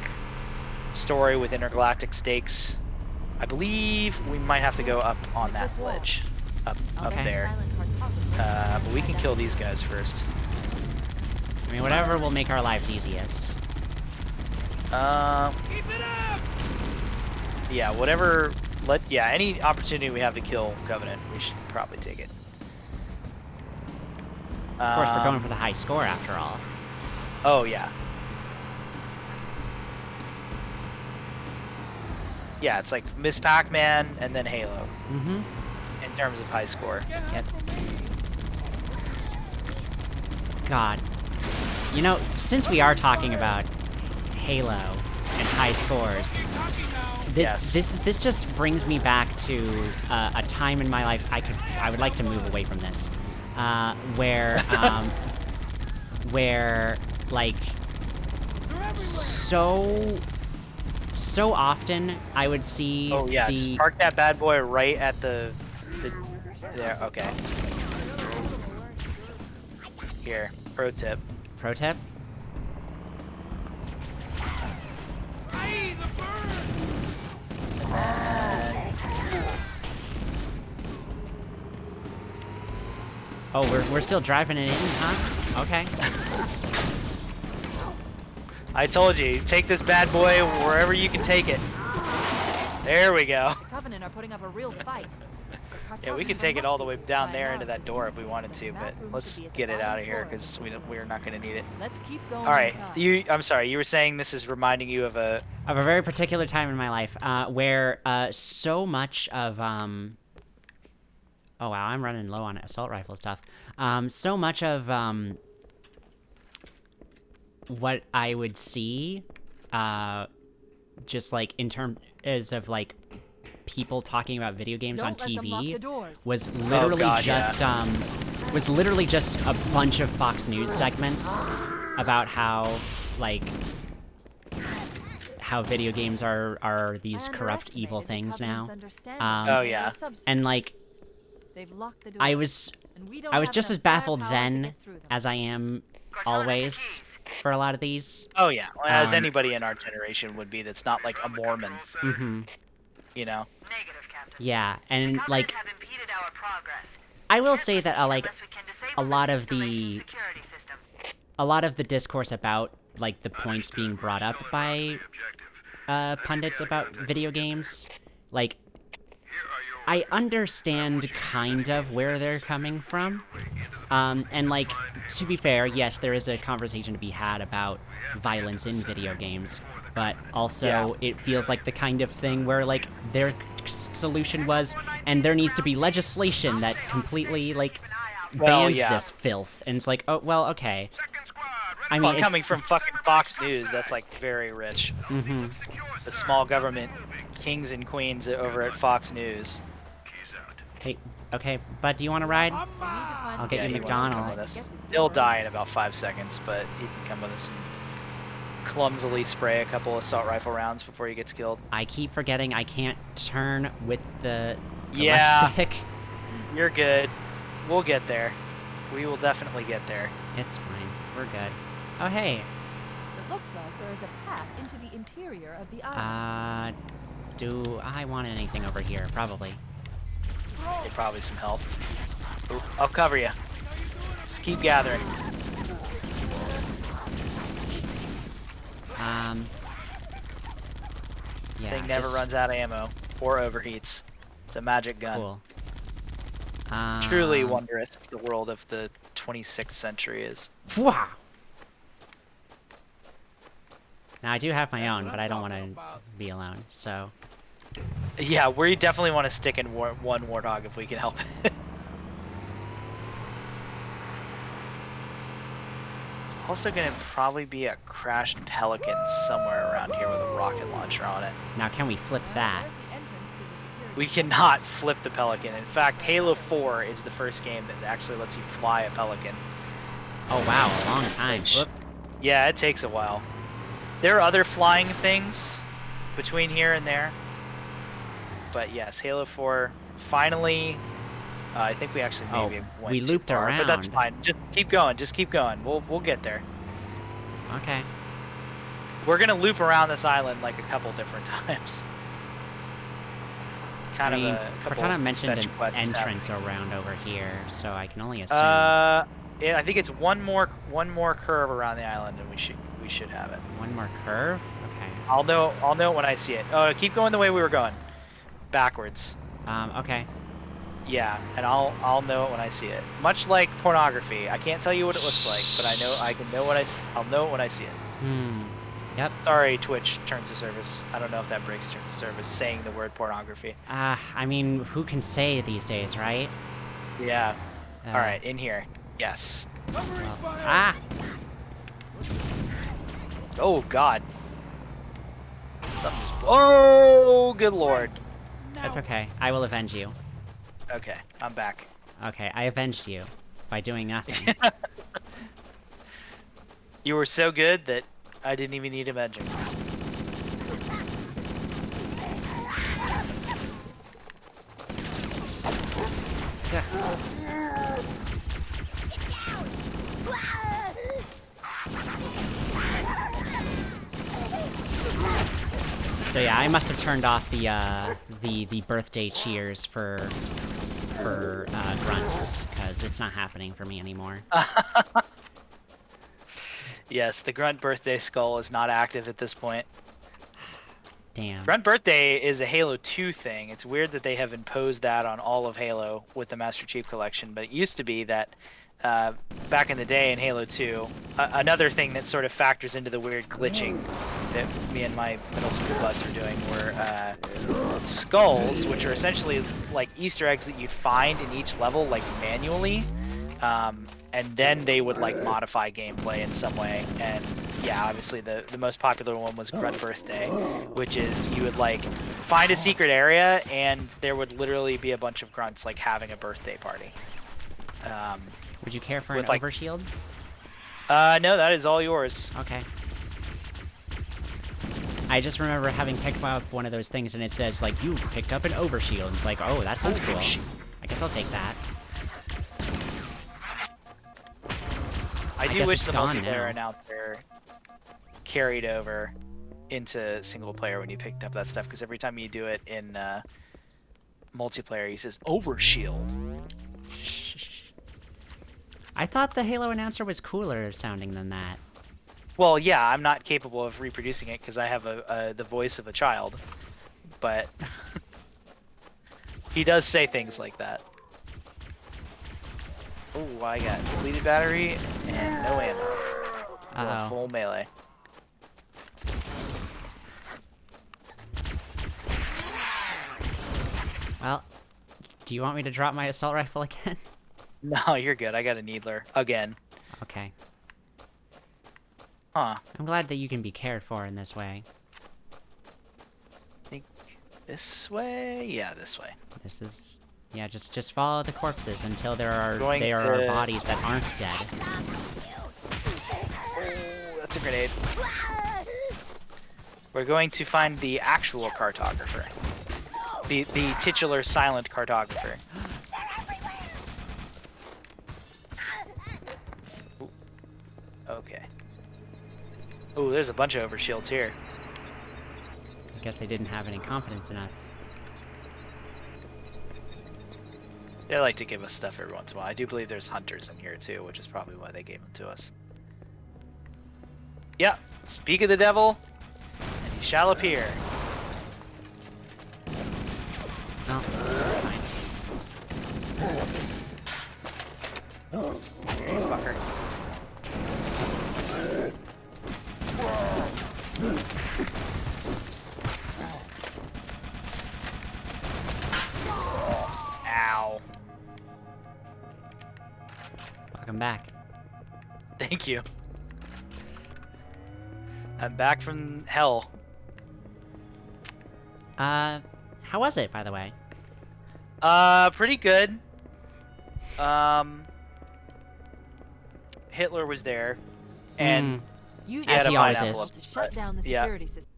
story with intergalactic stakes. I believe we might have to go up on that ledge, up Okay. there. silent cartographer. But we can kill these guys first. I mean, whatever will make our lives easiest. Keep it up! Yeah, whatever. Yeah, any opportunity we have to kill Covenant, we should probably take it. Of course, we're going for the high score after all. Oh yeah. Yeah, it's like Miss Pac-Man and then Halo Mm-hmm. in terms of high score. Yep. God. You know, since we are talking about Halo and high scores, Yes. this just brings me back to a time in my life I would like to move away from this, where where like so often I would see Oh yeah, just park that bad boy right at the there. Okay. Here, pro tip. pro tip. Aye, the bird! Oh, we're still driving it in, huh? Okay. I told you, take this bad boy wherever you can take it. There we go. The Covenant are putting up a real fight. Yeah, we could take it all the way down there into that door if we wanted to, but let's get it out of here because we're not going to need it. Let's keep going. All right, inside. I'm sorry. You were saying this is reminding you of a. Of a very particular time in my life, where so much of oh wow, I'm running low on assault rifle stuff. So much of what I would see, just like in terms of like people talking about video games on Don't let them lock the TV, doors. was literally God, just was literally just a bunch of Fox News segments about how like how video games are these I corrupt evil underestimated the things now. Covenant's understanding Oh, of yeah. their subsystems. And like They've locked the I doors, was and we don't I was have just enough as baffled firepower to then get through them. as I am Cortana to always keys. for a lot of these. Oh yeah, well, as Um, anybody in our generation would be. That's not like a Mormon, Mm-hmm. you know. Negative, Captain. Yeah, The and Covenant like have impeded our progress. I will Can't say that proceed like unless we can disable a lot this of the installation's security system. a lot of the discourse about like the points being brought up by pundits about video games, like I understand kind of where they're coming from. And like, to be fair, yes, there is a conversation to be had about violence in video games, but also it feels like the kind of thing where like their solution was, and there needs to be legislation that completely like bans this filth, and it's like, oh well, okay. I mean, Well, it's, coming from fucking Fox News, that's like very rich. mm-hmm. The small government kings and queens over at Fox News. Hey, okay, bud, do you want to ride? We need to find I'll the get you he wants to come with McDonald's. us. Get this He'll door die open. in about 5 seconds, but he can come with us and clumsily spray a couple assault rifle rounds before he gets killed. I keep forgetting I can't turn with the Yeah. left stick. You're good. We'll get there. We will definitely get there. It's fine. We're good. Oh, hey. It looks like there is a path into the interior of the island. Do I want anything over here? Probably. Get probably some help. Ooh, I'll cover you. Just keep gathering. Yeah. Thing never just- runs out of ammo or overheats. It's a magic gun. Cool. Truly wondrous the world of the 26th century is. Pwah! Now I do have my own, but I don't want to be alone. So Yeah, we definitely want to stick in one Warthog if we can help it. Also gonna probably be a crashed Pelican somewhere around here with a rocket launcher on it. now can we flip that? There's the entrance to the security We cannot flip the Pelican. In fact, Halo 4 is the first game that actually lets you fly a Pelican. Oh wow, a long time. Whoop. Yeah, it takes a while. There are other flying things between here and there. But yes, Halo 4 finally. I think we actually Oh, maybe went we too looped far, but that's around. fine. Just keep going. Just keep going. We'll get there. Okay. We're gonna loop around this island like a couple different times. Kind I mean, of a couple Cortana mentioned fetch an quests happening. entrance around over here, so I can only assume. I think it's one more curve around the island, and we should have it. One more curve? Okay. I'll know it when I see it. Oh, keep going the way we were going, backwards. Okay. Yeah, and I'll know it when I see it. Much like pornography, I can't tell you what it looks like, but I'll know it when I see it. Yep. Sorry, Twitch terms of service. I don't know if that breaks terms of service saying the word pornography. I mean, who can say these days, right? Yeah. All right, in here. Yes. Ah! Oh God. Oh, good Lord. That's okay. I will avenge you. Okay, I'm back. Okay, I avenged you by doing nothing. You were so good that I didn't even need avenging. So yeah, I must have turned off the birthday cheers for grunts, because it's not happening for me anymore. Yes, the Grunt birthday skull is not active at this point. Damn. Grunt birthday is a Halo 2 thing. It's weird that they have imposed that on all of Halo with the Master Chief Collection, but it used to be that back in the day in Halo 2, another thing that sort of factors into the weird glitching that me and my middle school buds were doing were skulls, which are essentially like Easter eggs that you'd find in each level, like manually. And then they would like modify gameplay in some way. And yeah, obviously the most popular one was Grunt Birthday, which is you would like find a secret area and there would literally be a bunch of grunts like having a birthday party. Would you care for an like, overshield? No, that is all yours. Okay. I just remember having picked up one of those things and it says like, you picked up an overshield. It's like, oh, that sounds cool. I guess I'll take that. I do wish the gone multiplayer now. announcer carried over into single player when you picked up that stuff, because every time you do it in multiplayer, he says overshield. I thought the Halo announcer was cooler sounding than that. Well, yeah, I'm not capable of reproducing it because I have the voice of a child, but he does say things like that. Oh, I got depleted battery and no ammo. Going full melee. Well, do you want me to drop my assault rifle again? No, you're good. I got a needler again. Okay. Huh. I'm glad that you can be cared for in this way. I think this way? Yeah, this way. This is... yeah, just follow the corpses until there are Going are to- bodies that aren't dead. Oh, that's a grenade. We're going to find the actual cartographer. The titular silent cartographer. Ooh. Okay. Oh, there's a bunch of overshields here. I guess they didn't have any confidence in us. They like to give us stuff every once in a while. I do believe there's hunters in here too, which is probably why they gave them to us. Yeah, speak of the devil, and he shall appear. Well, that's fine. Hey, fucker. Ow. Welcome back. Thank you. I'm back from hell. How was it, by the way? Pretty good. Hitler was there, and Use As the he always pineapple is. to shut down the Yeah. security system.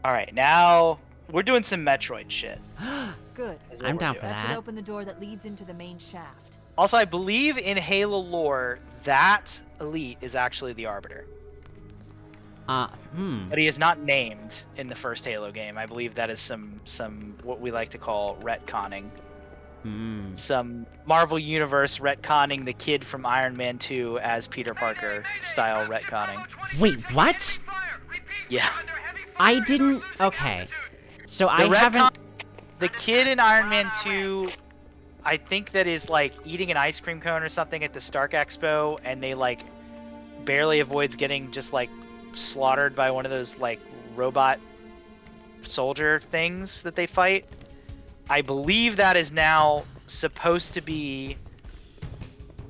all right, now we're doing some Metroid shit. Good. is what I'm we're down doing. for That should that. open the door that leads into the main shaft. Also, I believe in Halo lore that Elite is actually the Arbiter, but he is not named in the first Halo game. I believe that is some what we like to call retconning. Some Marvel Universe retconning the kid from Iron Man 2 as Peter Parker style retconning. Wait, what? Yeah. I didn't. Okay. So I The haven't. the kid in Iron Man 2, I think that is like eating an ice cream cone or something at the Stark Expo, and they like barely avoids getting just like slaughtered by one of those like robot soldier things that they fight. I believe that is now supposed to be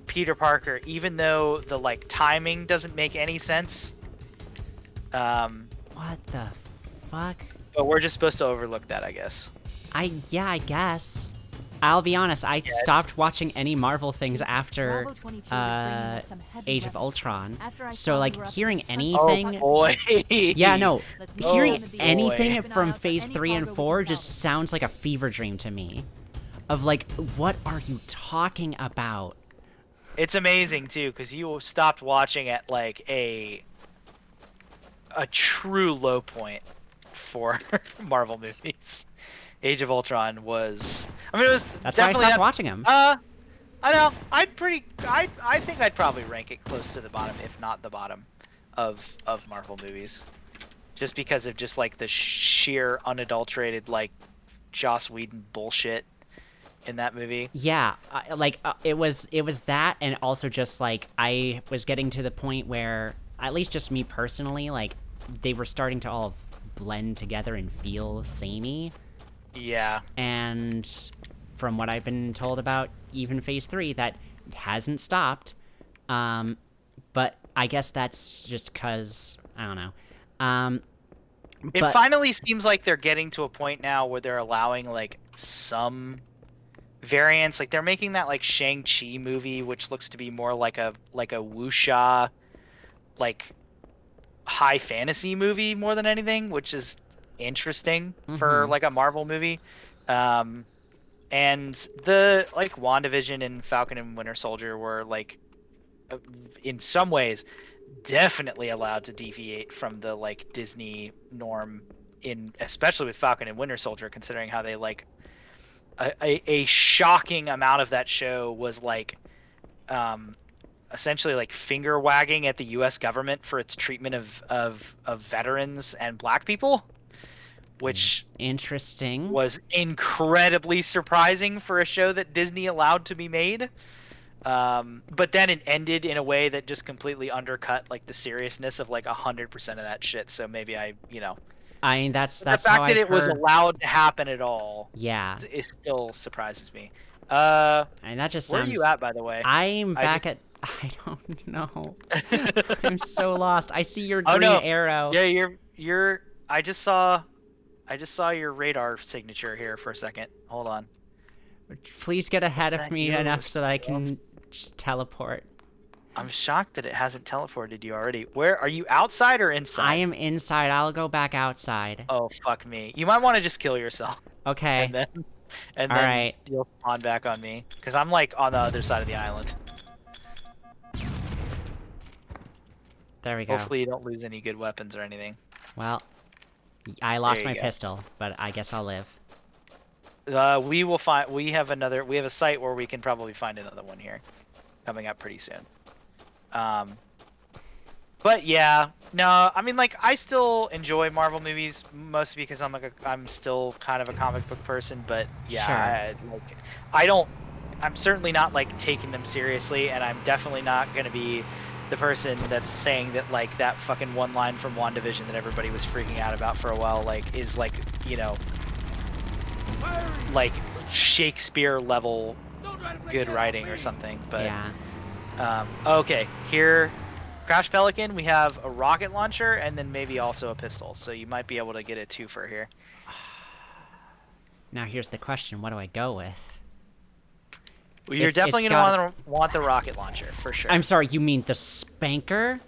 Peter Parker, even though the like timing doesn't make any sense. What the fuck? But we're just supposed to overlook that, I guess. Yeah, I guess. I'll be honest, I stopped watching any Marvel things after Bravo 22 is bringing us some heavy Age of weapons. Ultron. After I So saw like you were up hearing against touch- anything Oh boy. Yeah, no. Let's meet Hearing on the beach. anything Keep an eye from out for phase any 3 and cargo we 4 can just salvage. sounds like a fever dream to me. Of like, what are you talking about? It's amazing too, because you stopped watching at like a true low point for Marvel movies. Age of Ultron was. I mean, it was. That's why I definitely stopped watching them. I know. I think I'd probably rank it close to the bottom, if not the bottom, of Marvel movies, just because of just like the sheer unadulterated like Joss Whedon bullshit in that movie. Yeah, it was that, and also just like I was getting to the point where, at least just me personally, like they were starting to all blend together and feel samey. Yeah. And from what I've been told about even phase 3, that hasn't stopped. But I guess that's just because I don't know. It But finally seems like they're getting to a point now where they're allowing like some variants. Like they're making that like Shang-Chi movie, which looks to be more like a wuxia, like high fantasy movie more than anything, which is interesting for like a Marvel movie. And the like WandaVision and Falcon and Winter Soldier were like in some ways definitely allowed to deviate from the like Disney norm, in especially with Falcon and Winter Soldier, considering how they like a shocking amount of that show was like essentially like finger wagging at the US government for its treatment of veterans and black people, which interesting. was incredibly surprising for a show that Disney allowed to be made. But then it ended in a way that just completely undercut like the seriousness of like 100% of that shit. So maybe I I mean, that's the how fact that I've it was heard. allowed to happen at all, Yeah, it still surprises me. and that just Where sounds. are you at, by the way? I'm back at. I don't know. I'm so lost. I see your Oh green no. arrow. Yeah, you're. I just saw your radar signature here for a second. Hold on. Please get ahead of That me yours? enough so that I can just teleport. I'm shocked that it hasn't teleported you already. Where are you, outside or inside? I am inside. I'll go back outside. Oh fuck me. You might want to just kill yourself. Okay. And then All right. you'll spawn back on me, because I'm like on the other side of the island. There we go. Hopefully you don't lose any good weapons or anything. Well, I lost There my you go. pistol, but I guess I'll live. We will find. We have a site where we can probably find another one here, coming up pretty soon. But yeah, no, I mean like I still enjoy Marvel movies mostly because I'm still kind of a comic book person. But yeah, Sure. I'm certainly not like taking them seriously, and I'm definitely not gonna be the person that's saying that like that fucking one line from WandaVision that everybody was freaking out about for a while like is like, you know, like Shakespeare level good writing or something. But Yeah. okay, here, Crash Pelican, we have a rocket launcher and then maybe also a pistol, so you might be able to get a twofer here. Now here's the question: what do I go with? Well, you're It's definitely gotta- gonna want the rocket launcher for sure. I'm sorry, you mean the spanker?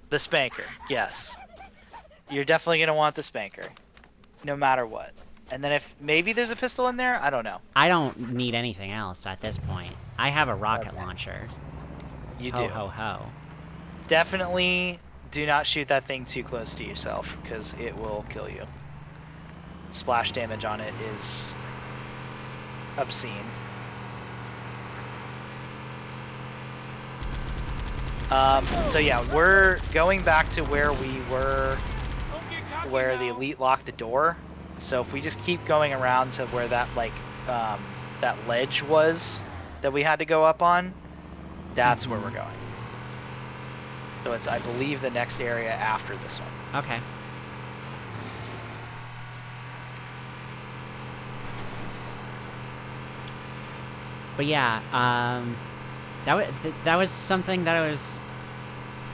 The spanker, yes. You're definitely gonna want the spanker, no matter what. And then if maybe there's a pistol in there, I don't know. I don't need anything else at this point. I have a rocket Okay. launcher. You Ho do. ho ho. Definitely do not shoot that thing too close to yourself, because it will kill you. Splash damage on it is obscene. So yeah, we're going back to where we were, where the elite locked the door. So if we just keep going around to where that that ledge was that we had to go up on, that's where we're going. So it's, I believe, the next area after this one. Okay. But yeah, that was something that I was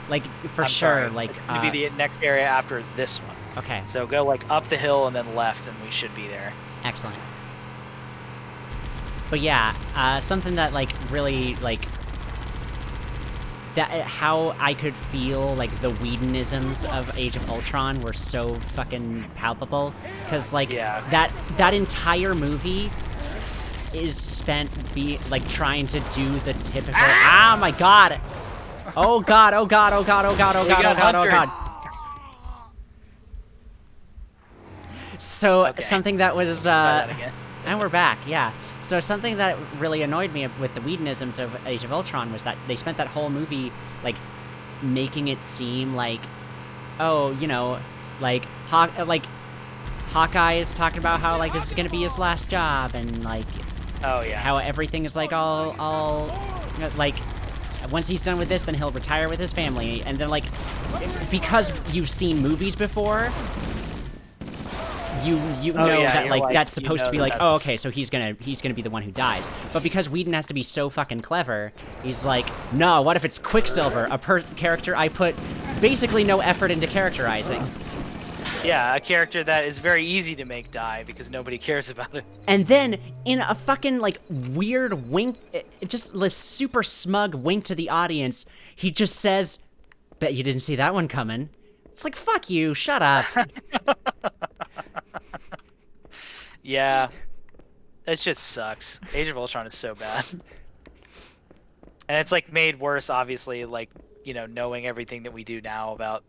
like for I'm sure sorry, like it's gonna be the next area after this one. okay, So go like up the hill and then left, and we should be there. excellent. But yeah, something that like really like that how I could feel like the Whedonisms of Age of Ultron were so fucking palpable, because like Yeah. that entire movie is spent trying to do the typical ah my god, oh god, oh god, oh god, oh god, oh god, oh god, oh god. So Okay. something that was Try that again. and we're back, yeah. So something that really annoyed me with the Whedonisms of Age of Ultron was that they spent that whole movie like making it seem like, oh, you know, like Hawkeye is talking about how like this is gonna be his last job, and like Oh yeah. how everything is like all you know, like once he's done with this, then he'll retire with his family, and then like because you've seen movies before, you know yeah, that you're like like, that's you supposed know to be that like, that's- oh okay, so he's gonna be the one who dies. But because Whedon has to be so fucking clever, he's like, no, what if it's Quicksilver, a character I put basically no effort into characterizing. Yeah, a character that is very easy to make die because nobody cares about it. And then, in a fucking, like, weird wink, just like super smug wink to the audience, he just says, bet you didn't see that one coming. It's like, fuck you, shut up. Yeah. That shit sucks. Age of Ultron is so bad. And it's, like, made worse, obviously, like, you know, knowing everything that we do now about,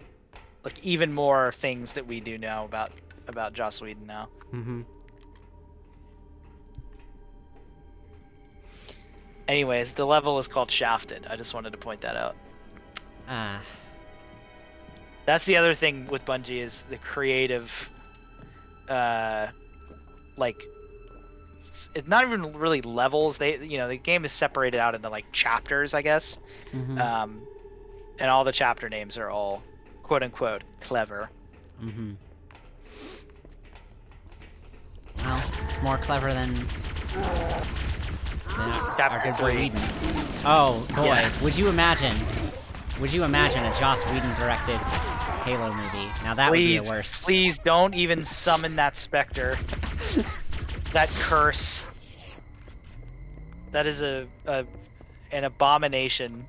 like, even more things that we do now about Joss Whedon now. Mm-hmm. Anyways, the level is called Shafted. I just wanted to point that out. That's the other thing with Bungie is the creative, like, it's not even really levels. The game is separated out into like chapters, I guess. Mm-hmm. And all the chapter names are all quote unquote clever. Mm-hmm. Well, it's more clever than our Chapter good boy 3. Whedon. Oh boy, Yeah. would you imagine a Joss Whedon directed Halo movie? Now that would be the worst. Please don't even summon that specter. That curse. That is an abomination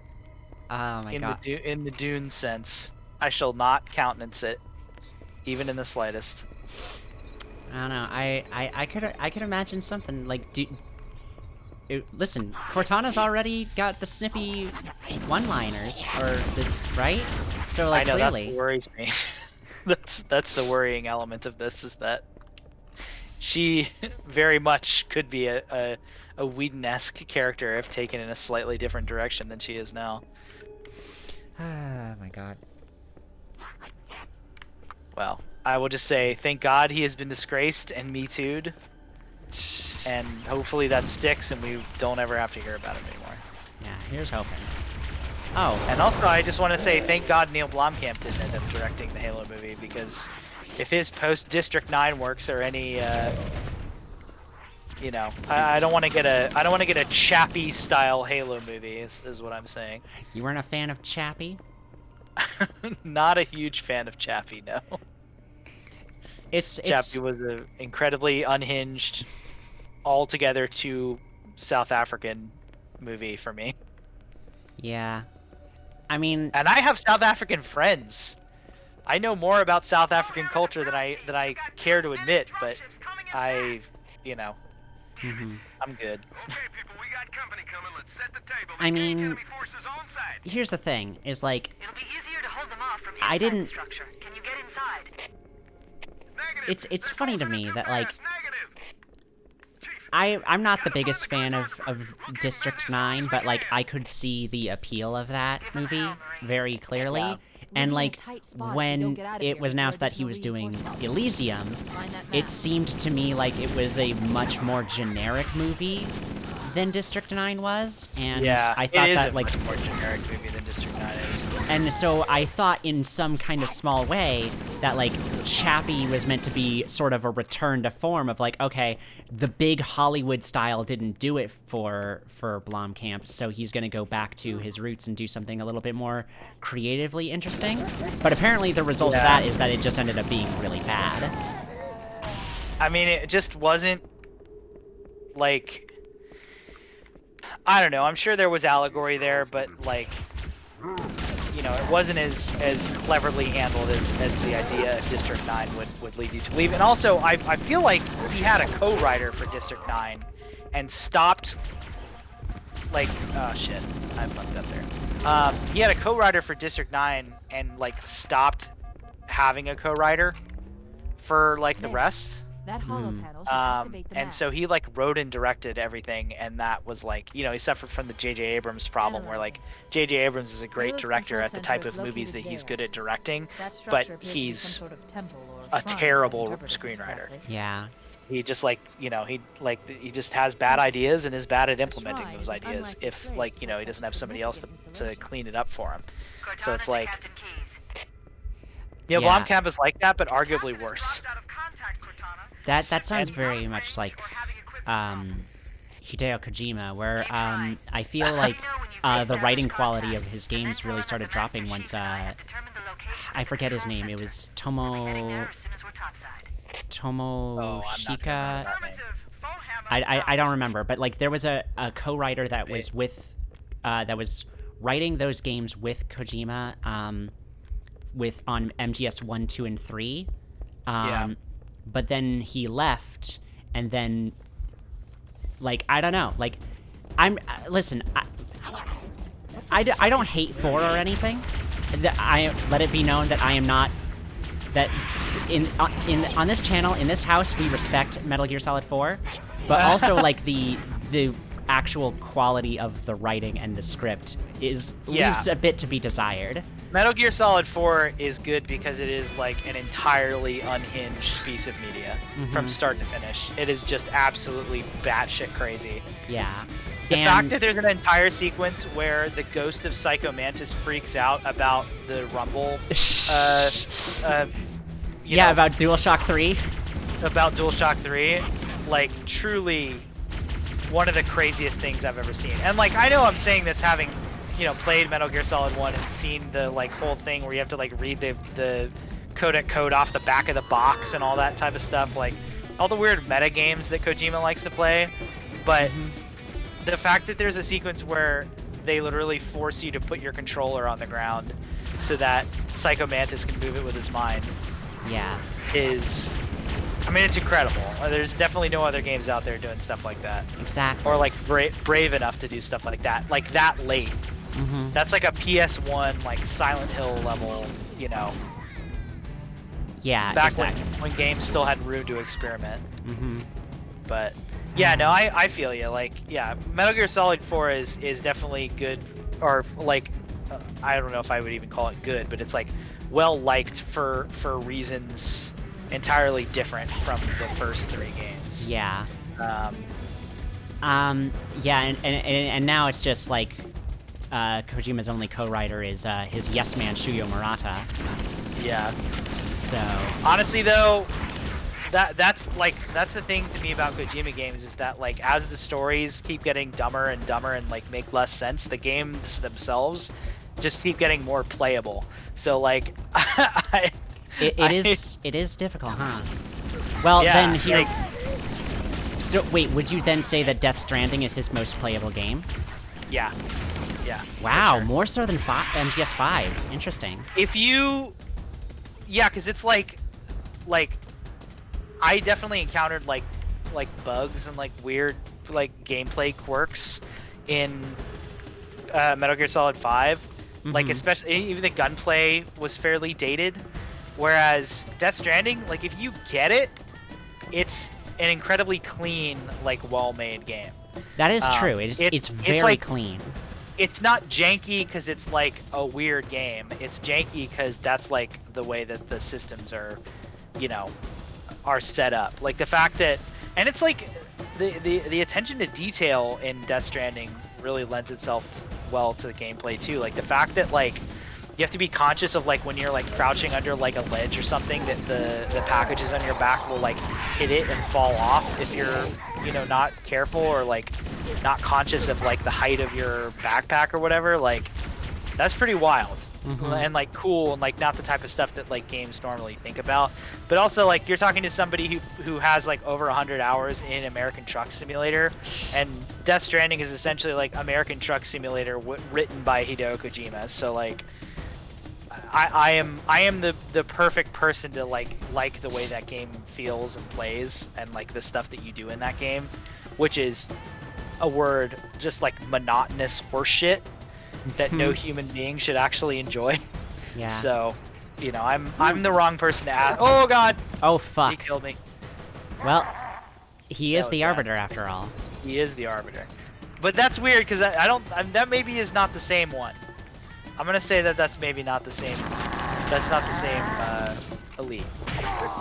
Oh my god. in the Dune sense. I shall not countenance it, even in the slightest. I don't know. I could imagine something like listen, Cortana's already got the snippy one-liners, right? So like I know clearly, that worries me. that's the worrying element of this, is that she very much could be a Whedon-esque character if taken in a slightly different direction than she is now. oh my god. Well, I will just say, thank God he has been disgraced and Me Too'd. And hopefully that sticks and we don't ever have to hear about him anymore. Yeah, here's hoping. Oh, And also, I just want to say thank God Neil Blomkamp didn't end up directing the Halo movie, because if his post-District 9 works are any, you know, I don't want to get a Chappie style Halo movie. Is what I'm saying. you weren't a fan of Chappie? Not a huge fan of Chappie, no. It's Chappie was an incredibly unhinged, altogether too South African movie for me. yeah. I mean, And I have South African friends. I know more about South African culture than I care to admit, but you know, mhm. I'm good. Okay, people, we got company coming. Let's set the table. I mean, Engage enemy forces on site. here's the thing: is like It'll be easier to hold them off from I inside didn't- the structure. Can you get inside? Negative. it's They're funny to closing me in too that like fast. Negative. Chief, I'm not the biggest fan of District 9, but like I could see the appeal of that movie very clearly. Yeah. And We'll be in a like tight spot if we when don't get out of it here was before announced that he additional was doing reinforcements. Elysium, Let's find that it map. seemed to me like it was a much more generic movie than District 9 was, and Yeah, I thought it is that a like much more generic movie than District 9 is. and so I thought in some kind of small way that like Chappie was meant to be sort of a return to form of like, okay, the big Hollywood style didn't do it for Blomkamp, so he's gonna go back to his roots and do something a little bit more creatively interesting. But apparently the result of Yeah. that is that it just ended up being really bad. I mean, it just wasn't like, I don't know. I'm sure there was allegory there, but like, you know, it wasn't as cleverly handled as the idea of District 9 would lead you to believe. And also, I feel like he had a co-writer for District 9 and stopped. Like, oh shit, I fucked up there. He had a co-writer for District 9 and like stopped having a co-writer for like the There. rest. That hollow panel should activate the And map. so he like wrote and directed everything, and that was like, you know, he suffered from the J.J. Abrams problem, where like J.J. Abrams is a great Lila's director control at the center type is of movies that located he's there. good at directing, That but structure appears to be some he's sort of temple or a shrine, if I've terrible interpreted this screenwriter. correctly. Yeah. He just like, you know, he just has bad ideas and is bad at implementing shrine those is an ideas unlikely if place like, you to know, put he doesn't such a have somebody else significant to installation. clean it up for him. So Cortana it's to like, Captain Keys. yeah, Yeah. Blomkamp is like that, but arguably Captain is worse. dropped out of contact, Cortana. That sounds Ship's very out of much range like or having equipment Hideo Kojima, where Keep trying. I feel like Let me know when you've the reached writing contact. quality of his And then games tell really him that started the dropping master once chief and I have determined the location I of the forget his control name. It center. was We'll be heading there as soon as we're topside. Oh, I'm not gonna remember Tomoshika. that name. Affirmative. Full hammer. I don't remember, but like there was a co-writer that was Right. with that was writing those games with Kojima with on MGS 1, 2, and 3. Yeah. But then he left, and then like I don't know, like I'm listen, I don't hate 4 or anything. I let it be known that I am not that in on this channel, in this house, we respect Metal Gear Solid 4, but also like the actual quality of the writing and the script leaves a bit to be desired. Metal Gear Solid 4 is good because it is like an entirely unhinged piece of media from start to finish. It is just absolutely batshit crazy. Yeah. The And fact that there's an entire sequence where the ghost of Psycho Mantis freaks out about the Rumble, you know, about DualShock 3. about DualShock 3, like truly one of the craziest things I've ever seen. And like I know I'm saying this having, you know, played Metal Gear Solid 1 and seen the like whole thing where you have to like read the codec code off the back of the box and all that type of stuff, like all the weird meta games that Kojima likes to play. But the fact that there's a sequence where they literally force you to put your controller on the ground so that Psycho Mantis can move it with his mind Yeah. is, I mean, it's incredible. There's definitely no other games out there doing stuff like that, Exactly. or like brave enough to do stuff like that late. That's like a PS1 like Silent Hill level, you know, Yeah, back exactly. when games still had room to experiment. But yeah, no, I feel you. Like, yeah, Metal Gear Solid 4 is definitely good, or like, I don't know if I would even call it good, but it's like well liked for reasons entirely different from the first 3 games. Yeah. Um, Yeah, and now it's just like Kojima's only co-writer is his yes man Shuyo Murata. yeah. So Honestly, though, that's the thing to me about Kojima games is that like as the stories keep getting dumber and dumber and like make less sense, the games themselves just keep getting more playable. So like, it is difficult, huh? Well, Yeah, then here. like- So wait, would you then say that Death Stranding is his most playable game? yeah. Wow, sure. more so than MGS 5. Interesting. If you, yeah, because it's like I definitely encountered like bugs and like weird like gameplay quirks in Metal Gear Solid 5. Like especially even the gunplay was fairly dated, whereas Death Stranding, like if you get it, it's an incredibly clean, like well-made game. That is true. It's very like, clean. It's not janky because it's like a weird game. It's janky because that's like the way that the systems are, you know, are set up. Like the fact that, and it's like the attention to detail in Death Stranding really lends itself well to the gameplay too. Like the fact that like you have to be conscious of like when you're like crouching under like a ledge or something that the packages on your back will like hit it and fall off if you're, you know, not careful or like not conscious of like the height of your backpack or whatever. Like that's pretty wild. And like cool and like not the type of stuff that like games normally think about. But also like you're talking to somebody who has like over 100 hours in American Truck Simulator, and Death Stranding is essentially like American Truck Simulator written by Hideo Kojima. So like I am the perfect person to like the way that game feels and plays and like the stuff that you do in that game, which is a word just like monotonous horseshit that no human being should actually enjoy. Yeah. So, you know, I'm the wrong person to ask. Oh god. Oh fuck. He killed me. Well, he is That was the bad. Arbiter after all. He is the Arbiter. But that's weird because that maybe is not the same one. I'm gonna say that that's maybe not the same. That's not the same elite.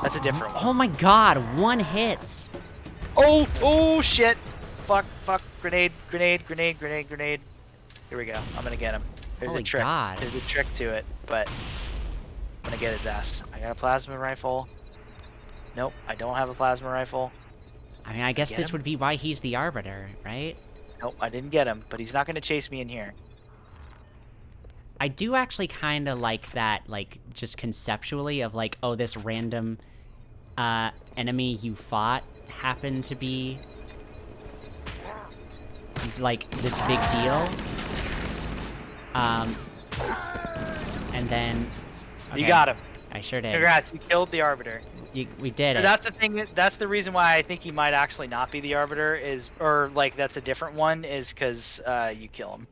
That's a different one. Oh my god, one hits. Oh shit. Fuck, grenade. Here we go. I'm gonna get him. There's Holy a trick. God. There's a trick to it, but I'm gonna get his ass. I got a plasma rifle. Nope, I don't have a plasma rifle. I mean, I guess Get this him? would be why he's the Arbiter, right? Nope, I didn't get him, but he's not gonna chase me in here. I do actually kind of like that, like, just conceptually of, like, oh, this random, enemy you fought happened to be, like, this big deal. And then... You okay, got him. I sure did. Congrats, you killed the Arbiter. We did So it. that's the thing. That's the reason why I think he might actually not be the Arbiter, or like that's a different one, is because you kill him.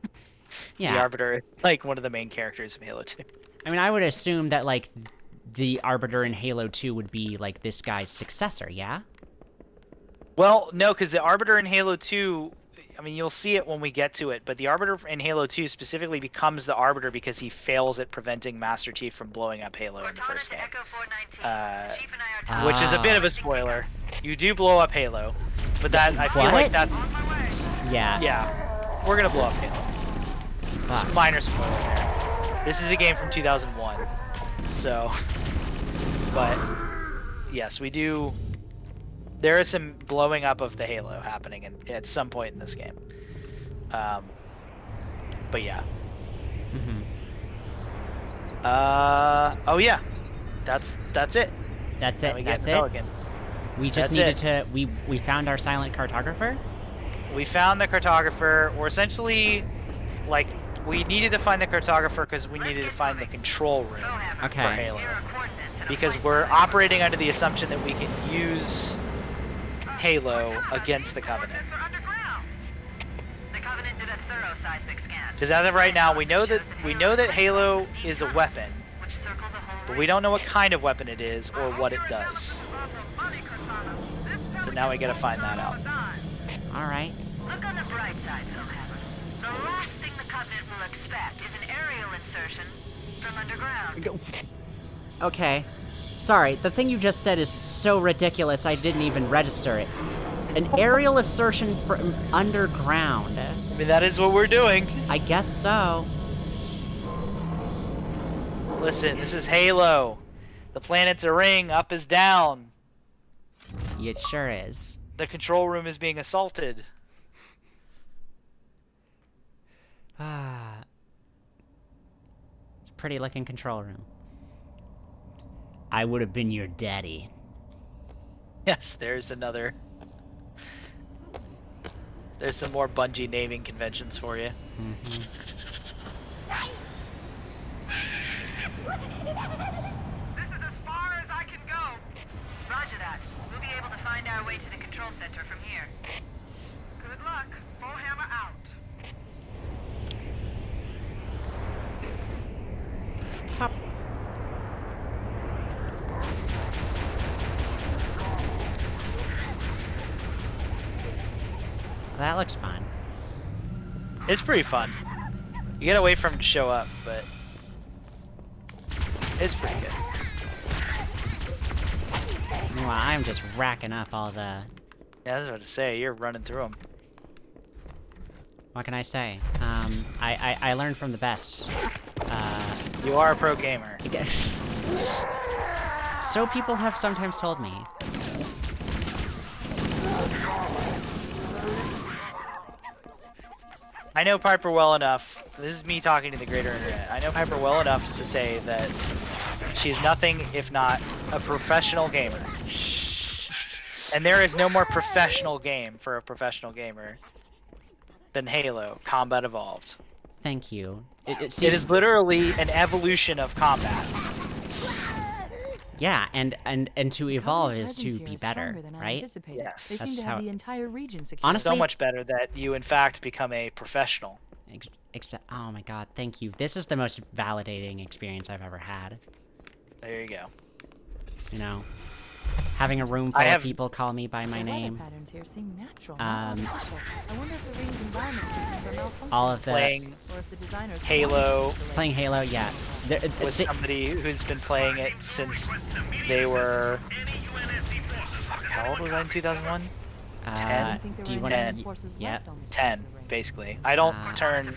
Yeah. The Arbiter is like one of the main characters of Halo 2. I mean, I would assume that, like, the Arbiter in Halo 2 would be, like, this guy's successor, yeah? Well, no, because the Arbiter in Halo 2, I mean, you'll see it when we get to it, but the Arbiter in Halo 2 specifically becomes the Arbiter because he fails at preventing Master Chief from blowing up Halo in the first game. Which is a bit of a spoiler. You do blow up Halo, but that, I feel What? like that's... Yeah. Yeah, we're gonna blow up Halo. Fuck. Minor spoiler there. This is a game from 2001, so... But, yes, we do... There is some blowing up of the Halo happening at some point in this game. But yeah. Oh yeah. That's it. That's Now it, we get that's the it? Pelican. We just That's needed to... We found our silent cartographer? We found the cartographer, or essentially, like, we needed to find the cartographer because we needed to find the control room for Okay. Halo. Because we're operating under the assumption that we can use Halo against the Covenant. The Covenant did a thorough seismic scan. Because as of right now, we know that Halo is a weapon, Which circled the whole but we don't know what kind of weapon it is or what it does. So now we gotta find that out. Alright. Look on the bright side, Philhammer. The last thing the Covenant will expect is an aerial insertion from underground. Okay. Sorry, the thing you just said is so ridiculous I didn't even register it. An aerial assertion from underground. I mean, that is what we're doing. I guess so. Listen, this is Halo. The planet's a ring, up is down. It sure is. The control room is being assaulted. Ah. It's a pretty looking control room. I would have been your daddy. Yes, there's another. There's some more Bungie naming conventions for you. This is as far as I can go. Roger that. We'll be able to find our way to the control center from here. Good luck. Bullhammer out. Pop. That looks fun. It's pretty fun. You gotta wait for him to show up, but it's pretty good. Meanwhile, I'm just racking up all the... Yeah, I was about to say, you're running through them. What can I say? I learned from the best. You are a pro gamer. So people have sometimes told me. I know Piper well enough. This is me talking to the greater internet. I know Piper well enough to say that she's nothing if not a professional gamer. And there is no more professional game for a professional gamer than Halo Combat Evolved. Thank you. It is literally an evolution of combat. Yeah, and to evolve Government is to presence be here is better, stronger than I right? anticipated. Yes. They That's seem to how- have the entire region secured. Honestly- So much better that you in fact become a professional. Oh my god, thank you. This is the most validating experience I've ever had. There you go. You know, having a room full of people call me by my The weather name. patterns here seem natural, not artificial. I wonder if the ring's environment systems are malfunctioning. All of the Playing Or if the designers Halo playing Halo, yeah. with somebody who's been playing it since they were... Fuck, how old was I in 2001? 10? Do you want to? Yeah. 10, basically. I don't turn...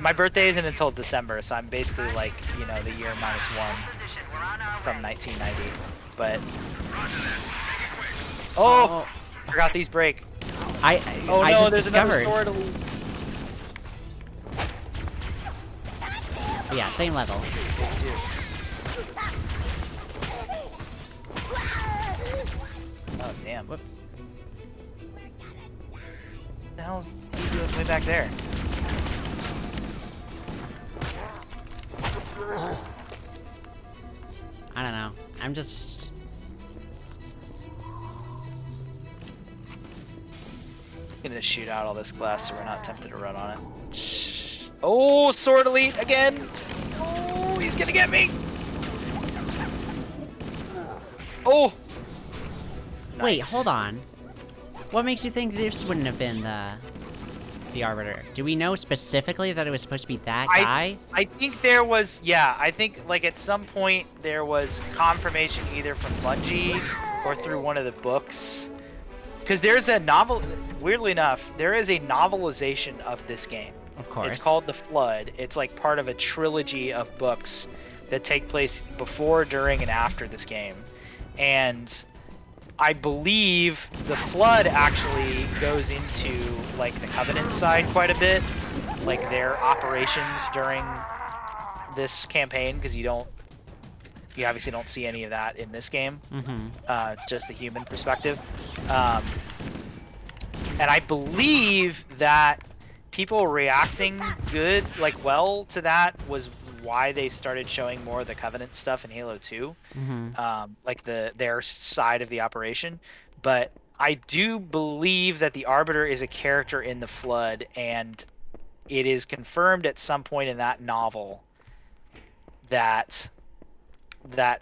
my birthday isn't until December, so I'm basically like, you know, the year minus one from 1990. But... Oh! Forgot these break. I just there's discovered. another store to leave. Yeah, same level. Oh, damn. What the hell's he doing way back there? I don't know. I'm just. Gonna shoot out all this glass so we're not tempted to run on it. Oh, Sword Elite again! Oh, he's gonna get me! Oh! Wait, Nice. hold on. What makes you think this wouldn't have been the Arbiter? Do we know specifically that it was supposed to be that guy? I think there was, yeah, I think like at some point there was confirmation either from Bungie or through one of the books. Because there's a novel, weirdly enough, there is a novelization of this game. Of course. It's called The Flood. It's like part of a trilogy of books that take place before, during, and after this game. And I believe The Flood actually goes into like the Covenant side quite a bit, like their operations during this campaign, because you obviously don't see any of that in this game. Mm-hmm. It's just the human perspective. And I believe that people reacting well to that was why they started showing more of the Covenant stuff in Halo 2. Mm-hmm. Like their side of the operation. But I do believe that the Arbiter is a character in the Flood, and it is confirmed at some point in that novel that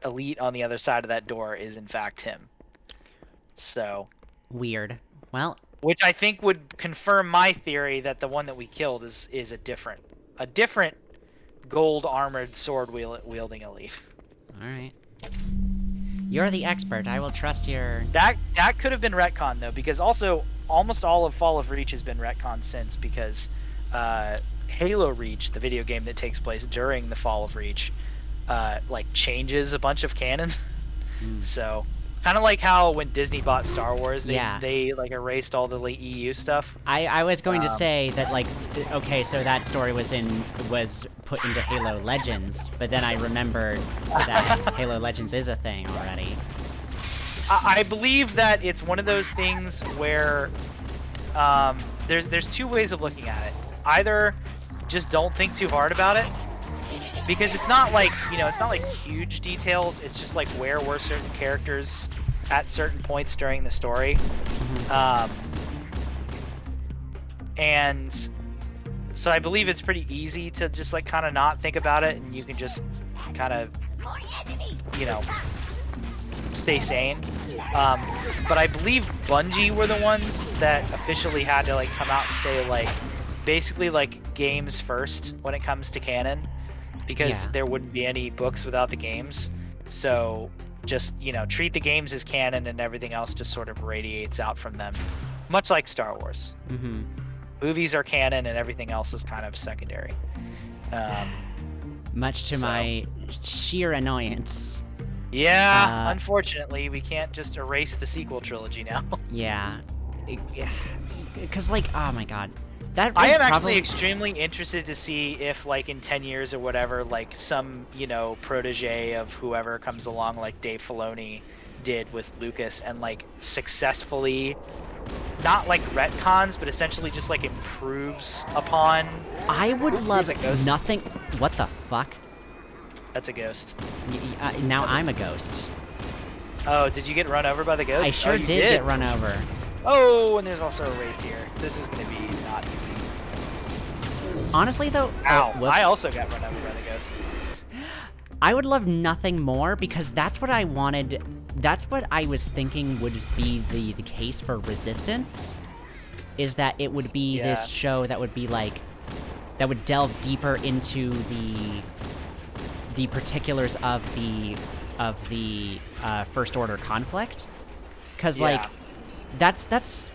elite on the other side of that door is in fact him. So Weird. Well, which I think would confirm my theory that the one that we killed is a different gold armored sword wielding elite. all right. You're the expert. I will trust your. That could have been retcon though, because also almost all of Fall of Reach has been retcon since, because Halo Reach, the video game that takes place during the Fall of Reach, like changes a bunch of canon. So kind of like how when Disney bought Star Wars, they like erased all the late EU stuff. I was going to say that, like, okay, so that story was put into Halo Legends, but then I remembered that Halo Legends is a thing already. I believe that it's one of those things where there's two ways of looking at it. Either just don't think too hard about it, because it's not like, it's not like huge details. It's just like where were certain characters at certain points during the story. And so I believe it's pretty easy to just like kind of not think about it, and you can just kind of, stay sane. But I believe Bungie were the ones that officially had to like come out and say like basically like games first when it comes to canon, because Yeah. there wouldn't be any books without the games. So just, you know, treat the games as canon and everything else just sort of radiates out from them, much like Star Wars. Mm-hmm. Movies are canon and everything else is kind of secondary. Much to So- my sheer annoyance. Yeah, unfortunately, we can't just erase the sequel trilogy now. Yeah. Because, like, oh my god. That I was am probably... actually extremely interested to see if, like, in 10 years or whatever, like, some, you know, protege of whoever comes along, like Dave Filoni did with Lucas, and, like, successfully, not, like, retcons, but essentially just, like, improves upon... I would Ooh, love here's a ghost. nothing... What the fuck? That's a ghost. Now I'm a ghost. Oh, did you get run over by the ghost? I sure oh, you did get run over. Oh, and there's also a wraith here. This is gonna be not easy. Honestly, though... Ow, oh, whoops. I also got run over by the ghost. I would love nothing more, because that's what I wanted... That's what I was thinking would be the case for Resistance, is that it would be Yeah. this show that would be, like... That would delve deeper into the particulars of the First Order conflict, because like Yeah. that's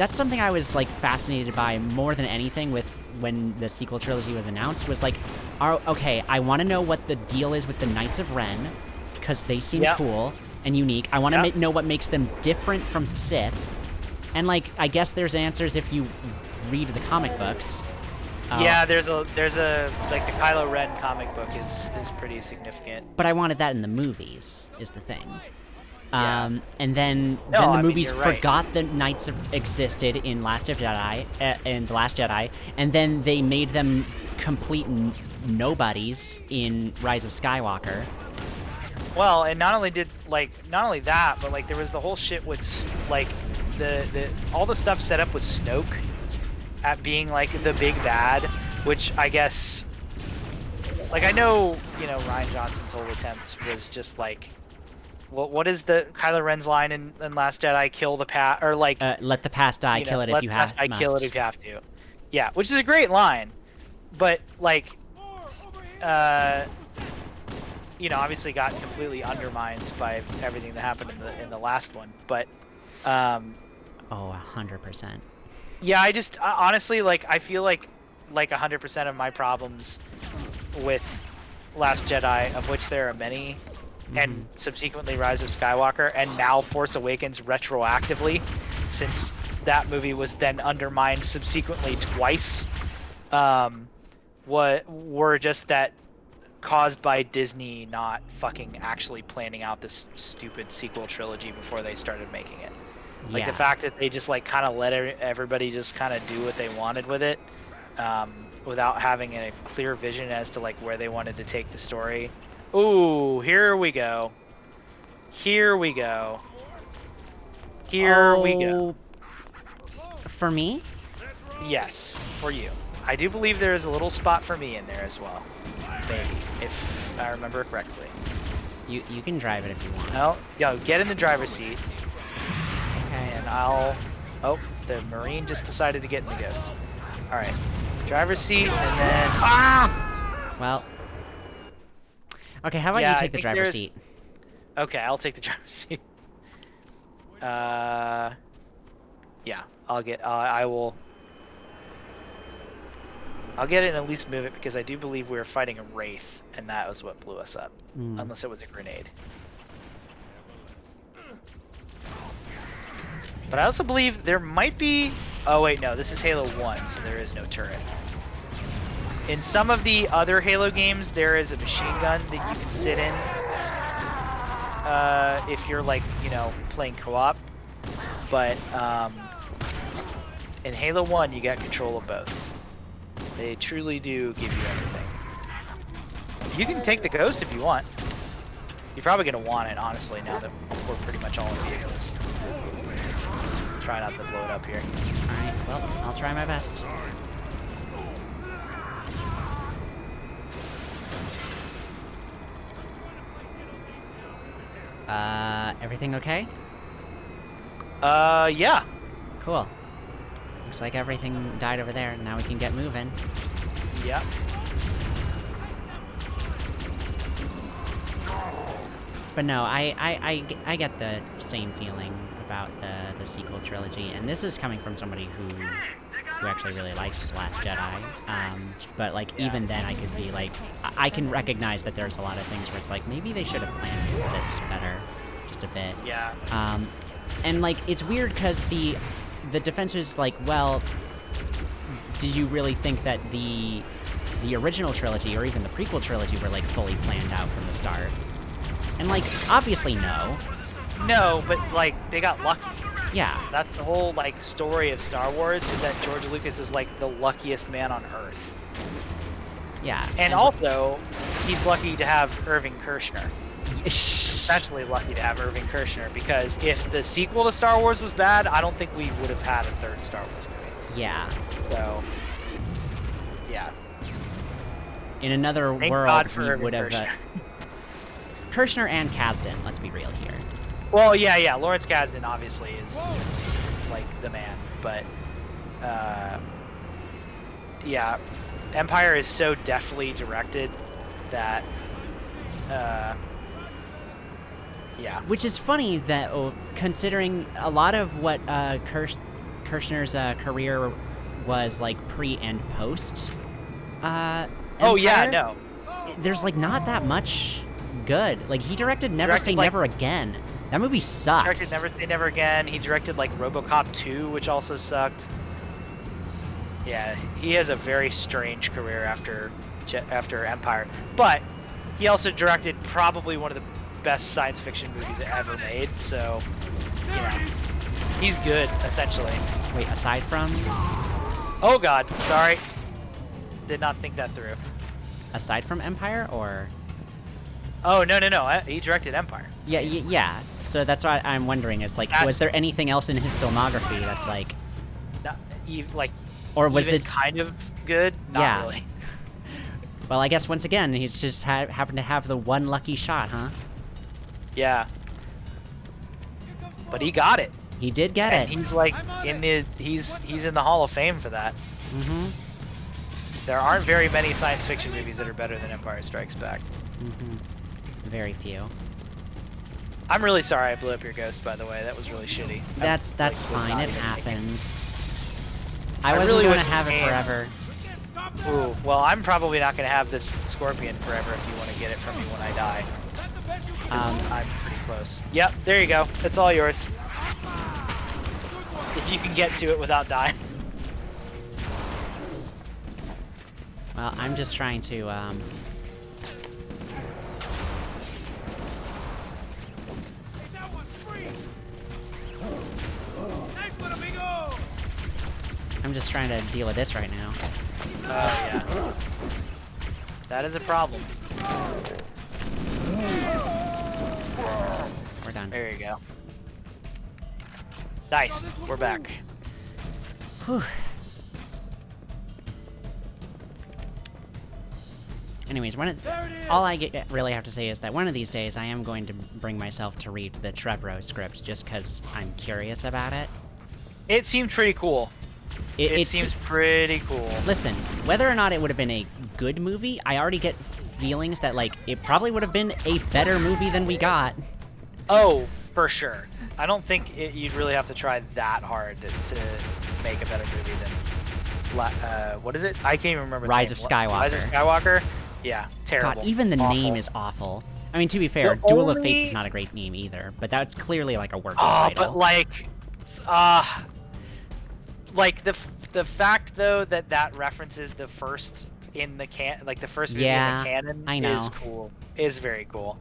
something I was like fascinated by more than anything with when the sequel trilogy was announced, was like, okay, I want to know what the deal is with the Knights of Ren, because they seem Yep. cool and unique. I want to Yep. know what makes them different from Sith, and like I guess there's answers if you read the comic books. Yeah, there's a like the Kylo Ren comic book is pretty significant. But I wanted that in the movies, is the thing. Yeah. And then No, the I mean, movies you're right. forgot the Knights existed in The Last Jedi, and then they made them complete nobodies in Rise of Skywalker. Well, and not only that, but like there was the whole shit with like the all the stuff set up with Snoke at being like the big bad, which I guess, like I know, you know, Rian Johnson's whole attempt was just like, what is the Kylo Ren's line in Last Jedi? Kill the past, or like, Let the past die, you know, kill it let if you the have past die, kill it if you have to. Yeah, which is a great line, but like, you know, obviously got completely undermined by everything that happened in the last one. But, Oh, 100%. yeah, I just honestly like I feel like 100% of my problems with Last Jedi, of which there are many, and subsequently Rise of Skywalker, and now Force Awakens retroactively, since that movie was then undermined subsequently twice, were just that caused by Disney not fucking actually planning out this stupid sequel trilogy before they started making it. Like the fact that they just like kind of let everybody just kind of do what they wanted with it, without having a clear vision as to like where they wanted to take the story. Ooh, here we go. Here we go. Here we go. For me? Yes, for you. I do believe there is a little spot for me in there as well. Maybe, if I remember correctly. You can drive it if you want. No, yo, get in the driver's seat. Okay, and I'll... Oh, the Marine just decided to get in the Ghost. Alright. Driver's seat, and then... Ah! Well... Okay, how about Yeah, you I take the think driver's there's- seat? Okay, I'll take the driver's seat. Yeah, I'll get... I will... I'll get it and at least move it, because I do believe we were fighting a Wraith, and that was what blew us up. Unless it was a grenade. But I also believe there might be... Oh wait, no, this is Halo 1, so there is no turret. In some of the other Halo games, there is a machine gun that you can sit in. If you're like, you know, playing co-op. But in Halo 1, you got control of both. They truly do give you everything. You can take the Ghost if you want. You're probably going to want it, honestly, now that we're pretty much all in vehicles. Try not to blow it up here. Alright, well, I'll try my best. Everything okay? Yeah. Cool. Looks like everything died over there, and now we can get moving. Yep. But no, I get the same feeling about the sequel trilogy, and this is coming from somebody who actually really likes Last Jedi. But like even then, I could be like, I can recognize that there's a lot of things where it's like maybe they should have planned this better, just a bit. Yeah. And like it's weird because the defense is like, well, did you really think that the original trilogy or even the prequel trilogy were like fully planned out from the start? And like obviously no. No, but like they got lucky. Yeah. That's the whole like story of Star Wars, is that George Lucas is like the luckiest man on earth. Yeah. And also, he's lucky to have Irving Kershner. Especially lucky to have Irving Kershner, because if the sequel to Star Wars was bad, I don't think we would have had a third Star Wars movie. Yeah. So, yeah. In another Thank world, God for we Irving would have Kershner. Kirshner and Kasdan. Let's be real here. Well, yeah. Lawrence Kasdan obviously is like the man, but yeah, Empire is so deftly directed that yeah. Which is funny that, considering a lot of what Kirshner's career was like pre and post. Oh yeah, Empire, no. There's like not that much good. Like he directed Never Say like, Never Again. That movie sucks. Directed Never Say Never Again. He directed like RoboCop 2, which also sucked. Yeah, he has a very strange career after Empire. But he also directed probably one of the best science fiction movies ever made. So, you know, he's good essentially. Wait, aside from? Oh God, sorry. Did not think that through. Aside from Empire, or? Oh no, he directed Empire. Yeah. So that's what I'm wondering. Is like, was there anything else in his filmography that's like, like, or was even this kind of good? Not really. Well, I guess once again, he's just happened to have the one lucky shot, huh? Yeah. But he got it. He did get And it. he's like he's in the Hall of Fame for that. Mm-hmm. There aren't very many science fiction movies that are better than Empire Strikes Back. Mm-hmm. Very few. I'm really sorry I blew up your ghost, by the way. That was really shitty. That's was fine. not It even thinking. happens. I wasn't really gonna wish have it it forever. Ooh, well, I'm probably not gonna have this scorpion forever if you want to get it from me when I die. 'Cause I'm pretty close. Yep, there you go. It's all yours. If you can get to it without dying. Well, I'm just trying to I'm just trying to deal with this right now. Oh yeah. That is a problem. We're done. There you go. Nice. We're back. Whew. Anyways, all I really have to say is that one of these days I am going to bring myself to read the Trevorrow script just because I'm curious about it. It seemed pretty cool. It seems pretty cool. Listen, whether or not it would have been a good movie, I already get feelings that, like, it probably would have been a better movie than we got. Oh, for sure. I don't think you'd really have to try that hard to make a better movie than... what is it? I can't even remember its Rise name. of Skywalker. Rise of Skywalker? Yeah, terrible. God, even the Awful. name is awful. I mean, to be fair, The Duel of only- Fates is not a great name either, but that's clearly, like, a working Oh, title. but like the fact though that references the first in the the first movie in the canon I know. is cool. Is very cool.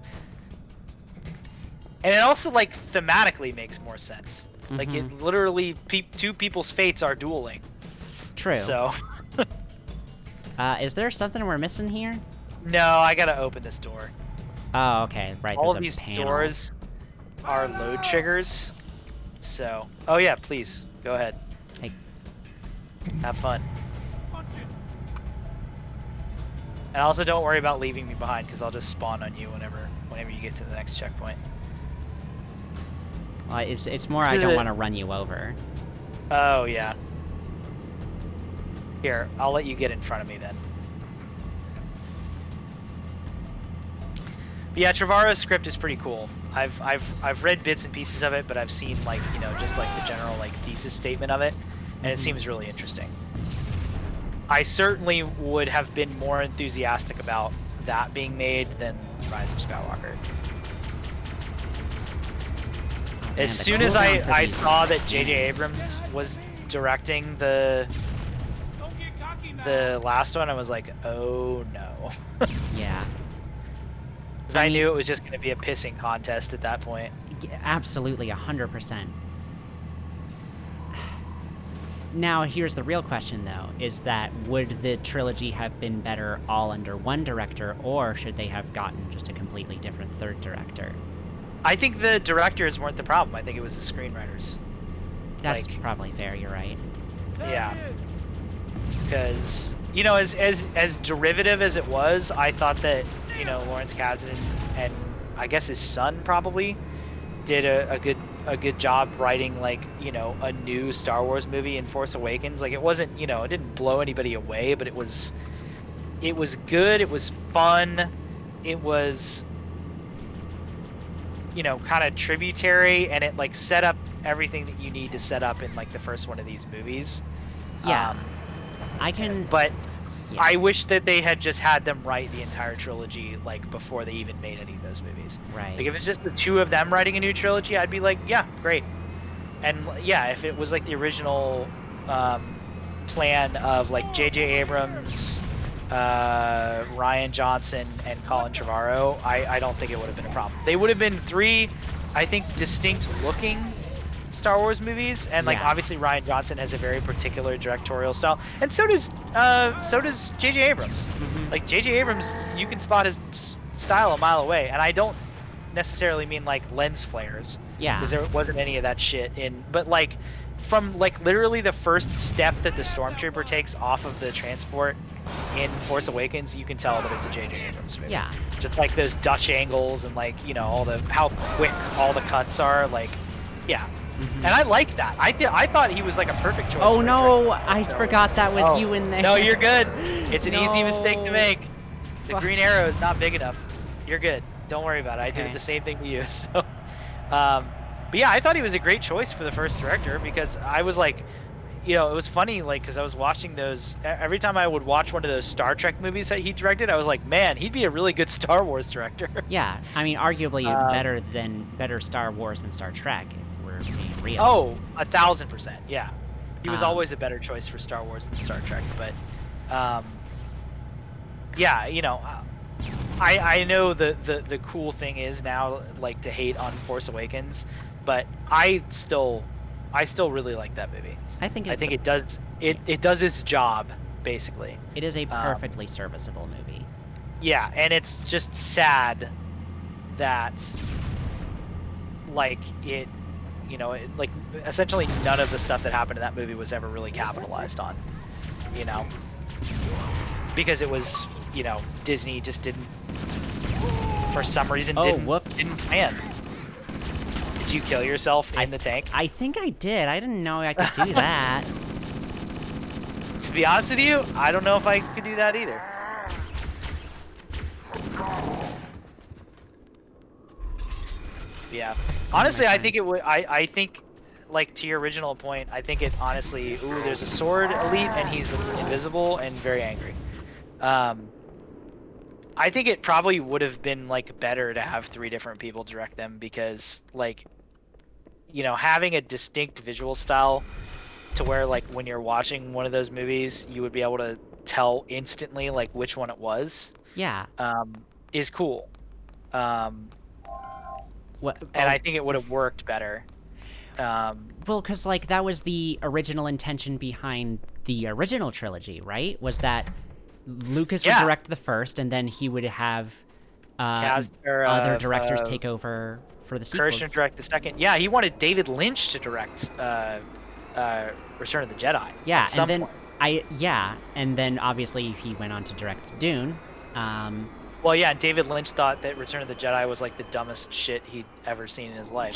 And it also like thematically makes more sense. Like it literally two people's fates are dueling. True. So is there something we're missing here? no, I gotta open this door. Oh, okay, right, All there's of a these panel. doors are load triggers. So, oh yeah, please go ahead. Hey. Have fun. And also don't worry about leaving me behind because I'll just spawn on you whenever you get to the next checkpoint. Well, it's more I don't want to run you over. Oh, yeah. Here, I'll let you get in front of me then. But yeah, Trevorrow's script is pretty cool. I've read bits and pieces of it, but I've seen like, you know, just like the general like thesis statement of it, and it seems really interesting. I certainly would have been more enthusiastic about that being made than Rise of Skywalker. As soon as I saw that J.J. Abrams was directing the last one, I was like, oh no. Yeah. Because I knew it was just going to be a pissing contest at that point. Absolutely, 100%. Now, here's the real question, though, is that would the trilogy have been better all under one director, or should they have gotten just a completely different third director? I think the directors weren't the problem. I think it was the screenwriters. That's probably fair, you're right. Yeah. Because, you know, as derivative as it was, I thought that, you know, Lawrence Kasdan and I guess his son probably did a good job writing, like, you know, a new Star Wars movie in Force Awakens. Like, it wasn't, you know, it didn't blow anybody away, but it was good, it was fun, it was, you know, kind of tributary, and it like set up everything that you need to set up in like the first one of these movies. Yeah. But yeah. I wish that they had just had them write the entire trilogy like before they even made any of those movies. Right. Like if it's just the two of them writing a new trilogy, I'd be like, yeah, great. And yeah, if it was like the original plan of like J.J. Abrams, Rian Johnson, and Colin Trevorrow, I don't think it would have been a problem. They would have been three, I think, distinct looking Star Wars movies, and like obviously Rian Johnson has a very particular directorial style, and so does J.J. Abrams. Like J.J. Abrams, you can spot his style a mile away, and I don't necessarily mean like lens flares. Yeah. Because there wasn't any of that shit in, but like from like literally the first step that the stormtrooper takes off of the transport in Force Awakens, you can tell that it's a J.J. Abrams movie. Yeah. Just like those Dutch angles and like, you know, all the how quick all the cuts are, like, yeah. And I like that. I thought he was like a perfect choice. Oh no, I forgot that was you in there. No, you're good. It's an easy mistake to make. The Green Arrow is not big enough. You're good. Don't worry about it. I did the same thing to you. So, but yeah, I thought he was a great choice for the first director, because I was like, you know, it was funny, like, because I was watching those, every time I would watch one of those Star Trek movies that he directed, I was like, man, he'd be a really good Star Wars director. Yeah, I mean, arguably better Star Wars than Star Trek, if we're being real. Oh, 1,000%, yeah. He was always a better choice for Star Wars than Star Trek, but, yeah, you know, I know the cool thing is now, like, to hate on Force Awakens, but I still really like that movie. I think it does its job, basically. It is a perfectly serviceable movie. Yeah, and it's just sad that, like, it, you know, like, essentially none of the stuff that happened in that movie was ever really capitalized on, you know? Because it was, you know, Disney just didn't, for some reason, didn't plan. Did you kill yourself in the tank? I think I did. I didn't know I could do that. To be honest with you, I don't know if I could do that either. Yeah. Honestly, I think it would. I think, like, to your original point, I think it honestly. Ooh, there's a sword elite, and he's invisible and very angry. I think it probably would have been like better to have 3 different people direct them, because, like, you know, having a distinct visual style to where, like, when you're watching one of those movies, you would be able to tell instantly, like, which one it was. Yeah. Is cool. And I think it would have worked better. Well, because, like, that was the original intention behind the original trilogy, right? Was that Lucas would direct the first, and then he would have other directors take over for the sequels. Kirshner direct the second. Yeah, he wanted David Lynch to direct Return of the Jedi. Yeah, and then and then obviously he went on to direct Dune. Well, yeah, David Lynch thought that Return of the Jedi was like the dumbest shit he'd ever seen in his life.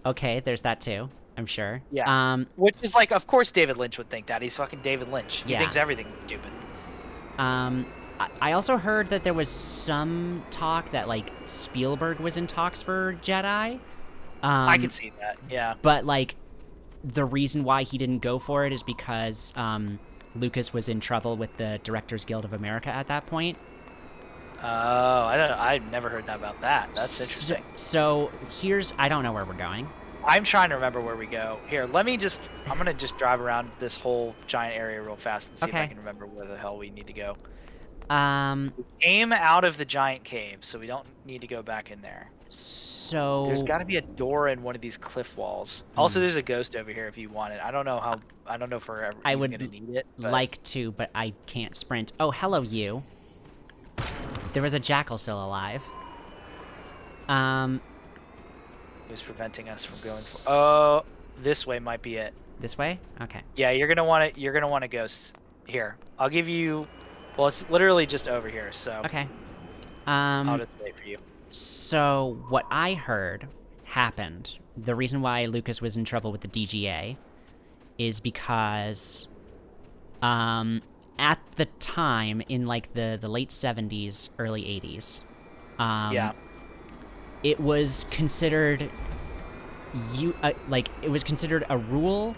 Okay, there's that too. I'm sure. Yeah. Which is like, of course, David Lynch would think that. He's fucking David Lynch. He Yeah. thinks everything's stupid. I also heard that there was some talk that like Spielberg was in talks for Jedi. I could see that. Yeah. But like, the reason why he didn't go for it is because Lucas was in trouble with the Directors Guild of America at that point. Oh, I don't know. I've never heard about that. That's interesting. So here's, I don't know where we're going. I'm trying to remember where we go. Here, I'm gonna just drive around this whole giant area real fast and see if I can remember where the hell we need to go. We came out of the giant cave, so we don't need to go back in there. So there's got to be a door in one of these cliff walls. Also, there's a ghost over here if you want it. I don't know if we're ever gonna need it. Like to, but I can't sprint. Oh, hello, you. There was a jackal still alive. Who's preventing us from going for? Oh, this way might be it. This way? Okay. Yeah, you're gonna want it. You're gonna want a ghost. Here, I'll give you. Well, it's literally just over here. So. Okay. I'll just wait for you. So what I heard happened. The reason why Lucas was in trouble with the DGA is because, at the time in like the late 70s, early 80s, yeah. It was considered it was considered a rule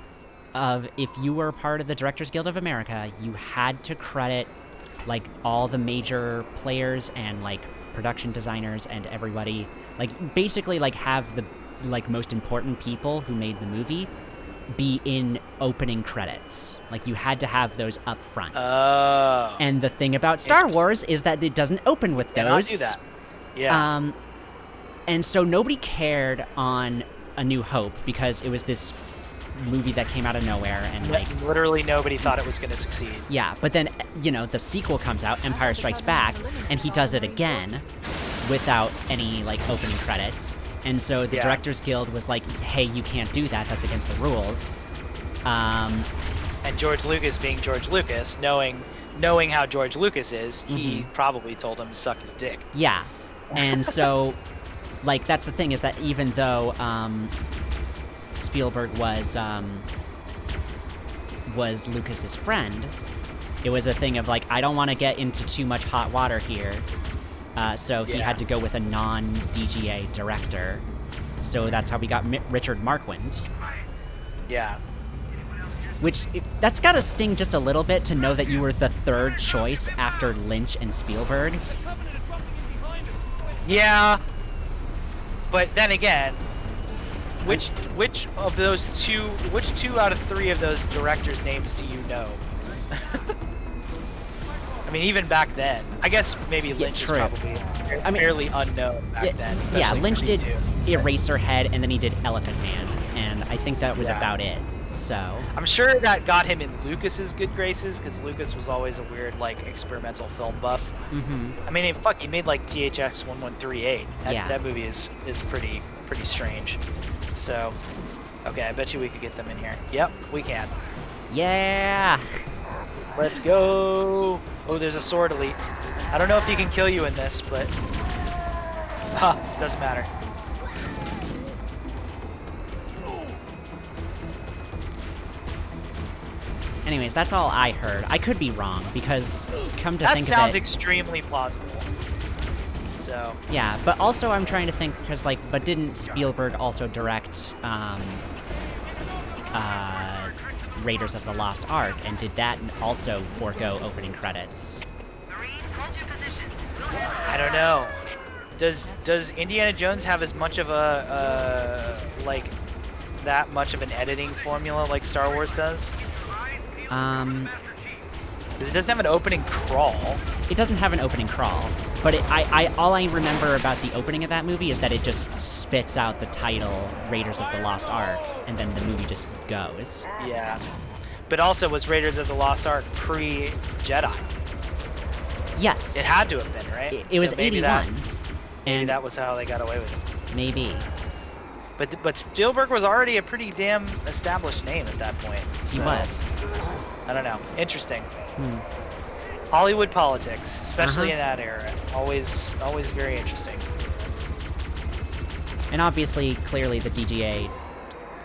of if you were part of the Directors Guild of America, you had to credit like all the major players and like production designers and everybody, like basically like have the like most important people who made the movie be in opening credits. Like you had to have those up front. Oh. And the thing about Star Wars is that it doesn't open with those. I'll do that. Yeah. And so nobody cared on A New Hope because it was this movie that came out of nowhere and like literally nobody thought it was going to succeed. Yeah, but then the sequel comes out, Empire Strikes Back, and he does it again without any like opening credits. And so the Directors Guild was like, "Hey, you can't do that. That's against the rules." And George Lucas, being George Lucas, knowing how George Lucas is, he probably told him to suck his dick. Yeah, and so like that's the thing is that even though Spielberg was Lucas's friend, it was a thing of like, I don't want to get into too much hot water here, so he had to go with a non-DGA director. So that's how we got Richard Marquand. Yeah. Which, that's gotta sting just a little bit to know that you were the third choice after Lynch and Spielberg. Yeah. But then again, which of those two, which 2 out of 3 of those directors' names do you know? I mean, even back then, I guess maybe Lynch was probably fairly unknown back then. Yeah, Lynch did Eraserhead, and then he did Elephant Man, and I think that was about it. So I'm sure that got him in Lucas's good graces, because Lucas was always a weird, like, experimental film buff. I mean, he made like THX 1138. That movie is pretty strange. So, okay, I bet you we could get them in here. Yep, we can. Yeah. Let's go. Oh, there's a sword elite. I don't know if he can kill you in this, but doesn't matter. Anyways, that's all I heard. I could be wrong, because come to think of it... That sounds extremely plausible. So... Yeah, but also I'm trying to think, because, like, but didn't Spielberg also direct, Raiders of the Lost Ark, and did that also forego opening credits? I don't know. Does Indiana Jones have as much of a, like, that much of an editing formula like Star Wars does? Because it doesn't have an opening crawl. It doesn't have an opening crawl, but all I remember about the opening of that movie is that it just spits out the title Raiders of the Lost Ark, and then the movie just goes. Yeah, but also was Raiders of the Lost Ark pre-Jedi? Yes. It had to have been, right? It was 81. Maybe that was how they got away with it. Maybe. But Spielberg was already a pretty damn established name at that point. So, he was. I don't know. Interesting. Hollywood politics, especially in that era, always very interesting. And obviously, clearly, the DGA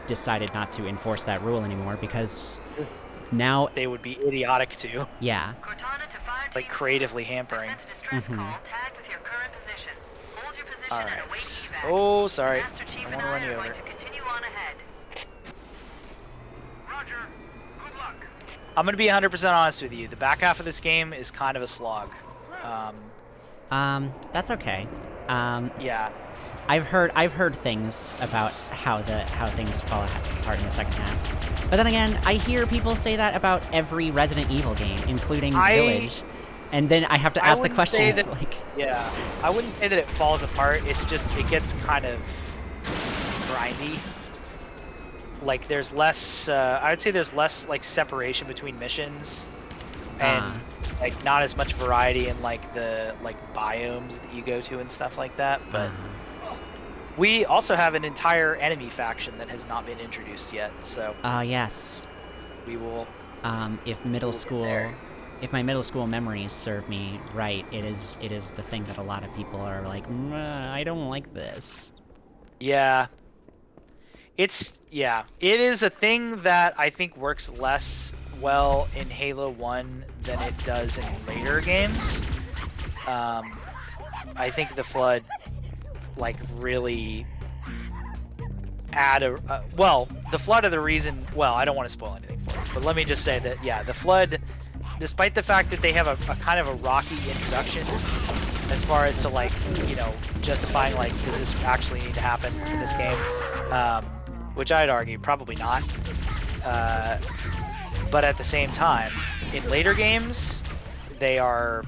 decided not to enforce that rule anymore because now, They would be idiotic to, yeah. Cortana to fire like team creatively zero. hampering. Sent a distress call tagged with your current position. Hold your position All and right. await evac. Oh, sorry. Master Chief I and want to I run you are over. going to continue on ahead. Roger. Good luck. I'm gonna be 100% honest with you. The back half of this game is kind of a slog. That's okay. Yeah. I've heard things about how things fall apart in the second half. But then again, I hear people say that about every Resident Evil game, including Village. And then I have to ask the wouldn't say question, that- like... Yeah. I wouldn't say that it falls apart. It's just it gets kind of grindy. Like there's less. I would say there's less like separation between missions, and like not as much variety in like the biomes that you go to and stuff like that. But we also have an entire enemy faction that has not been introduced yet. So yes. we will. If my middle school memories serve me right, it is the thing that a lot of people are like, I don't like this. Yeah. It is a thing that I think works less well in Halo 1 than it does in later games. I think the Flood, like, really the Flood are the reason, I don't want to spoil anything for you, but let me just say that, yeah, the Flood, despite the fact that they have a kind of a rocky introduction, as far as to, like, you know, justifying, like, does this actually need to happen in this game? Which I'd argue probably not. But at the same time, in later games, they are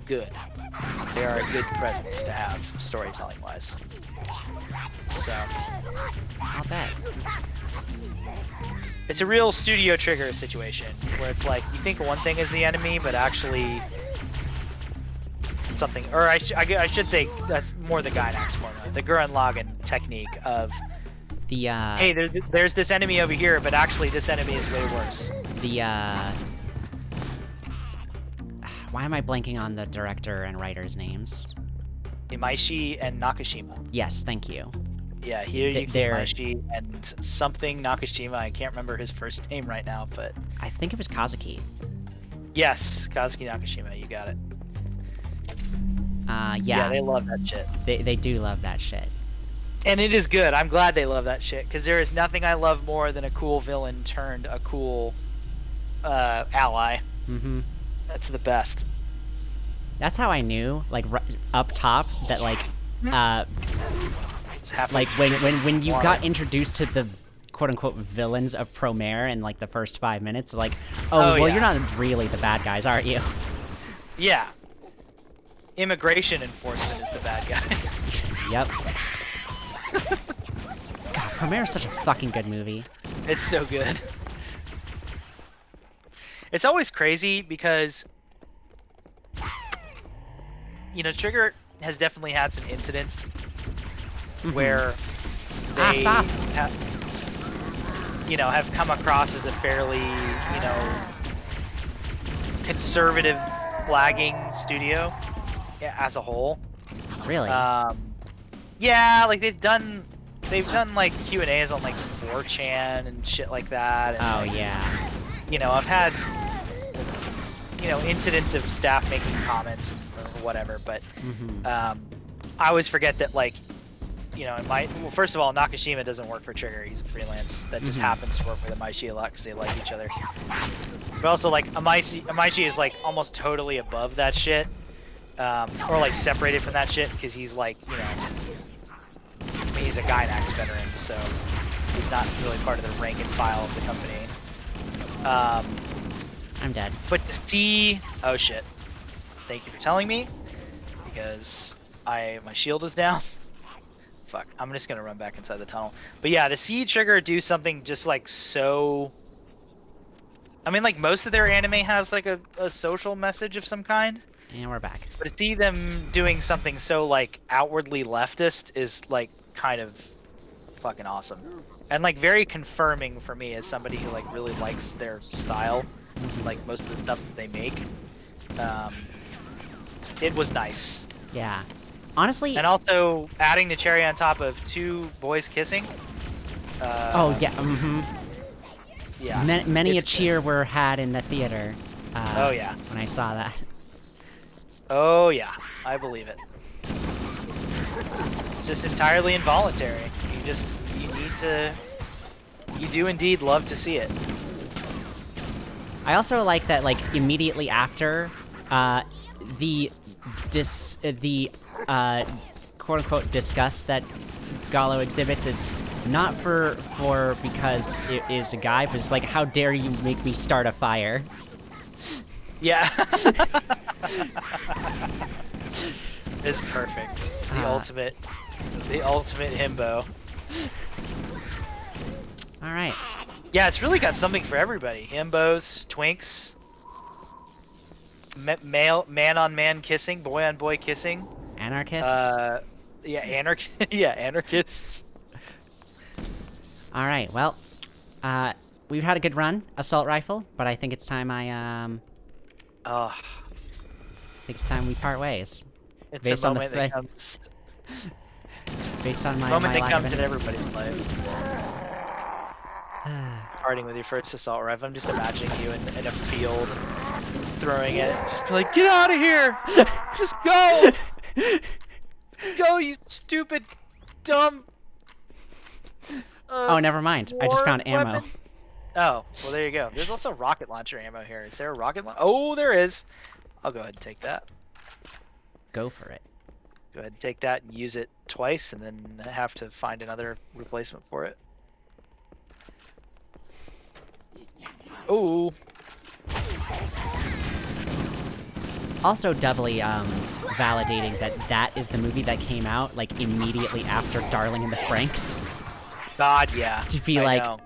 good. They are a good presence to have, storytelling-wise. So, I'll bet. it's a real Studio Trigger situation, where it's like, you think one thing is the enemy, but actually something, or I should say that's more the Gynax formula, the Gurren Lagann technique of, The, hey, there's this enemy over here, but actually this enemy is way worse. The, why am I blanking on the director and writer's names? Imaishi and Nakashima. Yes, thank you. Yeah, Hiroyuki They're- Imaishi and something Nakashima. I can't remember his first name right now, but I think it was Kazuki. yes, Kazuki Nakashima. You got it. Yeah. Yeah, they love that shit. They do love that shit. And it is good. I'm glad they love that shit, because there is nothing I love more than a cool villain turned a cool ally. Mm-hmm. That's the best. That's how I knew, like, up top, that, like, It's happening. like, when you got introduced to the quote-unquote villains of Promare in, like, the first 5 minutes, like, well, yeah. you're not really the bad guys, are you? Yeah. Immigration enforcement is the bad guy. Yep. God, Promare is such a fucking good movie. It's so good. It's always crazy because, you know, Trigger has definitely had some incidents where they stop. have come across as a fairly, you know, conservative flagging studio as a whole. Really? Yeah, like they've done like Q&As on like 4chan and shit like that. And, Oh, like, yeah. you know, I've had, you know, incidents of staff making comments or whatever, but I always forget that, like, you know, first of all, Nakashima doesn't work for Trigger. He's a freelance that just happens to work with Imaishi a lot because they like each other. But also, like, Imaishi is, like, almost totally above that shit. Or, like, separated from that shit because he's, like, you know, he's a Gynax veteran, so he's not really part of the rank and file of the company. I'm dead. But to see... Oh, shit. Thank you for telling me, because my shield is down. Fuck, I'm just gonna run back inside the tunnel. But yeah, to see Trigger do something just, like, so... I mean, like, most of their anime has, like, a social message of some kind. And we're back. But to see them doing something so, like, outwardly leftist is, like, kind of fucking awesome. And, like, very confirming for me as somebody who, like, really likes their style. Like, most of the stuff that they make. It was nice. Yeah. Honestly, And also adding the cherry on top of 2 boys kissing. oh yeah, Yeah. many a it's good. cheer were had in the theater. Oh yeah. When I saw that. Oh yeah. I believe it. It's just entirely involuntary. You need to. You do indeed love to see it. I also like that, like, immediately after, the quote-unquote disgust that Gallo exhibits is not for because it is a guy, but it's like, how dare you make me start a fire? Yeah. It's perfect. The ultimate himbo. Alright. Yeah, it's really got something for everybody. Himbos, twinks, man-on-man kissing, boy-on-boy kissing. Anarchists? Yeah, anarchists. Alright, well, we've had a good run, assault rifle, but I think it's time Oh, think it's time we part ways. it's Based a on the moment that comes. Based on my Moment that line comes of in everybody's life. it. Parting with your first assault rifle. I'm just imagining you in a field, throwing it. Just be like, get out of here! Just go! Go, you stupid, dumb. Oh, never mind. I just found ammo. Weapon? Oh, well there you go. There's also rocket launcher ammo here. Is there a rocket launcher? Oh, there is. I'll go ahead and take that. Go for it. Go ahead and take that and use it twice, and then have to find another replacement for it. Oh. Also doubly validating that that is the movie that came out like immediately after Darling in the Franxx. God, yeah. To be I like, know.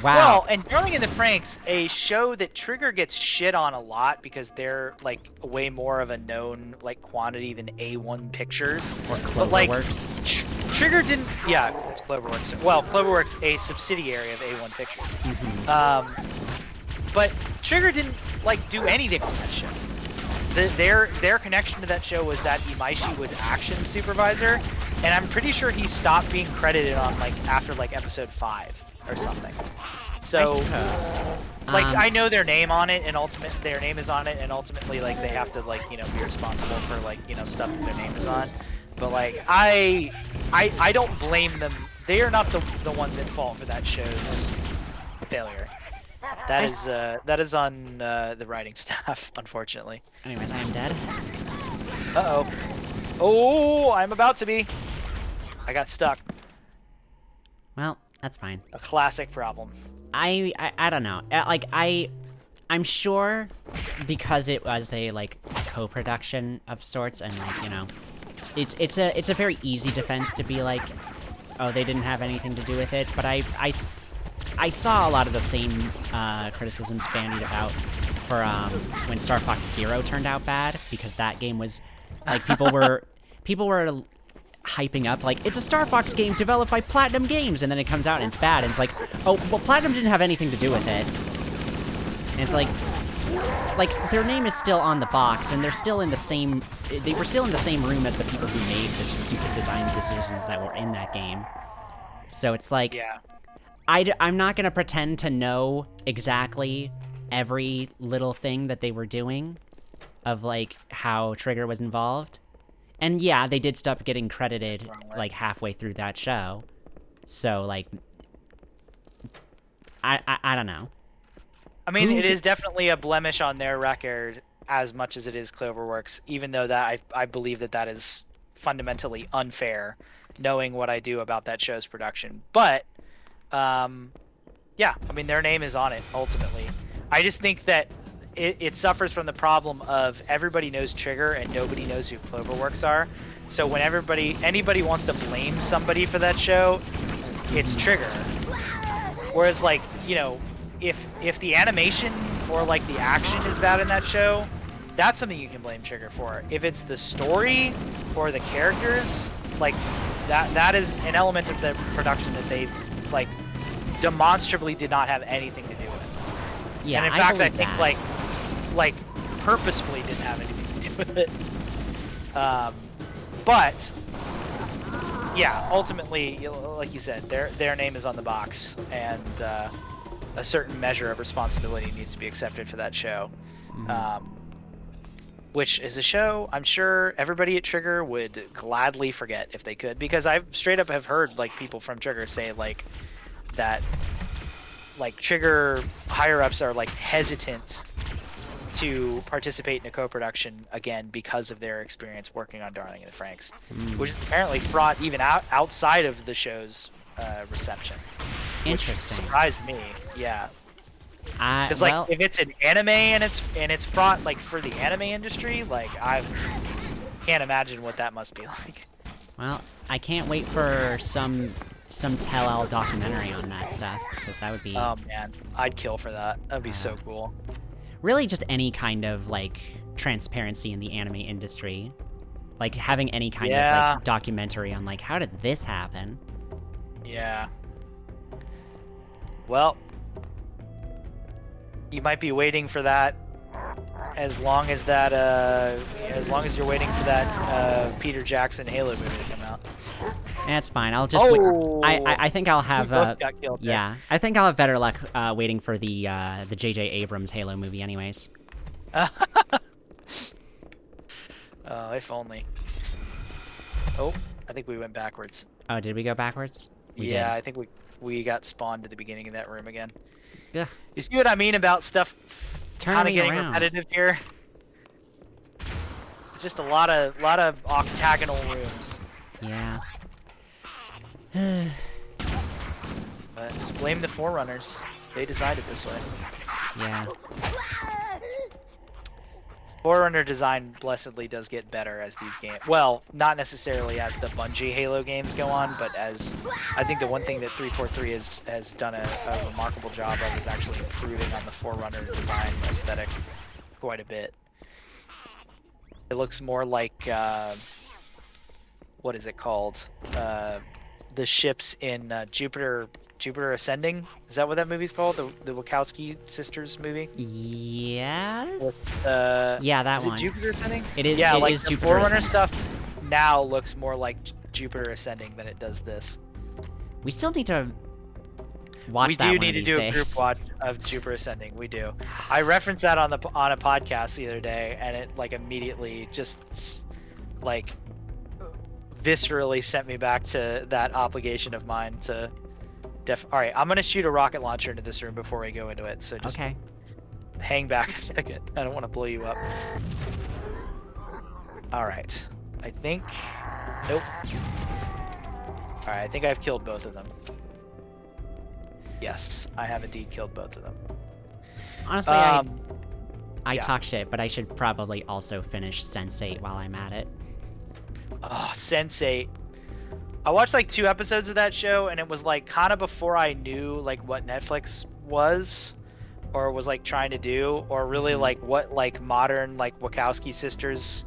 wow. Well, and Darling in the Franxx, a show that Trigger gets shit on a lot because they're like way more of a known like quantity than A1 Pictures. Or But, like, Cloverworks. Trigger didn't. Yeah, it's Cloverworks. Well, Cloverworks, a subsidiary of A1 Pictures. But Trigger didn't like do anything on that show. Their connection to that show was that Imaishi was action supervisor, and I'm pretty sure he stopped being credited on like after like episode 5 or something. So, I suppose. like, I know their name on it, and their name is on it, and ultimately like they have to like be responsible for like stuff that their name is on. But like I don't blame them. They are not the ones at fault for that show's failure. That is on the writing staff, unfortunately. Anyways, I am dead. Uh-oh. Oh, I'm about to be. I got stuck. Well, that's fine. A classic problem. I don't know. Like I'm sure because it was a like co-production of sorts, and like it's a very easy defense to be like, oh, they didn't have anything to do with it. But I saw a lot of the same criticisms bandied about for when Star Fox Zero turned out bad, because that game was like people were hyping up like it's a Star Fox game developed by Platinum Games, and then it comes out and it's bad, and it's like, oh well, Platinum didn't have anything to do with it. And it's like their name is still on the box, and they're still in the same. They were still in the same room as the people who made the stupid design decisions that were in that game. So it's like, Yeah. I'm not gonna pretend to know exactly every little thing that they were doing, of like how Trigger was involved. And yeah, they did stop getting credited like halfway through that show. So like, I don't know. I mean, it is definitely a blemish on their record as much as it is Cloverworks, even though that I believe that is fundamentally unfair, knowing what I do about that show's production. But, yeah, I mean, their name is on it, ultimately. I just think that it suffers from the problem of everybody knows Trigger and nobody knows who Cloverworks are. So when anybody wants to blame somebody for that show, it's Trigger. Whereas, like, if the animation or like the action is bad in that show, that's something you can blame Trigger for. If it's the story or the characters, like that is an element of the production that they like demonstrably did not have anything to do with. Yeah, and in fact, I think that. like purposefully didn't have anything to do with it. But yeah, ultimately, like you said, their name is on the box, and a certain measure of responsibility needs to be accepted for that show. Which is a show I'm sure everybody at Trigger would gladly forget if they could, because I straight up have heard like people from Trigger say like that, like Trigger higher ups are like hesitant to participate in a co-production again because of their experience working on Darling in the Franxx, which is apparently fraught even outside of the show's reception. Interesting. Which surprised me, yeah. Because Well, like if it's an anime and it's fraught like for the anime industry, like I can't imagine what that must be like. well, I can't wait for some tell-all documentary on that stuff, because that would be Oh man, I'd kill for that. That'd be so cool. really just any kind of like transparency in the anime industry, like having any kind of like documentary on like how did this happen. Yeah. Well, you might be waiting for that as long as you're waiting for that Peter Jackson Halo movie to come out. That's fine. I'll just I think I'll have both got killed there. yeah. I think I'll have better luck waiting for the J.J. Abrams Halo movie anyways. Oh, if only. Oh, I think we went backwards. Oh, did we go backwards? We Yeah, did. I think we got spawned at the beginning of that room again. Ugh. You see what I mean about stuff Turn kind of me getting around. repetitive here? It's just a lot of octagonal rooms. Yeah. But just blame the Forerunners. They designed it this way. Yeah. Forerunner design blessedly does get better as these games. Well, not necessarily as the Bungie Halo games go on, but as I think the one thing that 343 has done a remarkable job of is actually improving on the Forerunner design aesthetic quite a bit. It looks more like what is it called? The ships in Jupiter Ascending. Is that what that movie's called? The Wachowski sisters movie? Yes. With, yeah, that is one. it Jupiter Ascending? It is. Yeah, it like is the Jupiter Forerunner Ascending. stuff now looks more like Jupiter Ascending than it does this. We still need to watch We that do one need of to these do days. a group watch of Jupiter Ascending. We do. I referenced that on a podcast the other day, and it like immediately just like viscerally sent me back to that obligation of mine to. All right, I'm gonna shoot a rocket launcher into this room before we go into it. So just Okay. hang back a second. I don't want to blow you up. All right. I think. Nope. All right. I think I've killed both of them. Yes, I have indeed killed both of them. Honestly, I yeah. talk shit, but I should probably also finish Sense8 while I'm at it. Oh, Sense8. I watched like 2 episodes of that show, and it was like kind of before I knew like what Netflix was, or was like trying to do, or really like what like modern like Wachowski sisters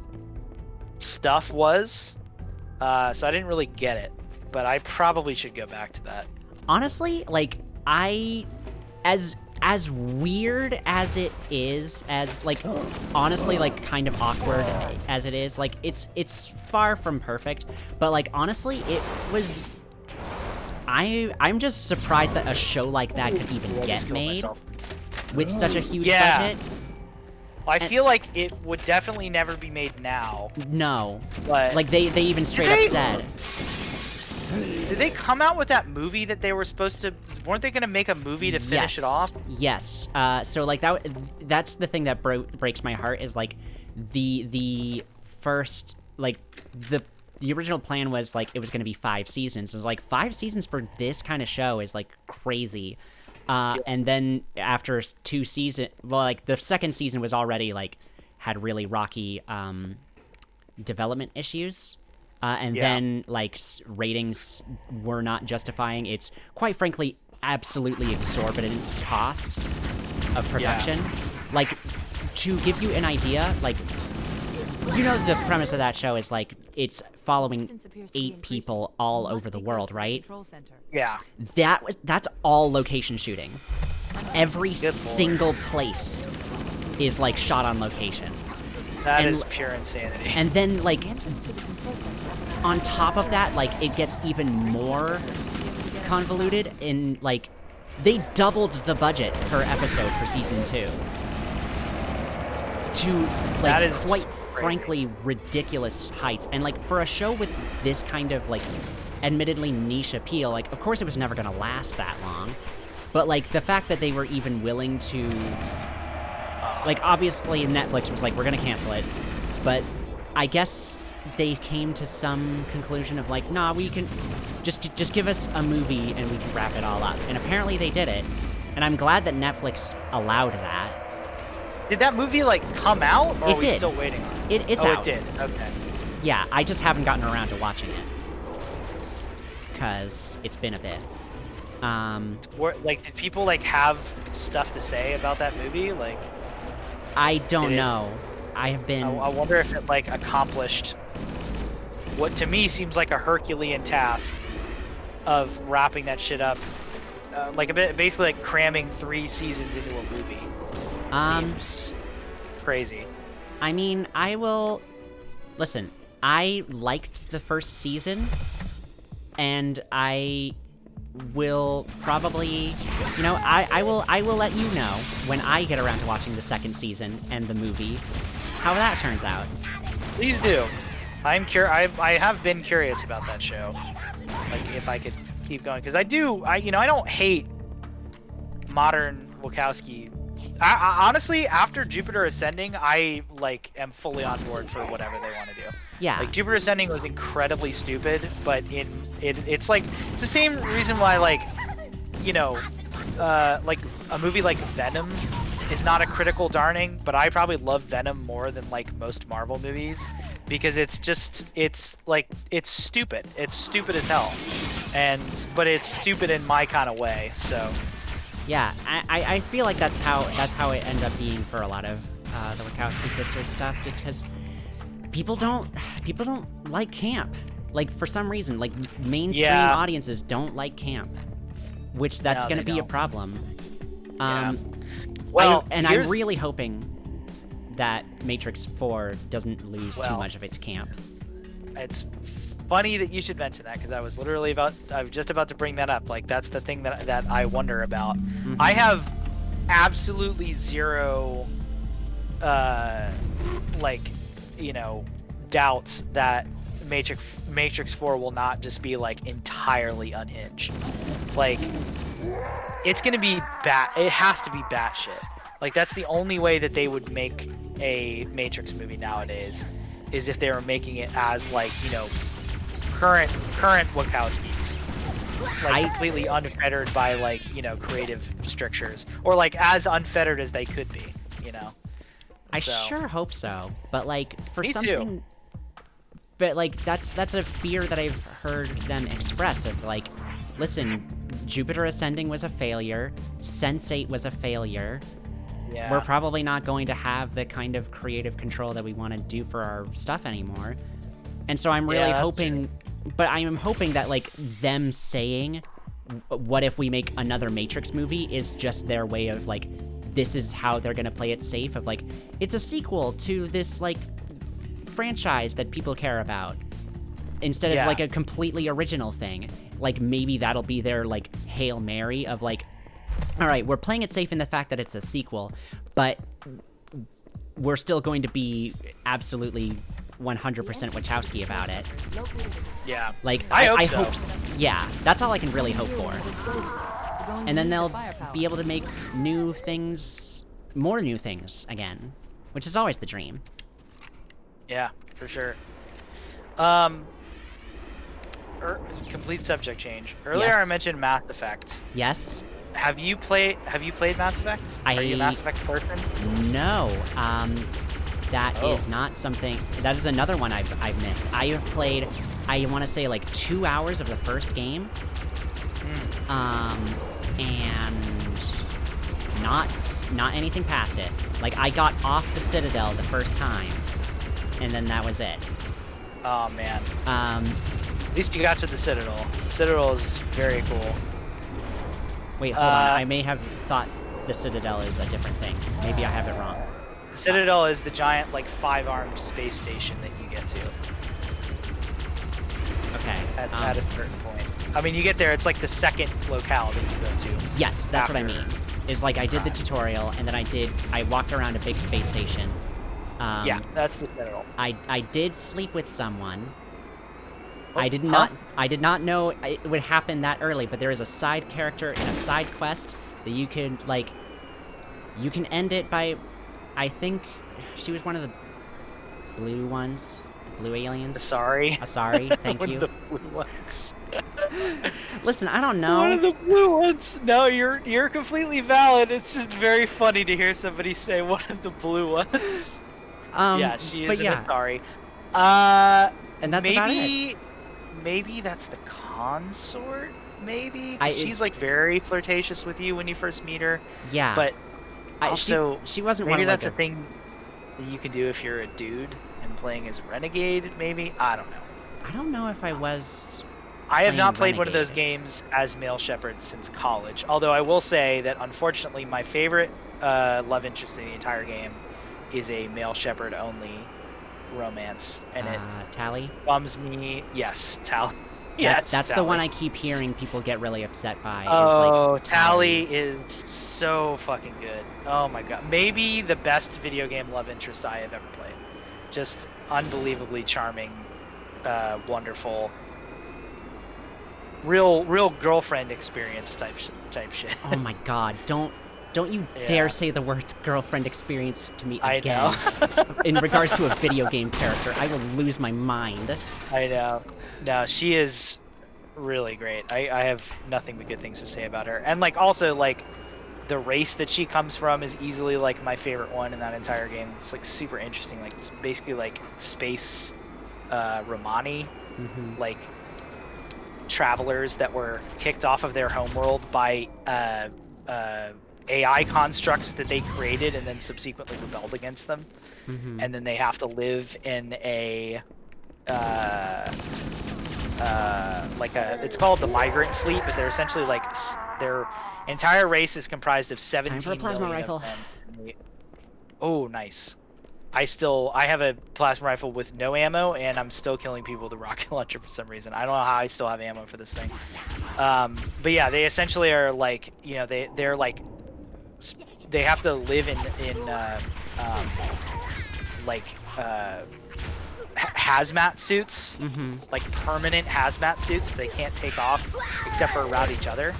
stuff was. So I didn't really get it, but I probably should go back to that. Honestly, like as weird as it is, as like honestly like kind of awkward as it is, like it's far from perfect, but like honestly it was I'm just surprised that a show like that could even get made with such a huge budget. I feel like it would definitely never be made now. No. But like they even straight up said. Did they come out with that movie that they were supposed to? Weren't they gonna make a movie to finish it off? Yes. So like that's the thing that breaks my heart is like the first like the original plan was like it was gonna be 5 seasons. It was like 5 seasons for this kind of show is like crazy. And then after 2 seasons, well, like the second season was already like had really rocky development issues. And then, like, ratings were not justifying its, quite frankly, absolutely exorbitant costs of production. Like, to give you an idea, like, you know the premise of that show is, like, it's following 8 people all over the world, right? Yeah. That's all location shooting. Every single place is, like, shot on location. That and, is pure insanity. And then, like, The entrance to the control center has on top of that, like, it gets even more convoluted in, like, they doubled the budget per episode for season 2 to, like, That is quite crazy. frankly ridiculous heights. And, like, for a show with this kind of, like, admittedly niche appeal, like, of course it was never gonna last that long, but, like, the fact that they were even willing to, like, obviously Netflix was like, we're gonna cancel it, but I guess they came to some conclusion of like, nah, we can just give us a movie and we can wrap it all up. And apparently they did it, and I'm glad that Netflix allowed that. Did that movie like come out, or It are we did. still waiting on it? It's oh, out. it did. Okay. Yeah, I just haven't gotten around to watching it because it's been a bit. Like, did people like have stuff to say about that movie? Like, I don't Did it- know. I have been. I wonder if it like accomplished what to me seems like a Herculean task of wrapping that shit up, like a bit, basically like cramming 3 seasons into a movie. Seems crazy. I mean, I will listen. I liked the first season, and I will probably, you know, I will let you know when I get around to watching the second season and the movie how that turns out. Please do. I have been curious about that show. Like, if I could keep going, because I don't hate modern Wachowski. I honestly, after Jupiter Ascending, I like am fully on board for whatever they want to do. Yeah. Like, Jupiter Ascending was incredibly stupid, but it's like, it's the same reason why, like, you know, like a movie like Venom is not a critical darning, but I probably love Venom more than like most Marvel movies, because it's stupid. It's stupid as hell, but it's stupid in my kind of way. So Yeah, I feel like that's how it ended up being for a lot of the Wachowski sisters stuff, just because people don't like camp. Like, for some reason, like, mainstream Yeah. audiences don't like camp, which that's No, gonna they be a don't. problem. Yeah. Well, I'm here's- really hoping that Matrix 4 doesn't lose too Well, much of its camp. It's funny that you should mention that, because I was just about to bring that up. Like, that's the thing that I wonder about. Mhm. I have absolutely zero like, you know, doubts that Matrix 4 will not just be like entirely unhinged. Like, it's gonna be it has to be batshit. Like, that's the only way that they would make a Matrix movie nowadays, is if they were making it as, like, you know, current Wachowskis, like completely unfettered by, like, you know, creative strictures, or like as unfettered as they could be, you know. I So- sure hope so, but like for Me too. something, but like that's a fear that I've heard them express of like, listen, Jupiter Ascending was a failure, Sense8 was a failure. Yeah. We're probably not going to have the kind of creative control that we want to do for our stuff anymore. And so I'm really Yeah, that's hoping, but I am hoping that like them saying, what if we make another Matrix movie, is just their way of like, this is how they're gonna play it safe, of like, it's a sequel to this like franchise that people care about, instead of Yeah. like a completely original thing. Like, maybe that'll be their like Hail Mary of like, all right, we're playing it safe in the fact that it's a sequel, but we're still going to be absolutely 100% Wachowski about it. Yeah. Like, I hope I so. hope, yeah, that's all I can really hope for. And then they'll be able to make new things, more new things again, which is always the dream. Yeah, for sure. Complete subject change. Earlier Yes. I mentioned Mass Effect. Yes? Have you played Mass Effect? Are you a Mass Effect person? No, that Oh. is not something, that is another one I've missed. I have played, I want to say like 2 hours of the first game, and not anything past it. Like, I got off the Citadel the first time, and then that was it. Oh man. Um, At least you got to the Citadel. The Citadel is very cool. wait, hold on, I may have thought the Citadel is a different thing. Maybe I have it wrong. The Citadel is the giant, like, 5-armed space station that you get to Okay. at a certain point. I mean, you get there, it's like the second locale that you go to. Yes, that's what I after. mean. Is like I did the tutorial, and then I walked around a big space station. Yeah, that's the Citadel. I did sleep with someone. Oh, I did not know it would happen that early, but there is a side character in a side quest that you can end it by, I think she was one of the blue ones, the blue aliens. Sorry. Sorry, thank One you. of the blue ones. Listen, I don't know. One of the blue ones. No, you're completely valid. It's just very funny to hear somebody say one of the blue ones. Yeah, she is but yeah. Sorry. And that's maybe, about it. Maybe that's the consort. Maybe 'Cause I- she's like very flirtatious with you when you first meet her. Yeah. But also, she wasn't maybe one of that's like a thing that you can do if you're a dude and playing as a renegade. Maybe I don't know. I don't know if I was. I have not playing played one of those Renegade. games as male shepherd since college. Although I will say that unfortunately my favorite love interest in the entire game is a male shepherd only romance, and it Tally. bums me. Yes, Tally. Yes, That's Tally. the one I keep hearing people get really upset by. Oh, is like Tally is so fucking good. Oh my god, maybe the best video game love interest I have ever played. Just unbelievably charming, wonderful. Real girlfriend experience type shit. Oh my god! Don't you Yeah. dare say the words "girlfriend experience" to me I again. know. In regards to a video game character, I will lose my mind. I know. No, she is really great. I have nothing but good things to say about her. And like also like the race that she comes from is easily like my favorite one in that entire game. It's like super interesting. Like it's basically like space Romani, like travelers that were kicked off of their homeworld by AI constructs that they created and then subsequently rebelled against them. And then they have to live in a it's called the migrant fleet, but they're essentially like their entire race is comprised of 17 Time for a plasma million rifle. of them. Oh, nice. I have a plasma rifle with no ammo, and I'm still killing people with a rocket launcher for some reason. I don't know how I still have ammo for this thing. But yeah, they essentially are like, you know, they're like, they have to live in hazmat suits, like permanent hazmat suits that they can't take off except for around each other.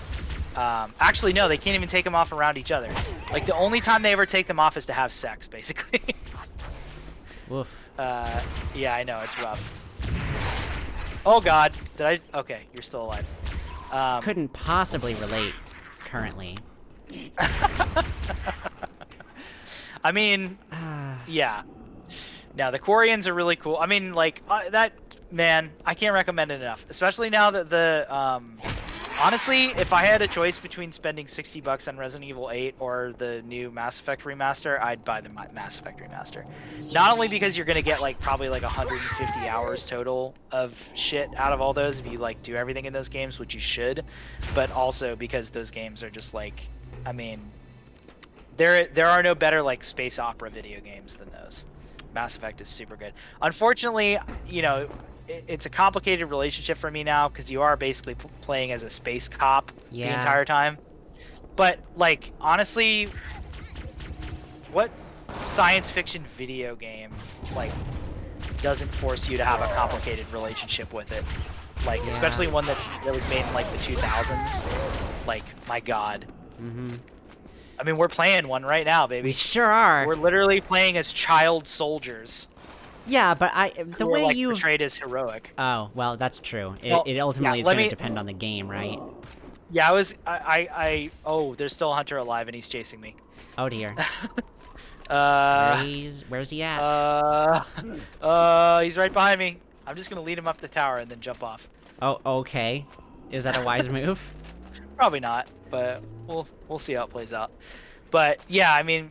Actually, no, they can't even take them off around each other. Like the only time they ever take them off is to have sex, basically. Woof. Yeah, I know, it's rough. Oh god, did I? Okay, you're still alive. Couldn't possibly relate currently. I mean, yeah. Now the Quarians are really cool. I mean, like man, I can't recommend it enough. Especially now that the honestly, if I had a choice between spending $60 on Resident Evil 8 or the new Mass Effect remaster, I'd buy the Mass Effect remaster. Not only because you're gonna get like probably like 150 hours total of shit out of all those if you like do everything in those games, which you should, but also because those games are just like, I mean, there are no better like space opera video games than those. Mass Effect is super good. Unfortunately, you know, it's a complicated relationship for me now because you are basically playing as a space cop the entire time. But like, honestly, what science fiction video game like doesn't force you to have a complicated relationship with it? Like, especially one that was made in like the 2000s. Like, my god. I mean, we're playing one right now, baby. We sure are. We're literally playing as child soldiers. Yeah, but the way like, you portrayed as heroic. Oh, well, that's true. Well, it ultimately yeah, is going to depend on the game, right? Yeah, oh, there's still a hunter alive and he's chasing me. Oh dear. Where's he at? He's right behind me. I'm just gonna lead him up the tower and then jump off. Oh, okay. Is that a wise move? Probably not, but we'll see how it plays out. But yeah, I mean,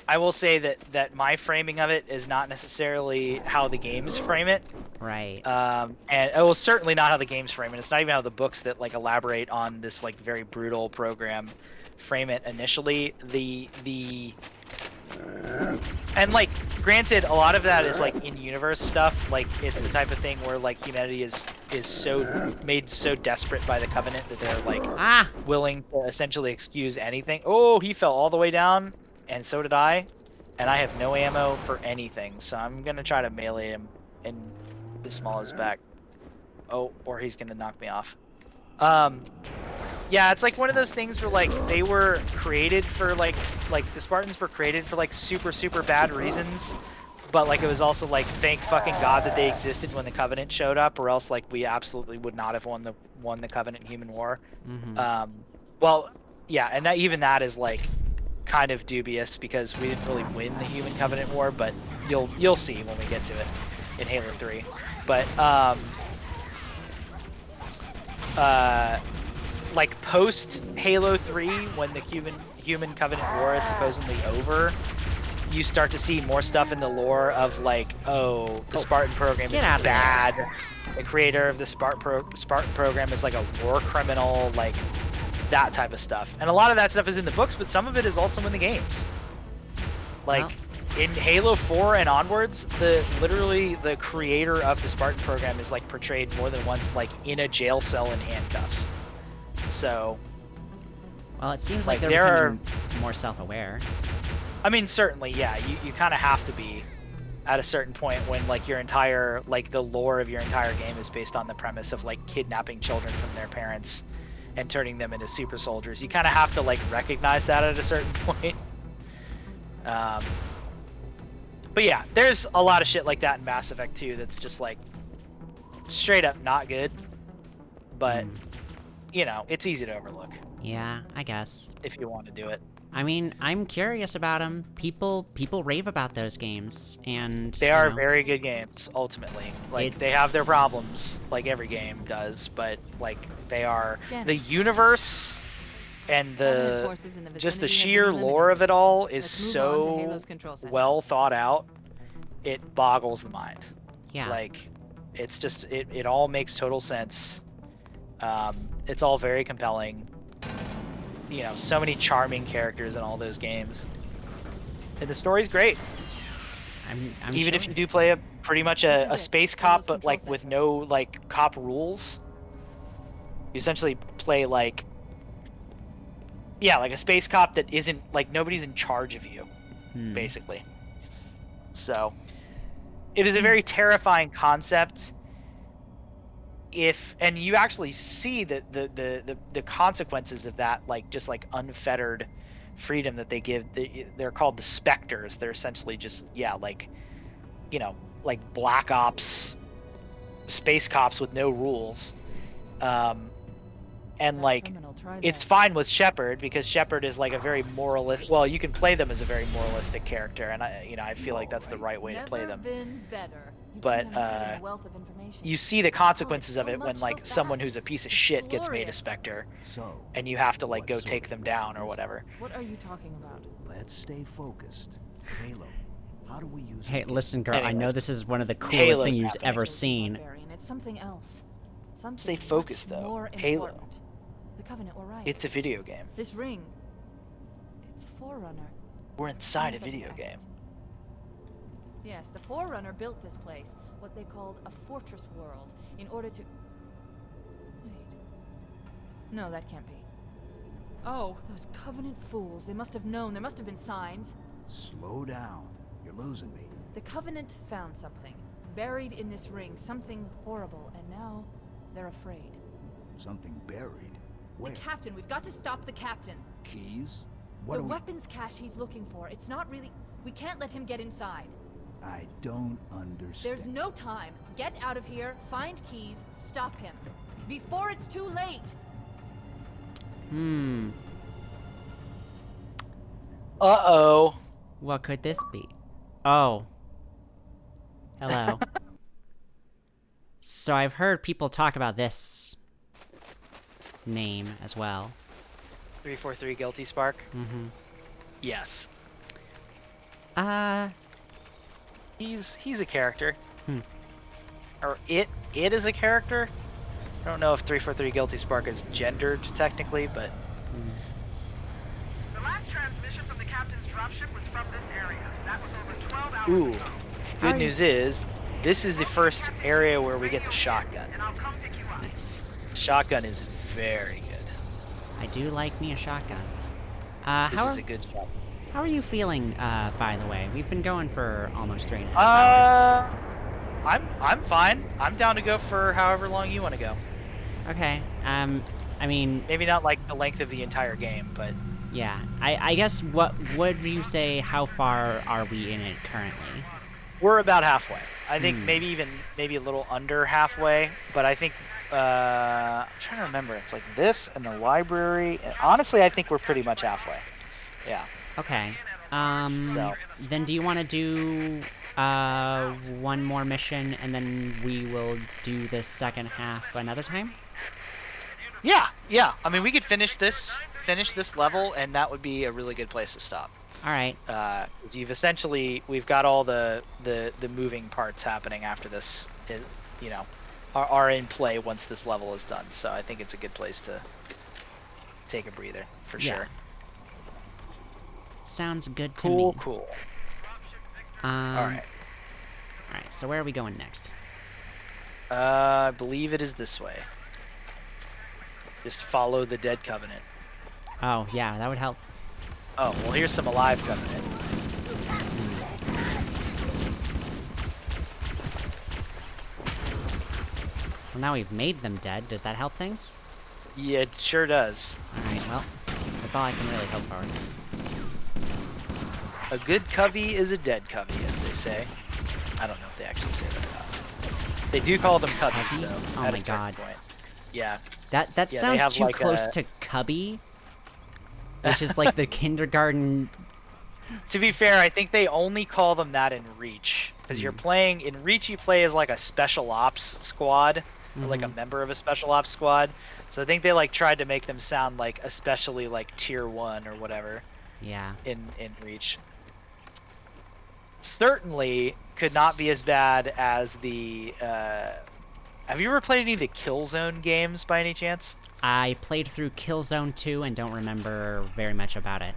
I will say that my framing of it is not necessarily how the games frame it. Right. And it was certainly not how the games frame it. It's not even how the books that like elaborate on this like very brutal program frame it initially. The and like, granted, a lot of that is like in-universe stuff. Like, it's the type of thing where like humanity is so made so desperate by the Covenant that they're like willing to essentially excuse anything. Oh, he fell all the way down, and so did I, and I have no ammo for anything. So I'm gonna try to melee him in the small of his back. Oh, or he's gonna knock me off. Yeah, it's like one of those things where like they were created for like the Spartans were created for like super bad reasons, but like it was also like thank fucking God that they existed when the Covenant showed up, or else like we absolutely would not have won the Covenant Human War. Well, yeah, and that even that is like kind of dubious because we didn't really win the Human Covenant War, but you'll see when we get to it in Halo 3. But like post Halo 3, when the Human Covenant War is supposedly over, you start to see more stuff in the lore of like, oh, the Spartan program is bad. The creator of the Spartan program is like a war criminal, like that type of stuff. And a lot of that stuff is in the books, but some of it is also in the games. Like in Halo 4 and onwards, literally the creator of the Spartan program is like portrayed more than once like in a jail cell in handcuffs. So, well, it seems like they're becoming more self-aware. I mean, certainly, yeah. You kind of have to be at a certain point when like your entire like the lore of your entire game is based on the premise of like kidnapping children from their parents and turning them into super soldiers. You kind of have to like recognize that at a certain point. But yeah, there's a lot of shit like that in Mass Effect 2 that's just like straight up not good. But you know, it's easy to overlook. Yeah, I guess. If you want to do it. I mean, I'm curious about them. People rave about those games, and they are very good games. Ultimately, like they have their problems, like every game does, but like they are the universe and just the sheer lore of it all is so well thought out. It boggles the mind. Yeah. Like it's just it all makes total sense. It's all very compelling. You know, so many charming characters in all those games, and the story's great. I'm even sure. if you do play pretty much a space cop, but like with no like cop rules. You essentially play like, yeah, like a space cop that isn't like nobody's in charge of you, basically. So, it is a very terrifying concept. And you actually see the consequences of that, like just like unfettered freedom that they give. They're called the Spectres. They're essentially just like, you know, like black ops, space cops with no rules. And like it's fine with Shepard because Shepard is like a very moralistic. Well, you can play them as a very moralistic character, and I feel like that's the right way to play them. But you see the consequences of it when like someone who's a piece of shit gets made a Spectre, and you have to like go take them down or whatever. What are you talking about? Let's stay focused. Halo. How do we use Hey, listen, girl. Anyways, I know this is one of the coolest Halo's things you've happening. ever seen. It's something else. Something Stay focused though. more Halo. important. The Covenant were right. It's a video game. This ring. It's Forerunner. We're inside a video game. Yes, the Forerunner built this place, what they called a fortress world, in order to... Wait. No, that can't be. Oh, those Covenant fools. They must have known. There must have been signs. Slow down. You're losing me. The Covenant found something. Buried in this ring. Something horrible. And now, they're afraid. Something buried? Where? The captain. We've got to stop the captain. Keys? The weapons cache he's looking for. It's not really... We can't let him get inside. I don't understand. There's no time. Get out of here, find keys, stop him. Before it's too late! Uh-oh. What could this be? Oh. Hello. So I've heard people talk about this name as well. 343 Guilty Spark? Mm-hmm. Yes. He's a character. Or it is a character. I don't know if 343 Guilty Spark is gendered technically, but The last transmission from the captain's dropship was from this area. That was over 12 Ooh. Good Are news is, this is the first area where we get the shotgun. and I'll come pick you up. Nice. Shotgun is very good. I do like me a shotgun. This is a good shotgun. How are you feeling, by the way? We've been going for almost 3.5 hours. I'm fine. I'm down to go for however long you want to go. Okay, I mean, Maybe not like the length of the entire game, but yeah. I guess, what would you say, how far are we in it currently? we're about halfway. I think Hmm. maybe a little under halfway, but I think I'm trying to remember. It's like this and the library. And honestly, I think we're pretty much halfway. Yeah. Okay, So then do you want to do, one more mission, and then we will do the second half another time? yeah. I mean, we could finish this level, and that would be a really good place to stop. Alright, We've got all the moving parts happening after this, you know, are in play once this level is done. So I think it's a good place to take a breather for Yeah. sure. sounds good to me. Cool. All Alright. Alright, so where are we going next? I believe it is this way. Just follow the Dead Covenant. Oh, yeah, that would help. Oh, well, here's some Alive Covenant. Well, now we've made them dead. Does that help things? Yeah, it sure does. Alright, well, that's all I can really hope for. A good covey is a dead covey, as they say. I don't know if they actually say that or not. They do call them coveys, Coveys? though. Oh at my a certain God. Point. Yeah. That Yeah, they sounds have, too like, close a- to cubby, which is like the kindergarten. To be fair, I think they only call them that in Reach. Because you're playing, in Reach you play as like a special ops squad, or like a member of a special ops squad. So I think they like tried to make them sound like especially like tier 1 or whatever Yeah. in Reach. Certainly could not be as bad as the, have you ever played any of the Killzone games by any chance? I played through Killzone 2 and don't remember very much about it.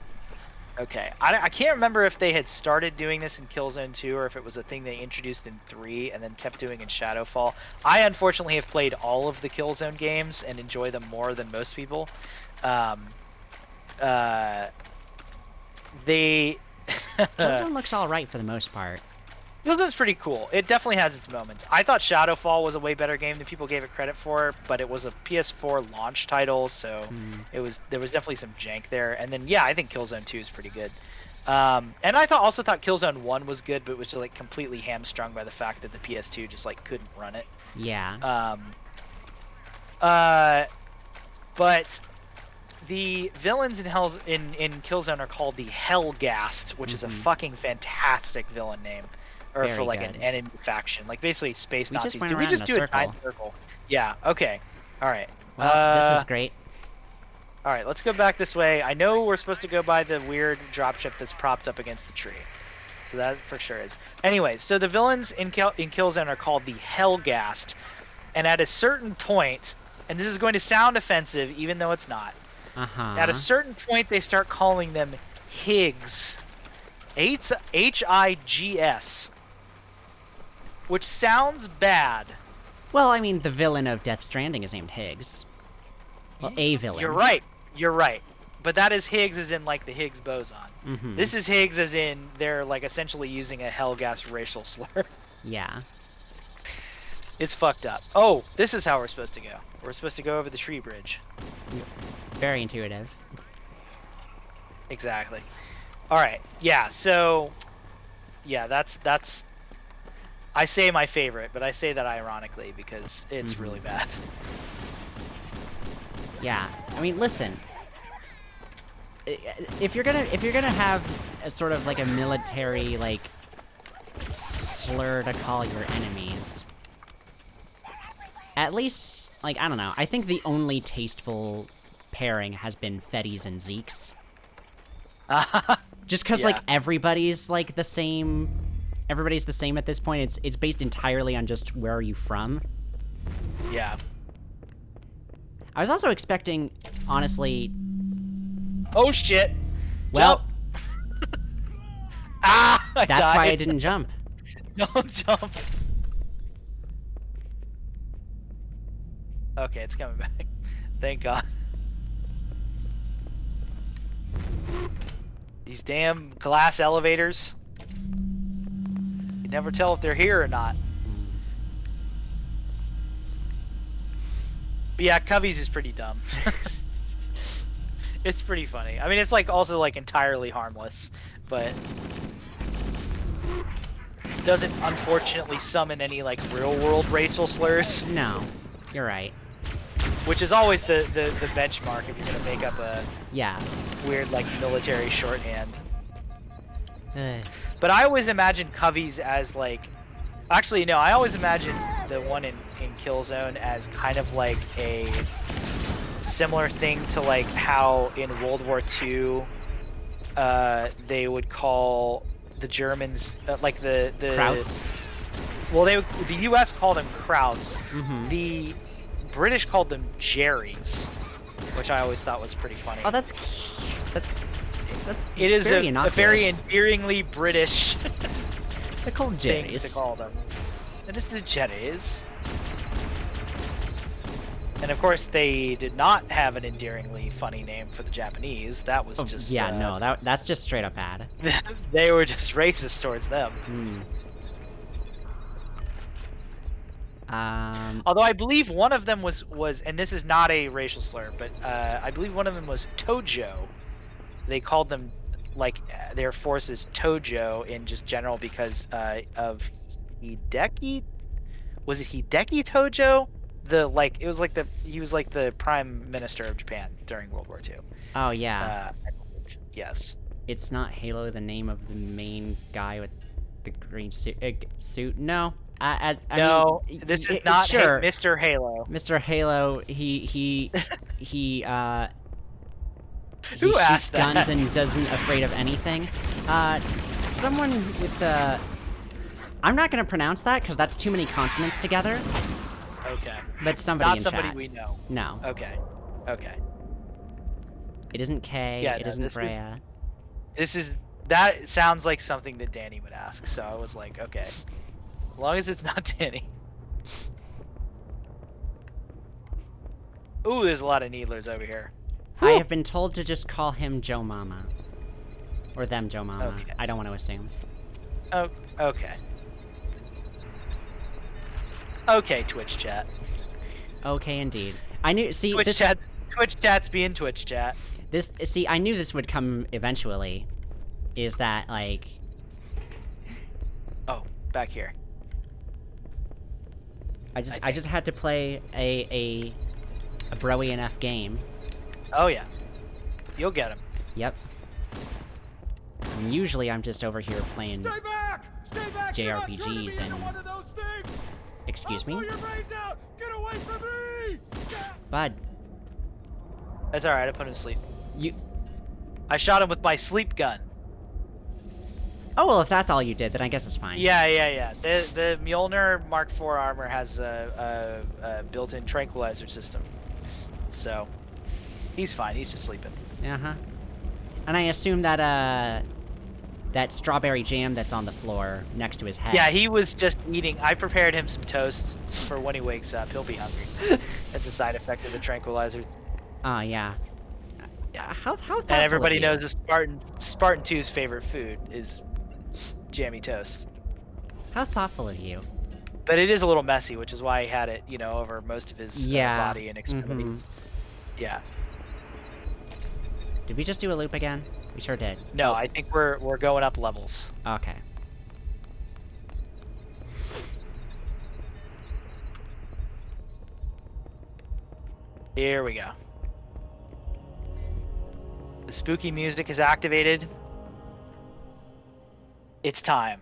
Okay, I can't remember if they had started doing this in Killzone 2 or if it was a thing they introduced in 3 and then kept doing in Shadowfall. I unfortunately have played all of the Killzone games and enjoy them more than most people. They Killzone looks alright for the most part. Killzone's pretty cool. It definitely has its moments. I thought Shadowfall was a way better game than people gave it credit for, but it was a PS4 launch title, so there was definitely some jank there. And then yeah, I think Killzone 2 is pretty good. And I also thought Killzone 1 was good, but was just like completely hamstrung by the fact that the PS2 just like couldn't run it. Yeah. But the villains in Killzone are called the Hellgast, which is a fucking fantastic villain name. Or Very for like good. an enemy faction, like basically space We just Nazis. went Did we around just in a do a circle. giant circle? Yeah. Okay. All right. Well, this is great. All right. Let's go back this way. I know we're supposed to go by the weird dropship that's propped up against the tree, so that for sure is. Anyway, so the villains in Killzone are called the Hellgast, and at a certain point, and this is going to sound offensive, even though it's not. At a certain point, they start calling them Higs. Higs. Which sounds bad. Well, I mean, the villain of Death Stranding is named Higgs. Well, a villain. You're right. But that is Higgs as in, like, the Higgs boson. This is Higgs as in they're, like, essentially using a Hellgas racial slur. Yeah. It's fucked up. Oh, this is how we're supposed to go. We're supposed to go over the tree bridge. Very intuitive. Exactly. Alright, yeah, so... Yeah, that's... I say my favorite, but I say that ironically because it's really bad. Yeah. I mean, listen. If you're gonna have a sort of like a military like slur to call your enemies, at least like I don't know. I think the only tasteful pairing has been Fetties and Zeke's. Just because like everybody's like the same. Everybody's the same at this point. It's based entirely on just where are you from. Yeah. I was also expecting, honestly. Oh shit. Well. Ah! That's why I died. didn't jump. Don't jump. Okay, it's coming back. Thank God. These damn glass elevators. You never tell if they're here or not. But yeah, Covey's is pretty dumb. It's pretty funny. I mean, it's like also like entirely harmless, but doesn't unfortunately summon any like real world racial slurs, No, you're right. which is always the benchmark if you're gonna make up a Yeah. weird like military shorthand. Ugh. But I always imagine Covey's as like, actually no, I always imagine the one in Killzone as kind of like a similar thing to like how in World War II, they would call the Germans like the Krauts. Well, the U.S. called them Krauts. Mm-hmm. The British called them Jerrys, which I always thought was pretty funny. Oh, that's It is very a very innocuous. endearingly British They're called thing to Jerrys. call them. And it's the Jerrys. And of course, they did not have an endearingly funny name for the Japanese. That was just Yeah, no, that's just straight up bad. they were just racist towards them. Although I believe one of them was, and this is not a racial slur, but I believe one of them was Tojo. They called them, like, their forces Tojo in just general because of Hideki? Was it Hideki Tojo? He was like the prime minister of Japan during World War II. Oh yeah. I believe. Yes. It's not Halo, the name of the main guy with the green suit. No. No, I mean, this is not sure. Mr. Halo. Mr. Halo, he Who shoots asked that? guns and doesn't afraid of anything. Someone with the... I'm not gonna pronounce that because that's too many consonants together. Okay. But somebody Not in somebody chat. we know. No. Okay. Okay. It isn't Kay. Yeah, it no, isn't Freya. That sounds like something that Danny would ask. So I was like, okay, as long as it's not Danny. Ooh, there's a lot of needlers over here. I have been told to just call him Joe Mama. Or them Joe Mama. Okay. I don't want to assume. Oh, okay. Okay, Twitch chat. Okay, indeed. I knew. See, Twitch this. chat. Twitch chat's being Twitch chat. This. See, I knew this would come eventually. Is that like? Oh, back here. I just had to play a broy enough game. Oh yeah. You'll get him. Yep. And usually I'm just over here playing Stay back! Stay back! You're not turning me JRPGs into and. one of those things! Excuse me, I'll blow your brains out! Get away from me! bud. That's alright, I put him to sleep. You. I shot him with my sleep gun. Oh well, if that's all you did, then I guess it's fine. Yeah. The Mjolnir Mark IV armor has a built-in tranquilizer system. So, he's fine, he's just sleeping. Uh-huh. And I assume that, that strawberry jam that's on the floor next to his head. Yeah, he was just eating. I prepared him some toast for when he wakes up. He'll be hungry. That's a side effect of the tranquilizers. Oh, yeah. Yeah. How thoughtful And everybody of you. knows the Spartan 2's favorite food is jammy toast. How thoughtful of you. But it is a little messy, which is why he had it, over most of his body and extremities. mhm. Yeah. Did we just do a loop again? We sure did. No, I think we're going up levels. Okay. Here we go. The spooky music is activated. It's time.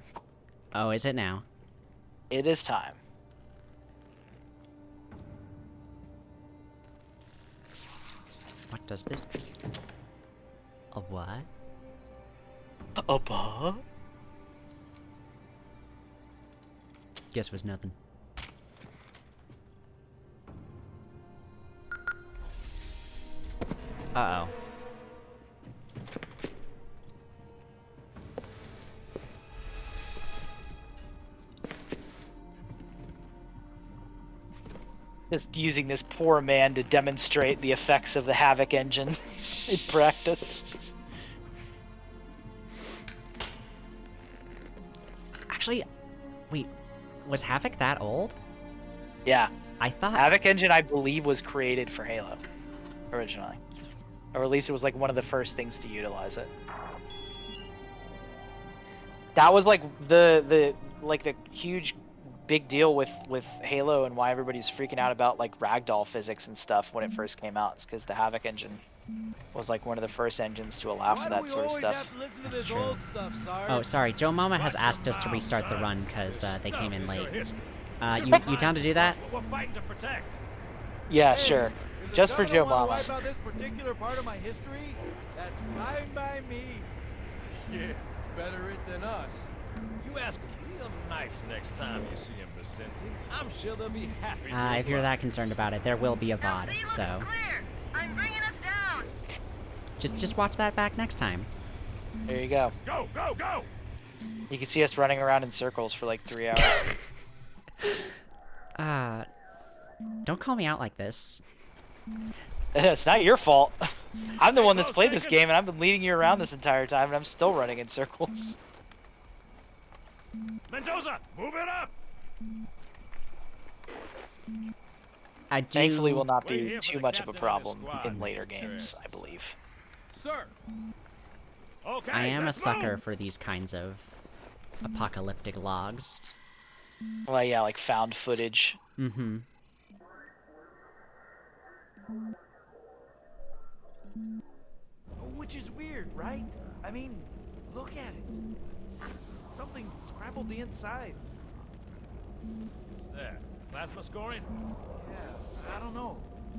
Oh, is it now? It is time. What does this? A what? Abba? Guess was nothing. Uh-oh. Just using this poor man to demonstrate the effects of the Havoc engine in practice. Actually, wait, was Havoc that old? Yeah. I thought... Havoc engine, I believe, was created for Halo originally. Or at least it was like one of the first things to utilize it. That was like the huge big deal with Halo and why everybody's freaking out about like ragdoll physics and stuff when it first came out. It's because the Havoc engine was like one of the first engines to allow for that sort of stuff. That's true. Oh, sorry. Joe Mama has asked us to restart the run because they came in late. You down to do that? We're fighting to protect. Yeah, sure. Just for Joe Mama. Wipe out this particular part of my history? That's fine by me. Yeah, better it than us. You ask him real nice next time you see him, Vicente. I'm sure they'll be happy to If you're that concerned about it, there will be a VOD, so... Clear. I'm bringing us down. Just watch that back next time. There you go. Go, go, go! You can see us running around in circles for like 3 hours. Don't call me out like this. It's not your fault. I'm the one that's played this game, and I've been leading you around this entire time, and I'm still running in circles. Mendoza, move it up! Thankfully, will not Wait be here for too the much of a captain of this problem squad. in later games, I believe. Sir, Okay, I am a let's sucker move. for these kinds of apocalyptic logs. Well, yeah, like found footage. Mm-hmm. Which is weird, right? I mean, look at it. Something scrambled the insides. What's that? Plasma scoring? Yeah, I don't know.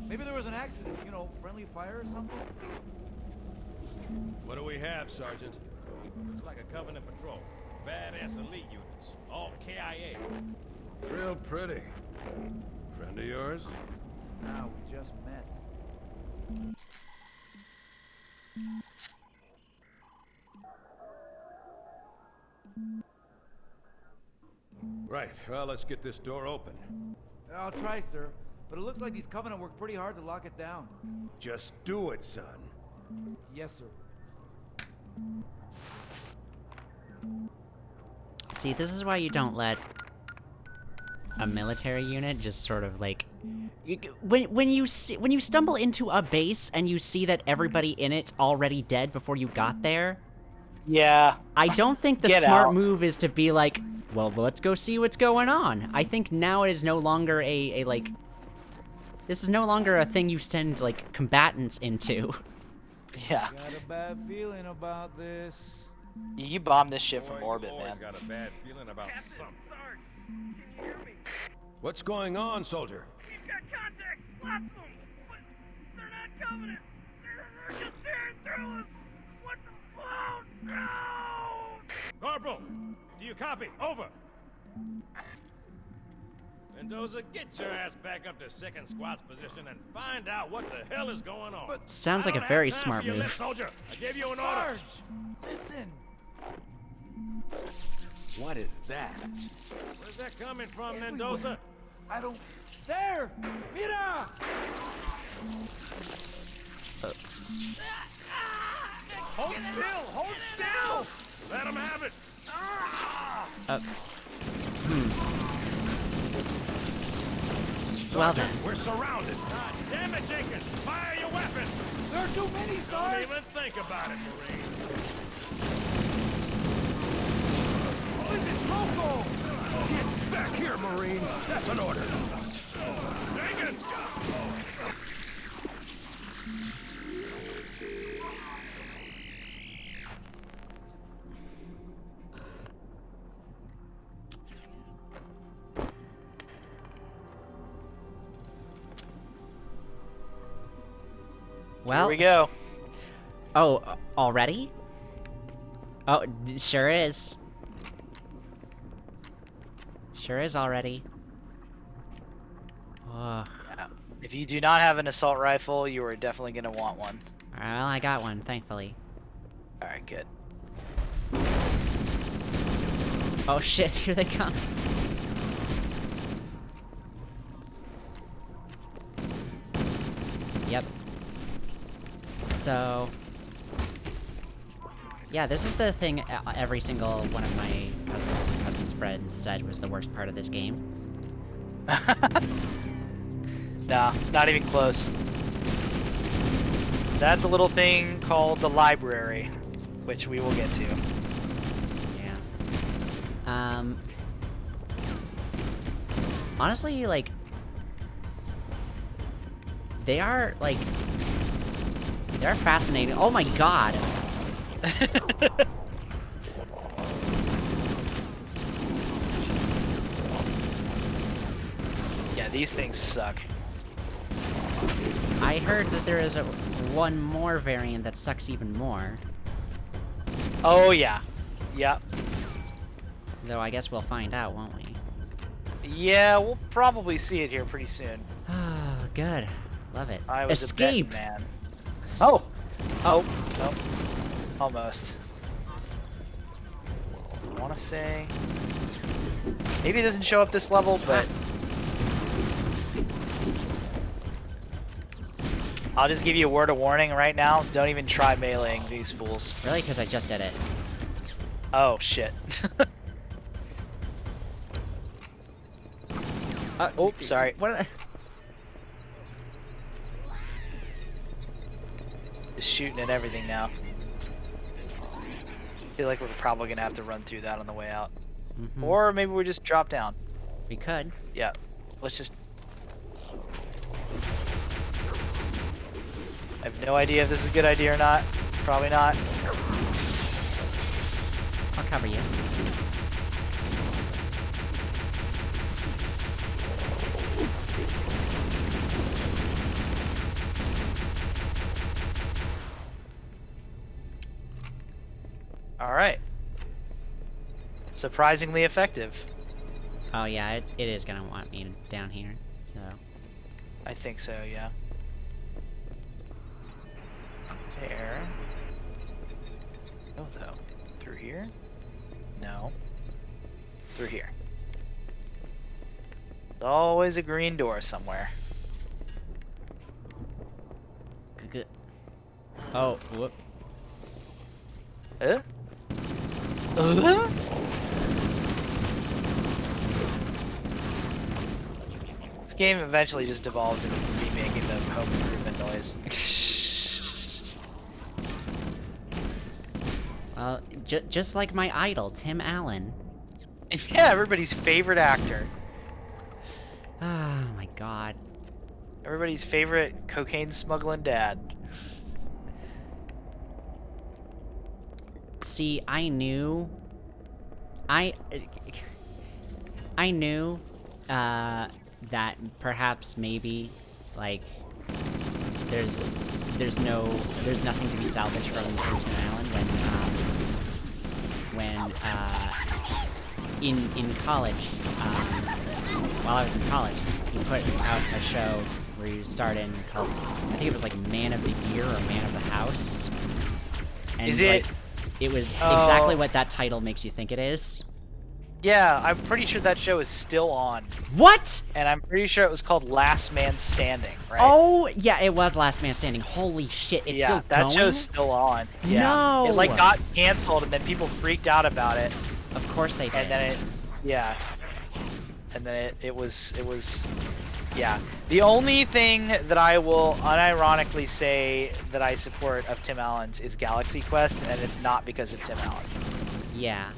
Maybe there was an accident, you know, friendly fire or something? what do we have, Sergeant? Looks like a Covenant patrol. Badass elite units. All KIA. Real pretty. Friend of yours? Now we just met. Right, well, let's get this door open. I'll try, sir. But it looks like these Covenant worked pretty hard to lock it down. Just do it, son. Yes, sir. See, this is why you don't let a military unit just sort of like... When you stumble into a base and you see that everybody in it's already dead before you got there, Yeah. I don't think the Get smart out. move is to be like, well, let's go see what's going on. I think now it is no longer a like... This is no longer a thing you send, like, combatants into. Yeah. Got a bad feeling about this. You bombed this shit from Boy, orbit, you always man. got a bad feeling about something. Sarge, can you hear me? What's going on, soldier? We've got contact. Lots of them. But they're not Covenant. They're just tearing through us. What the... Oh, no! Corporal, do you copy? Over. Mendoza, get your ass back up to second squad's position and find out what the hell is going on. Sounds like I a don't very have time smart for your lip, move. soldier. I gave you an order. Sarge! Listen! What is that? Where's that coming from, Everywhere. Mendoza? I don't... There! Mira! Hold still! Hold still! Let him have it! Well then. We're surrounded. God damn it, Jenkins! Fire your weapon! There are too many, Don't Sarge! even think about it, Marine. Listen, Loco! Get back here, Marine! That's an order! Jenkins! Well, Here we go. Oh, already? Oh, sure is. Sure is already. Ugh. Yeah. If you do not have an assault rifle, you are definitely going to want one. Well, I got one, thankfully. Alright, good. Oh shit, here they come. So... yeah, this is the thing every single one of my cousin's friends said was the worst part of this game. Nah, not even close. That's a little thing called the library, which we will get to. Yeah. Honestly, like... they are, like... they're fascinating. Oh my god! Yeah, these things suck. I heard that there is one more variant that sucks even more. Oh yeah. Yep. Though I guess we'll find out, won't we? Yeah, we'll probably see it here pretty soon. Oh, good. Love it. I was Escape! a betting man. Oh! Oh, nope. Almost. I wanna say... maybe it doesn't show up this level, but... I'll just give you a word of warning right now. Don't even try meleeing these fools. Really? Because I just did it. Oh, shit. Oh, sorry. What? Just shooting at everything now. Feel like we're probably gonna have to run through that on the way out. Mm-hmm. Or maybe we just drop down. We could. Yeah. Let's just... I have no idea if this is a good idea or not. Probably not. I'll cover you. Alright. Surprisingly effective. Oh yeah, it is gonna want me down here, so... I think so, yeah. There. Oh, though. Through here? No. Through here. There's always a green door somewhere. Oh, whoop. Huh? This game eventually just devolves into remaking the home improvement noise. Well, just like my idol, Tim Allen. Yeah, everybody's favorite actor. Oh my god. Everybody's favorite cocaine smuggling dad. See, I knew that perhaps maybe like there's nothing to be salvaged from Tim Allen when in college, while I was in college, he put out a show where he starred in called, I think it was like Man of the Year or Man of the House. And Is it? Like, it was exactly what that title makes you think it is. Yeah, I'm pretty sure that show is still on. What? And I'm pretty sure it was called Last Man Standing, right? Oh, yeah, it was Last Man Standing. Holy shit, it's still that going? show's still on. Yeah. No! It like got canceled and then people freaked out about it. Of course they did. And then it was, yeah. The only thing that I will unironically say that I support of Tim Allen's is Galaxy Quest, and it's not because of Tim Allen. Yeah.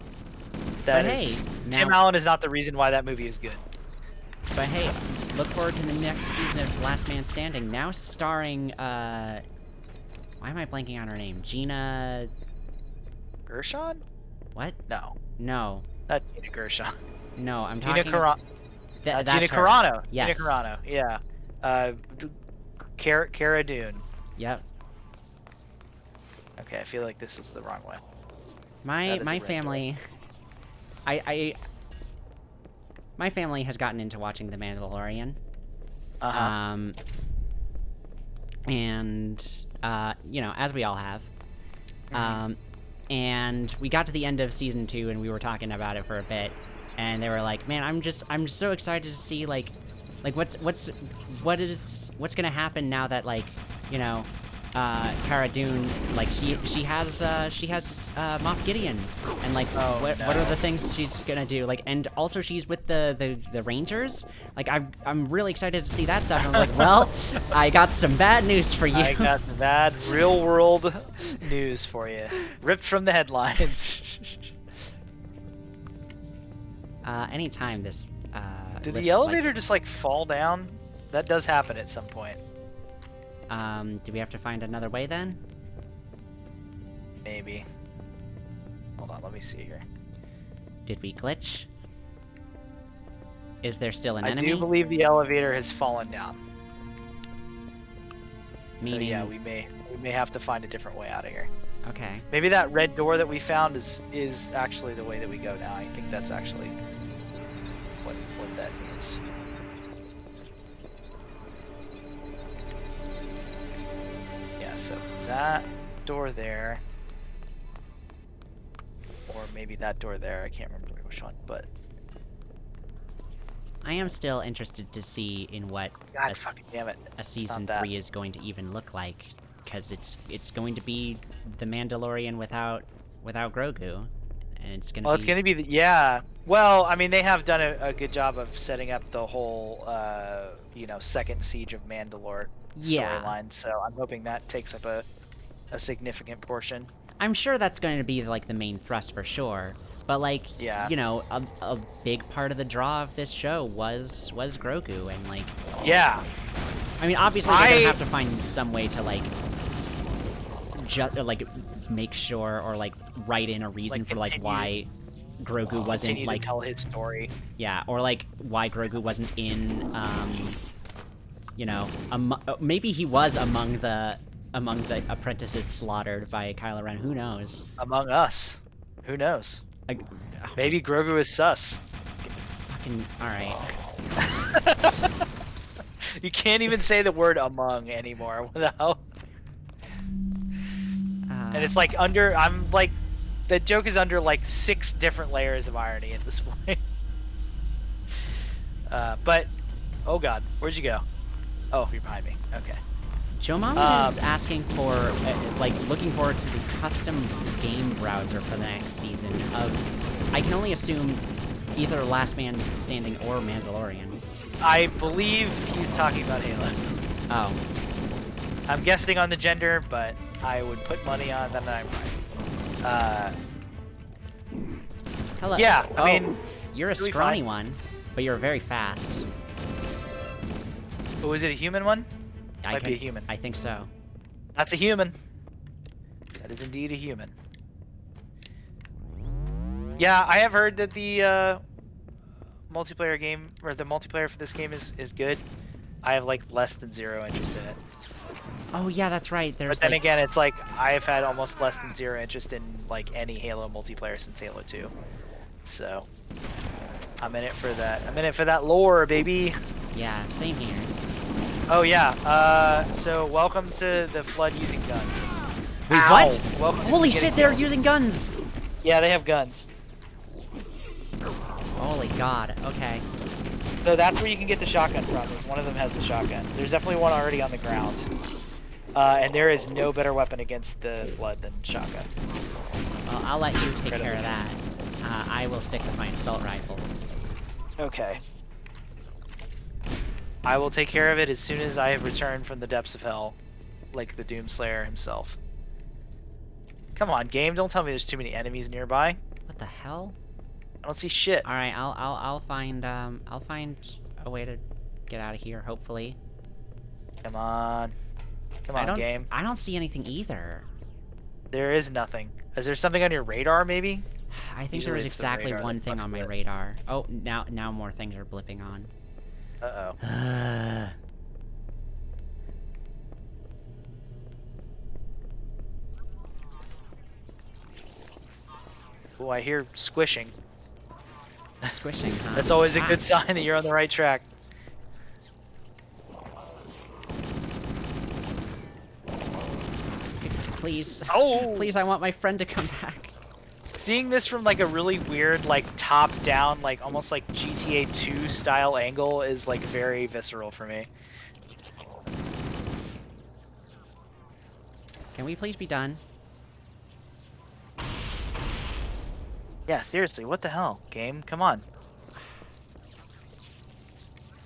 That But is, hey, Tim now- Allen is not the reason why that movie is good. But hey, look forward to the next season of Last Man Standing, now starring, why am I blanking on her name? Gina... Gershon? What? No. No. Not Gina Gershon. No, I'm Gina talking... Carano. That's Gina her. Carano. Yes. Gina Carano, yeah. Cara Dune. Yep. Okay, I feel like this is the wrong way. My That is a red family... My family has gotten into watching The Mandalorian. Uh-huh. And, you know, as we all have. And we got to the end of season 2 and we were talking about it for a bit. And they were like, man, I'm just so excited to see, like what's gonna happen now that, like, you know, Cara Dune, like she has Moff Gideon, and like Oh, what no. are the things she's gonna do? Like, and also she's with the Rangers. Like I'm really excited to see that stuff. And I'm like, well, I got some bad news for you. I got bad real world news for you, ripped from the headlines. Anytime this Did lift, the elevator just like fall down? That does happen at some point. do we have to find another way then? Maybe. Hold on, let me see here. Did we glitch? Is there still an I enemy? do believe the elevator has fallen down. Meaning, So yeah, we may have to find a different way out of here. okay. Maybe that red door that we found is actually the way that we go now. I think that's actually what that means. Yeah, so that door there, or maybe that door there. I can't remember which one, but I am still interested to see in what God fucking damn it, a It's season not that. 3 is going to even look like, because it's going to be the Mandalorian without Grogu, and it's gonna Well, be. it's gonna be yeah. Well, I mean, they have done a good job of setting up the whole, second siege of Mandalore Yeah. storyline. So I'm hoping that takes up a significant portion. I'm sure that's going to be like the main thrust for sure, but like, Yeah. you know, a big part of the draw of this show was Grogu, and like, Yeah. I mean, obviously they're gonna have to find some way to like, make sure or like write in a reason Like, for like why Grogu wasn't Continue like to tell his story. yeah, or like why Grogu wasn't in maybe he was among the apprentices slaughtered by Kylo Ren. Who knows? Among Us. Who knows? Like, Maybe Grogu is sus. fucking all right. You can't even say the word among anymore without. And it's like I'm like, the joke is under like 6 different layers of irony at this point. But, oh god, where'd you go? Oh, you're behind me. Okay. Joe Mama is asking for, looking forward to the custom game browser for the next season of, I can only assume, either Last Man Standing or Mandalorian. I believe he's talking about Halo. Oh. I'm guessing on the gender, but I would put money on that I'm right. Hello. Yeah, oh, I mean, you're a really scrawny fine. one, but you're very fast. Oh, is it a human one? I Might be a human. I think so. That's a human. That is indeed a human. Yeah, I have heard that the multiplayer game, or the multiplayer for this game is good. I have like less than 0 interest in it. Oh yeah, that's right. There's But then like, again, it's like I've had almost less than 0 interest in like any Halo multiplayer since Halo 2. So I'm in it for that. I'm in it for that lore, baby. yeah, same here. Oh yeah. So welcome to the Flood using guns. Wait, Ow. what? Welcome to Holy getting shit, they're killed. using guns! Yeah, they have guns. Holy god, okay. So that's where you can get the shotgun from, is one of them has the shotgun. There's definitely one already on the ground. And there is no better weapon against the Flood than shotgun. Well, I'll let you take Incredible. care of that. I will stick with my assault rifle. Okay. I will take care of it as soon as I have returned from the depths of hell, like the Doomslayer himself. Come on, game, don't tell me there's too many enemies nearby. What the hell? I don't see shit. All right, I'll find a way to get out of here. Hopefully. Come on. Come on, game. I don't see anything either. There is nothing. Is there something on your radar, maybe? I think Usually there is it's the exactly radar one that thing fucks on my with it. radar. Oh, now more things are blipping on. Uh-oh. Oh, I hear squishing. Squishing, huh? That's always a good sign that you're on the right track. Please. Oh! Please, I want my friend to come back. Seeing this from like a really weird, like top-down, like almost like GTA 2 style angle is like very visceral for me. Can we please be done? Yeah, seriously, what the hell, game? Come on.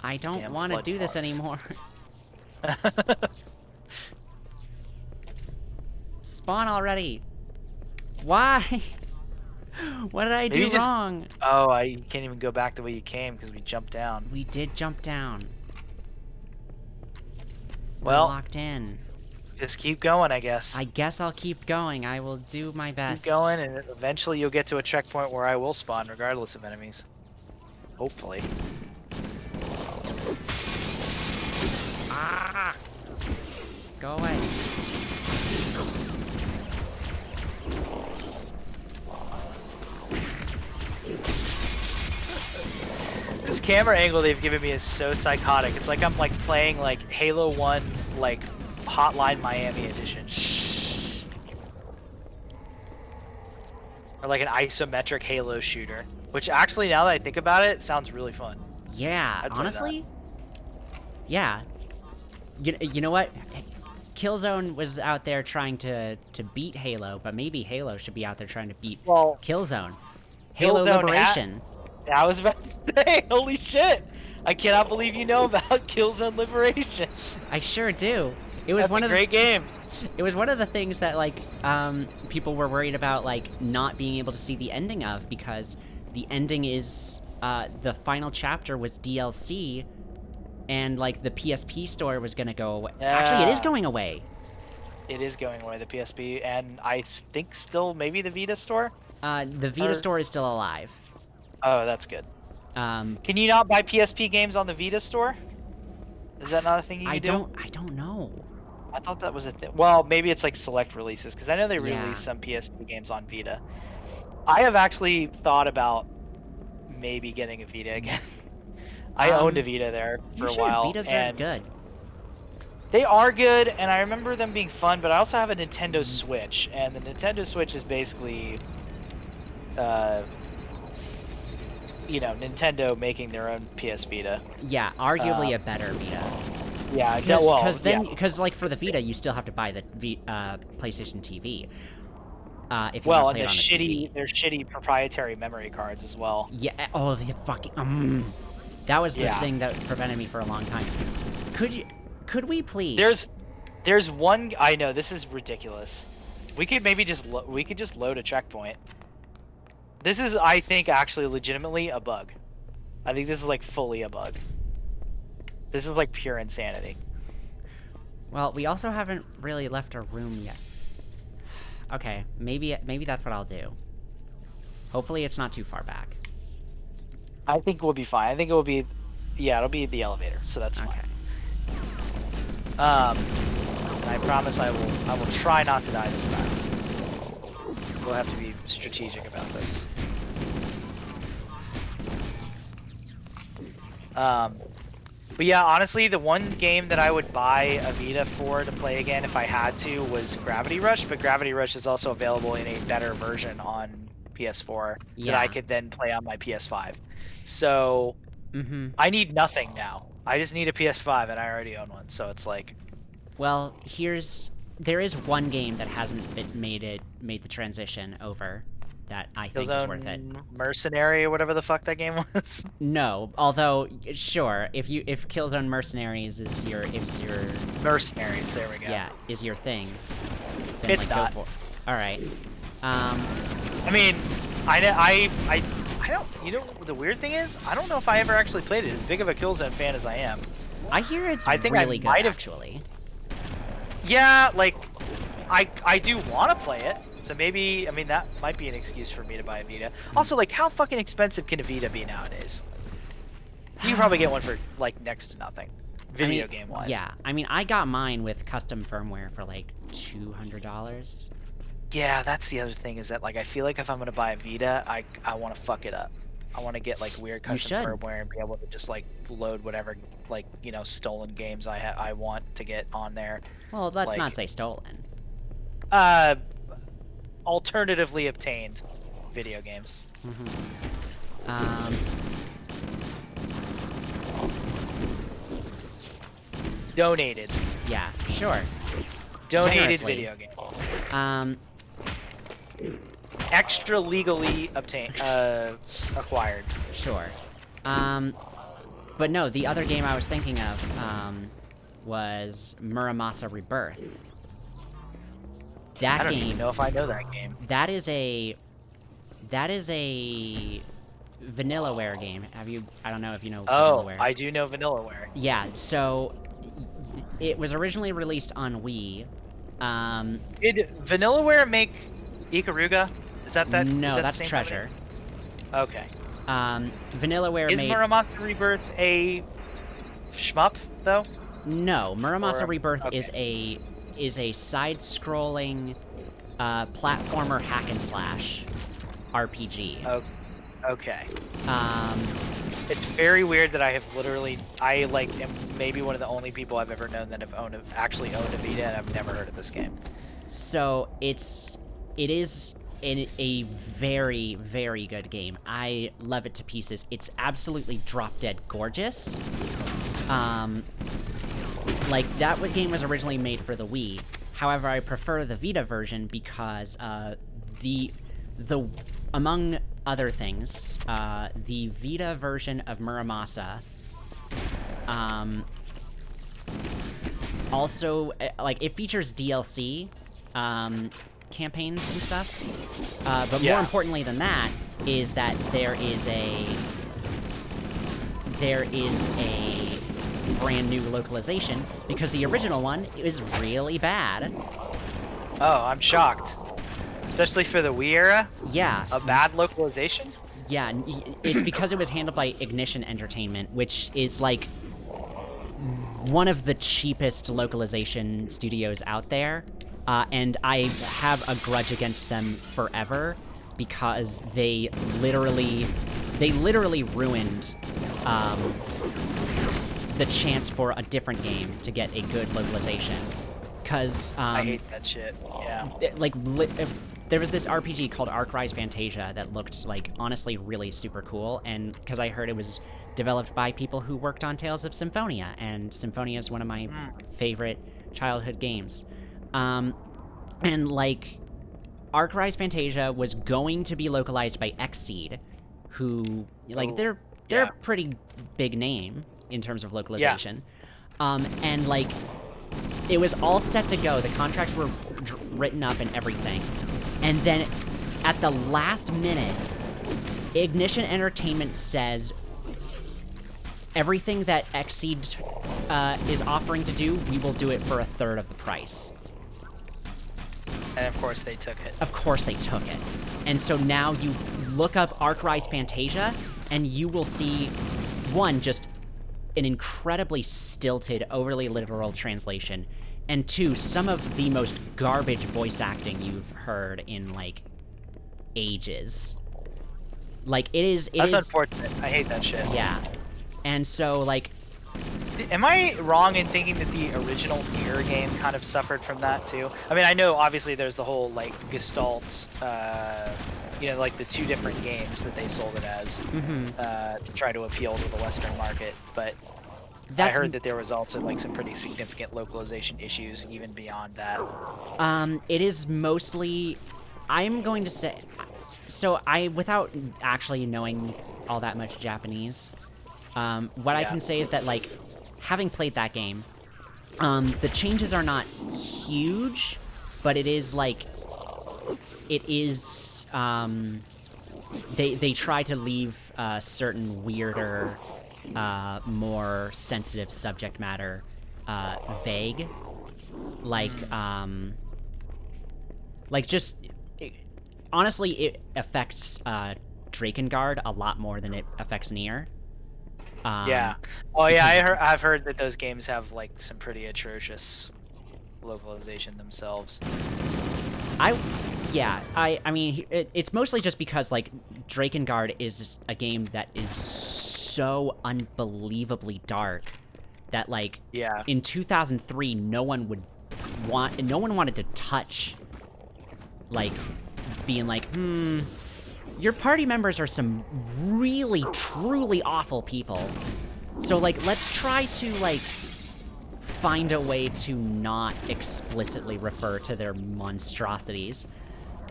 I don't Damn want to flood do this cars. anymore. Spawn already. Why? What did I Maybe do just- wrong? Oh, I can't even go back the way you came because we jumped down. We did jump down. We're Well, locked in. just keep going, I guess. I guess I'll keep going. I will do my best. Keep going, and eventually you'll get to a checkpoint where I will spawn, regardless of enemies. Hopefully. Ah! Go away. This camera angle they've given me is so psychotic. It's like I'm like playing like Halo 1 like Hotline Miami edition. Or like an isometric Halo shooter. Which actually, now that I think about it, sounds really fun. Yeah, I'd play honestly? Yeah. You know what? Killzone was out there trying to beat Halo, but maybe Halo should be out there trying to beat Killzone. Halo Killzone Liberation. I was about to say, holy shit! I cannot believe you know about Killzone Liberation. I sure do. It was That's a great game. It was one of the things that like people were worried about like not being able to see the ending of, because the ending is the final chapter was DLC, and like the PSP store was gonna go away. Actually, it is going away. It is going away, the PSP, and I think still maybe the Vita store? The Vita store is still alive. Oh, that's good. Can you not buy PSP games on the Vita store? Is that not a thing you can do? I don't know. I thought that was a thing. Well, maybe it's like select releases, because I know they Yeah. release some PSP games on Vita. I have actually thought about maybe getting a Vita again. I owned a Vita there for a while. Vitas and are good. They are good, and I remember them being fun, but I also have a Nintendo Switch, and the Nintendo Switch is basically, you know, Nintendo making their own PS Vita. Yeah, arguably a better Vita. Yeah, because like for the Vita, you still have to buy the PlayStation TV. If you well, want and to play it on the TV. their shitty proprietary memory cards as well. Yeah. Oh, the fucking. That was the Yeah. thing that prevented me for a long time. Could we please? There's one. I know this is ridiculous. We could maybe just load a checkpoint. This is, I think, actually legitimately a bug. I think this is like fully a bug. This is like pure insanity. Well, we also haven't really left our room yet. Okay, maybe that's what I'll do. Hopefully it's not too far back. I think we'll be fine. I think it will be, yeah, it'll be the elevator, so that's fine. I promise I will try not to die this time. We'll have to be strategic about this. But yeah, honestly, the one game that I would buy a Vita for to play again if I had to was Gravity Rush, but Gravity Rush is also available in a better version on PS4 that I could then play on my PS5. So I need nothing now. I just need a PS5, and I already own one, so it's like... Well, there is one game that hasn't made the transition over that I think is worth it. Mercenary or whatever the fuck that game was. No, although sure, if Killzone Mercenaries is your Mercenaries, there we go. Yeah, is your thing. Then, It's like, not. Go for it. All right. I mean, I don't. You know, the weird thing is, I don't know if I ever actually played it. As big of a Killzone fan as I am, I hear it's I think really I good might have- actually. Yeah, like, I do want to play it. So maybe, I mean, that might be an excuse for me to buy a Vita. Also, like, how fucking expensive can a Vita be nowadays? You can probably get one for, like, next to nothing. Video game-wise. Yeah, I mean, I got mine with custom firmware for like $200. Yeah, that's the other thing, is that, like, I feel like if I'm going to buy a Vita, I want to fuck it up. I want to get, like, weird custom firmware and be able to just, like, load whatever, like, you know, stolen games I want to get on there. Well, let's Like, not say stolen. Alternatively obtained video games. Mm-hmm. Donated. Yeah, sure. Donated Generously. video games. Extra legally acquired. Sure. But no, the other game I was thinking of was Muramasa Rebirth. That I don't game, even know if I know that game. that is a Vanillaware game. I don't know if you know Oh, Vanillaware. I do know Vanillaware. Yeah, so it was originally released on Wii. Did Vanillaware make Ikaruga? Is that No, is that that's the same Treasure. company? Okay. Vanillaware Is made... Muramasa Rebirth a shmup though? No, Muramasa Or Rebirth okay. is a side-scrolling platformer hack and slash RPG. Oh, okay. Um, It's very weird that am maybe one of the only people I've ever known that have actually owned a Vita, and I've never heard of this game. so it is a very, very good game. I love it to pieces. It's absolutely drop-dead gorgeous. Like, that game was originally made for the Wii. However, I prefer the Vita version because the among other things, the Vita version of Muramasa also, like, it features DLC campaigns and stuff. But more importantly than that is that there is a brand new localization, because the original one is really bad. Oh, I'm shocked. Especially for the Wii era? Yeah. A bad localization? Yeah, it's because it was handled by Ignition Entertainment, which is, like, one of the cheapest localization studios out there. And I have a grudge against them forever, because they literally ruined the chance for a different game to get a good localization. Because I hate that shit. Yeah. There was this RPG called Arc Rise Fantasia that looked, like, honestly really super cool, and because I heard it was developed by people who worked on Tales of Symphonia, and Symphonia is one of my favorite childhood games. And, like, Arc Rise Fantasia was going to be localized by Xseed, who, like, they're a pretty big name in terms of localization. And, like, it was all set to go. The contracts were written up and everything. And then, at the last minute, Ignition Entertainment says, everything that Xseed is offering to do, we will do it for a third of the price. And of course they took it. Of course they took it. And so now you look up Arc Rise Fantasia, and you will see, one, just an incredibly stilted, overly literal translation, and two, some of the most garbage voice acting you've heard in, like, ages. Like, That's unfortunate. I hate that shit. Yeah. And so, like... Am I wrong in thinking that the original Nier game kind of suffered from that, too? I mean, I know, obviously, there's the whole, like, Gestalt, like, the two different games that they sold it as, to try to appeal to the Western market, but... I heard that there was also, like, some pretty significant localization issues even beyond that. It is mostly... I'm going to say... So, without actually knowing all that much Japanese, what I can say is that, like, having played that game, the changes are not huge, but it is, like... It is, They try to leave certain weirder... more sensitive subject matter vague, like honestly, it affects Drakengard a lot more than it affects Nier. Yeah. Oh yeah, I've heard that those games have, like, some pretty atrocious localization themselves. I mean, it's mostly just because, like, Drakengard is a game that is so unbelievably dark that, like, in 2003, no one wanted to touch, like, being like, your party members are some really, truly awful people. So, like, let's try to, like, find a way to not explicitly refer to their monstrosities.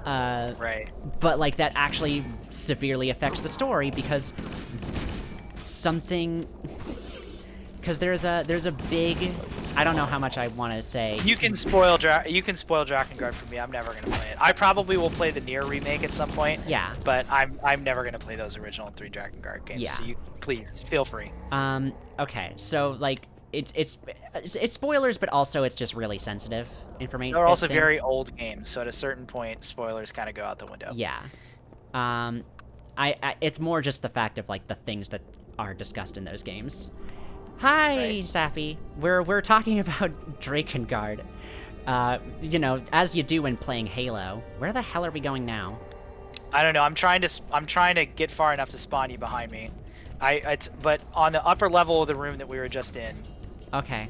Right. But, like, that actually severely affects the story because something... Because there's a big... I don't know how much I want to say. You can spoil Drakengard for me. I'm never gonna play it. I probably will play the Nier remake at some point. Yeah. But I'm never gonna play those original 3 Drakengard games. Yeah. So you please feel free. Okay, so, like, it's spoilers, but also it's just really sensitive information. They're also very old games, so at a certain point, spoilers kind of go out the window. Yeah. It's more just the fact of, like, the things that are discussed in those games. Hi, Right. Safi. We're talking about Drakengard. You know, as you do when playing Halo. Where the hell are we going now? I don't know. I'm trying to get far enough to spawn you behind me. But on the upper level of the room that we were just in Okay.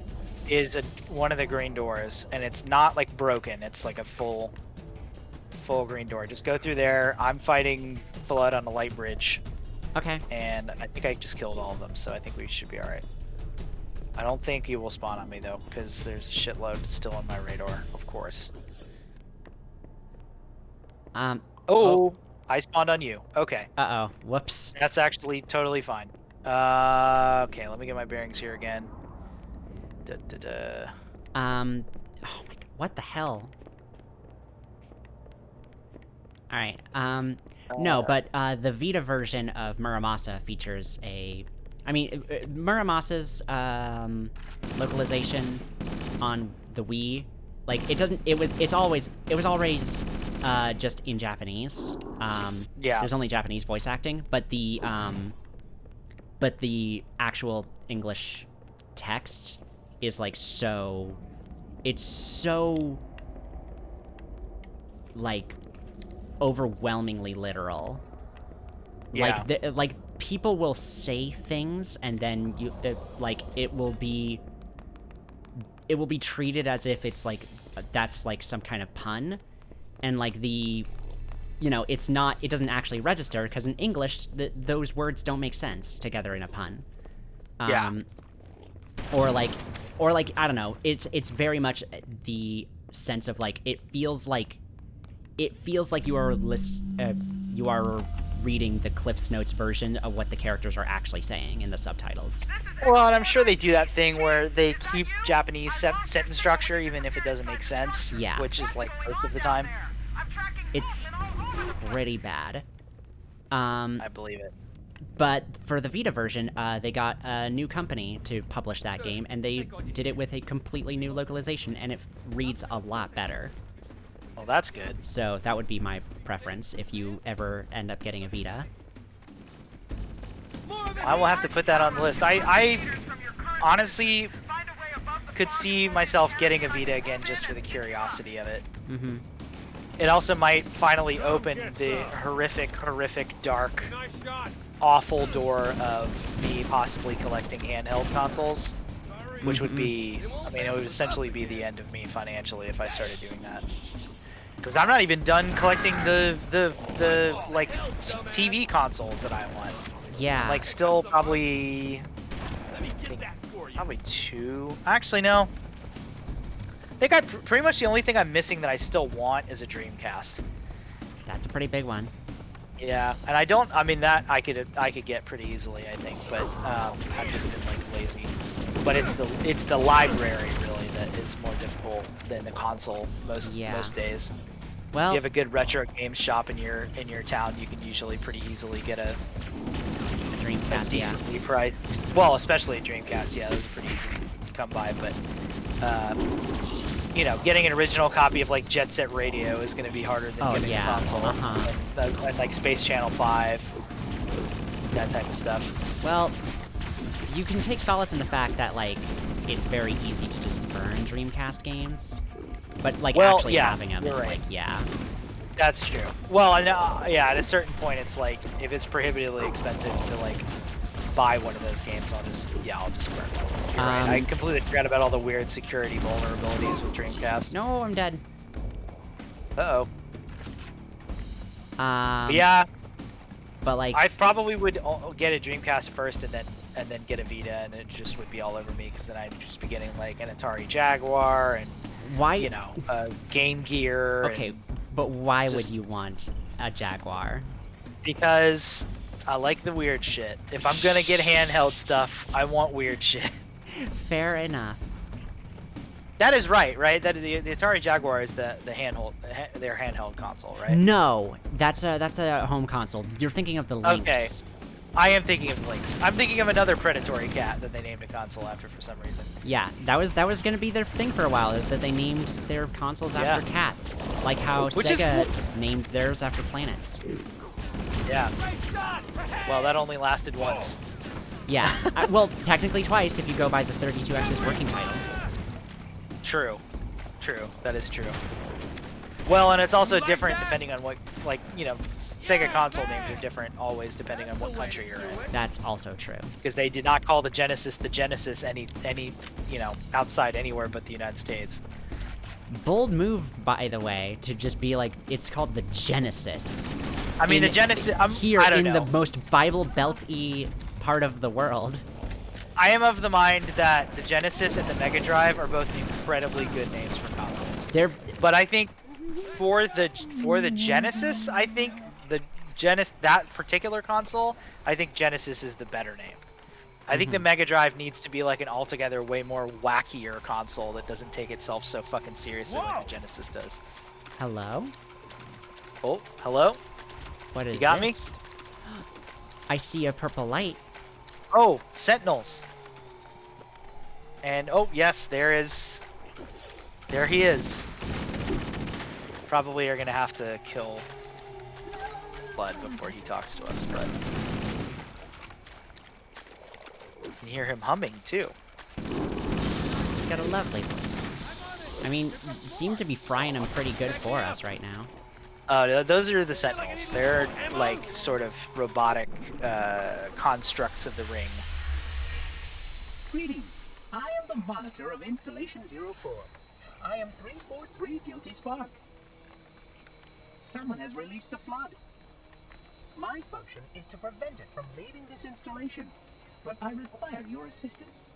is one of the green doors, and it's not like broken. It's like a full green door. Just go through there. I'm fighting Blood on the light bridge, Okay. and I think I just killed all of them, so I think we should be all right. I don't think you will spawn on me though, because there's a shitload still on my radar, of course. Oh, I spawned on you. Okay. Uh-oh. Whoops. That's actually totally fine. Okay, let me get my bearings here again. Oh my god, what the hell? Alright, no, but, the Vita version of Muramasa features a... I mean, Muramasa's, localization on the Wii, like, it was always just in Japanese. Yeah. There's only Japanese voice acting, but the actual English text is, like, it's so, like, overwhelmingly literal. Yeah. Like, people will say things, and then it will be treated as if it's, like, that's, like, some kind of pun. And, like, you know, it doesn't actually register, because in English, those words don't make sense together in a pun. Yeah. Or like, I don't know, it's very much the sense of, like, it feels like you are reading the Cliff's Notes version of what the characters are actually saying in the subtitles. Well, and I'm sure they do that thing where they keep Japanese sentence structure even if it doesn't make sense. Yeah. Which is like most of the time. It's pretty bad. I believe it. But for the Vita version, they got a new company to publish that game, and they did it with a completely new localization, and it reads a lot better. Well, that's good. So that would be my preference if you ever end up getting a Vita. I will have to put that on the list. I honestly could see myself getting a Vita again just for the curiosity of it. Mm-hmm. It also might finally open the horrific, dark, awful door of me possibly collecting handheld consoles, which would be, I mean, it would essentially be the end of me financially if I started doing that. Because I'm not even done collecting the like TV consoles that I want. Yeah. Like still probably 2. Actually, no. I think pretty much the only thing I'm missing that I still want is a Dreamcast. That's a pretty big one. Yeah, and I mean that I could get pretty easily, I think, but I've just been like lazy. But it's the library really that is more difficult than the console most days. Well, if you have a good retro game shop in your town, you can usually pretty easily get a Dreamcast, decently priced. Well, especially a Dreamcast, yeah, those are pretty easy to come by. But you know, getting an original copy of like Jet Set Radio is going to be harder than getting a console. And like Space Channel 5, that type of stuff. Well, you can take solace in the fact that like it's very easy to just burn Dreamcast games, but like actually having them is like That's true. Well, yeah, at a certain point, it's like if it's prohibitively expensive to like buy one of those games, I'll just burn them. You're right. I completely forgot about all the weird security vulnerabilities with Dreamcast. No, I'm dead. Uh-oh. But yeah. But like, I probably would get a Dreamcast first and then get a Vita, and it just would be all over me because then I'd just be getting like an Atari Jaguar and why? you know, Game Gear. Okay, and but why would just- you want a Jaguar? Because I like the weird shit. If I'm gonna get handheld stuff, I want weird shit. Fair enough. That is right? That the Atari Jaguar is their handheld console, right? No, that's a home console. You're thinking of the Lynx. Okay. I am thinking of Lynx. I'm thinking of another predatory cat that they named a console after for some reason. Yeah, that was gonna be their thing for a while. Is that they named their consoles after cats, like how Which is Sega cool. named theirs after planets. Yeah. Well, that only lasted once. Yeah, well, technically twice if you go by the 32X's working title. True. That is true. Well, and it's also different depending on what, like, you know, Sega console names are different always depending on what country you're in. That's also true. Because they did not call the Genesis any you know, outside anywhere but the United States. Bold move, by the way, to just be like, it's called the Genesis. I mean, the Genesis, here I don't in know. the most Bible Belt-y part of the world. I am of the mind that the Genesis and the Mega Drive are both incredibly good names for consoles. But I think for the Genesis, I think that particular console, I think Genesis is the better name. I think the Mega Drive needs to be like an altogether way more wackier console that doesn't take itself so fucking seriously like the Genesis does. Hello? Oh, hello? What is You got this? I see a purple light. Oh, Sentinels. And oh yes, there he is. Probably are gonna have to kill Blood before he talks to us, but you can hear him humming too. He's got a lovely voice. I mean, seem to be frying them pretty good for us right now. Those are the Sentinels. They're like sort of robotic constructs of the ring. Greetings. I am the monitor of Installation 04. I am 343 Guilty Spark. Someone has released the flood. My function is to prevent it from leaving this installation, but I require your assistance.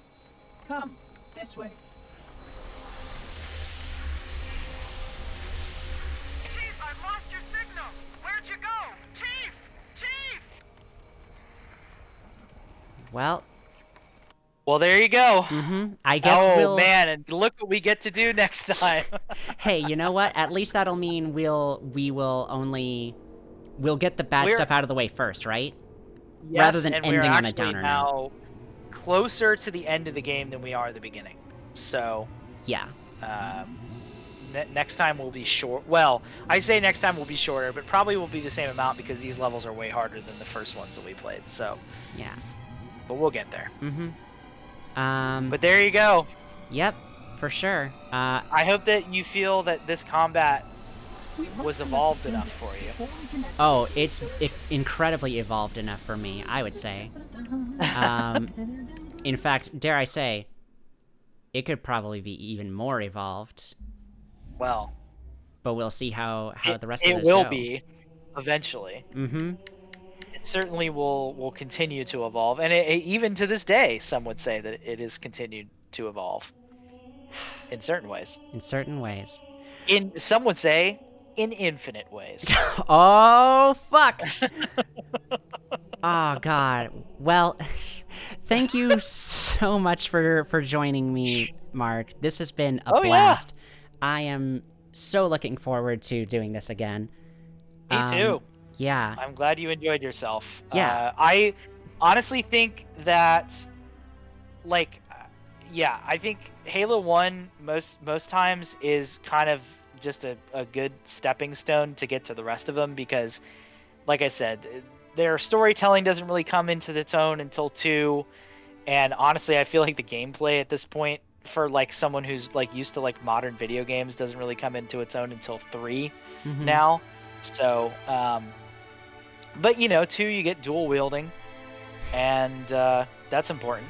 Come, this way. Chief, I've lost your signal. Where'd you go? Chief! Chief! Well, There you go. I guess Oh man, and look what we get to do next time. Hey, you know what? At least that'll mean we'll get the bad stuff out of the way first, right? Yes, Rather than and ending we're on a actually downer now closer to the end of the game than we are the beginning. So yeah. Next time will be short. Well, I say next time will be shorter, but probably will be the same amount because these levels are way harder than the first ones that we played. So yeah. But we'll get there. But there you go. Yep, for sure. I hope that you feel that this combat was evolved enough for you. Oh, it's incredibly evolved enough for me, I would say. In fact, dare I say, it could probably be even more evolved. Well, but we'll see how the rest of it those will go. be eventually. It certainly will continue to evolve, and even to this day, some would say that it has continued to evolve in certain ways. In certain ways. Some would say in infinite ways. Oh fuck! Oh god. Well, thank you so much for joining me, Mark. This has been a blast. Yeah. I am so looking forward to doing this again. Me too. Yeah. I'm glad you enjoyed yourself. Yeah. I honestly think that, like, I think Halo 1 most times is kind of just a good stepping stone to get to the rest of them because, like I said, their storytelling doesn't really come into its own until 2, and honestly, I feel like the gameplay at this point for like someone who's like used to like modern video games doesn't really come into its own until 3 now. So, but 2 you get dual wielding, and that's important.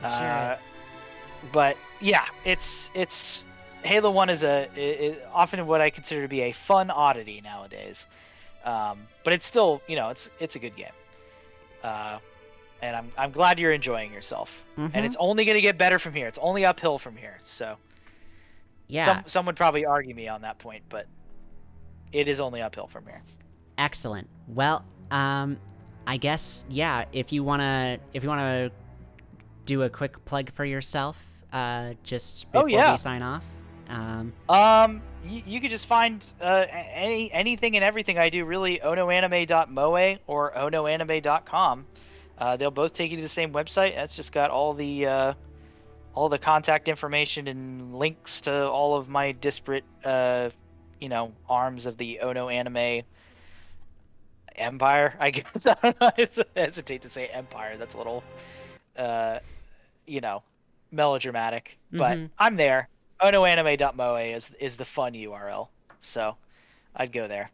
Sure but yeah, it's Halo 1 is often what I consider to be a fun oddity nowadays, But it's still, it's a good game. And I'm glad you're enjoying yourself. And it's only going to get better from here. It's only uphill from here. So Yeah. some would probably argue me on that point, but it is only uphill from here. Excellent. Well, I guess, yeah, if you wanna do a quick plug for yourself, just before we sign off. You could just find anything and everything I do, really, onoanime.moe or onoanime.com. They'll both take you to the same website. That's just got all the contact information and links to all of my disparate arms of the Ono anime empire, I guess. I don't know. I hesitate to say empire. That's a little melodramatic. But I'm there. Onoanime.moe is the fun URL. So I'd go there.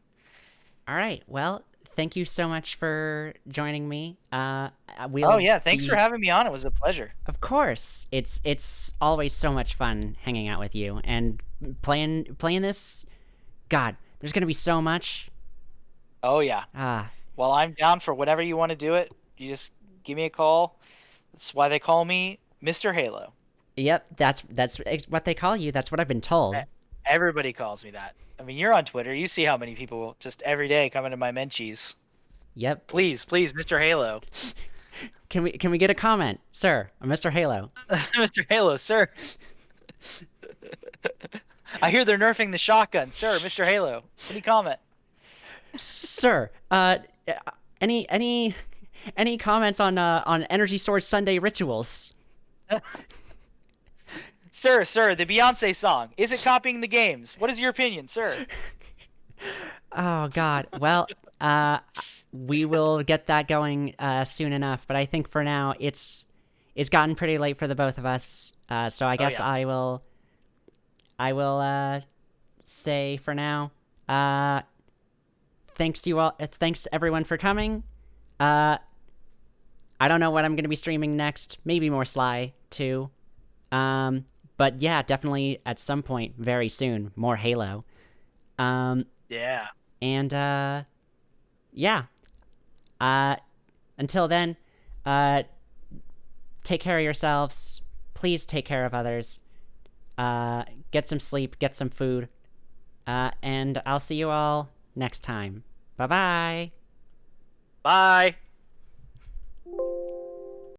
All right. Well, thank you so much for joining me. Thanks for having me on. It was a pleasure. Of course. It's always so much fun hanging out with you and playing this. God, there's going to be so much. Oh yeah. Well, I'm down for whatever you want to do it. You just give me a call. That's why they call me Mr. Halo. Yep, that's what they call you. That's what I've been told. Everybody calls me that. I mean, you're on Twitter. You see how many people just every day come into my menchies. Yep. Please, Mr. Halo. Can we get a comment, sir? Mr. Halo. Mr. Halo, sir. I hear they're nerfing the shotgun, sir. Mr. Halo. Any comment? Sir, any comments on Energy Sword Sunday rituals? Sir, the Beyonce song. Is it copying the games? What is your opinion, sir? Oh, God. Well, we will get that going soon enough, but I think for now it's gotten pretty late for the both of us. So I guess I will say for now, thanks to you all. Thanks everyone for coming. I don't know what I'm going to be streaming next. Maybe more Sly too. But yeah, definitely at some point very soon, more Halo. Yeah. And yeah. Until then, take care of yourselves. Please take care of others. Get some sleep, get some food. And I'll see you all next time. Bye-bye. Bye.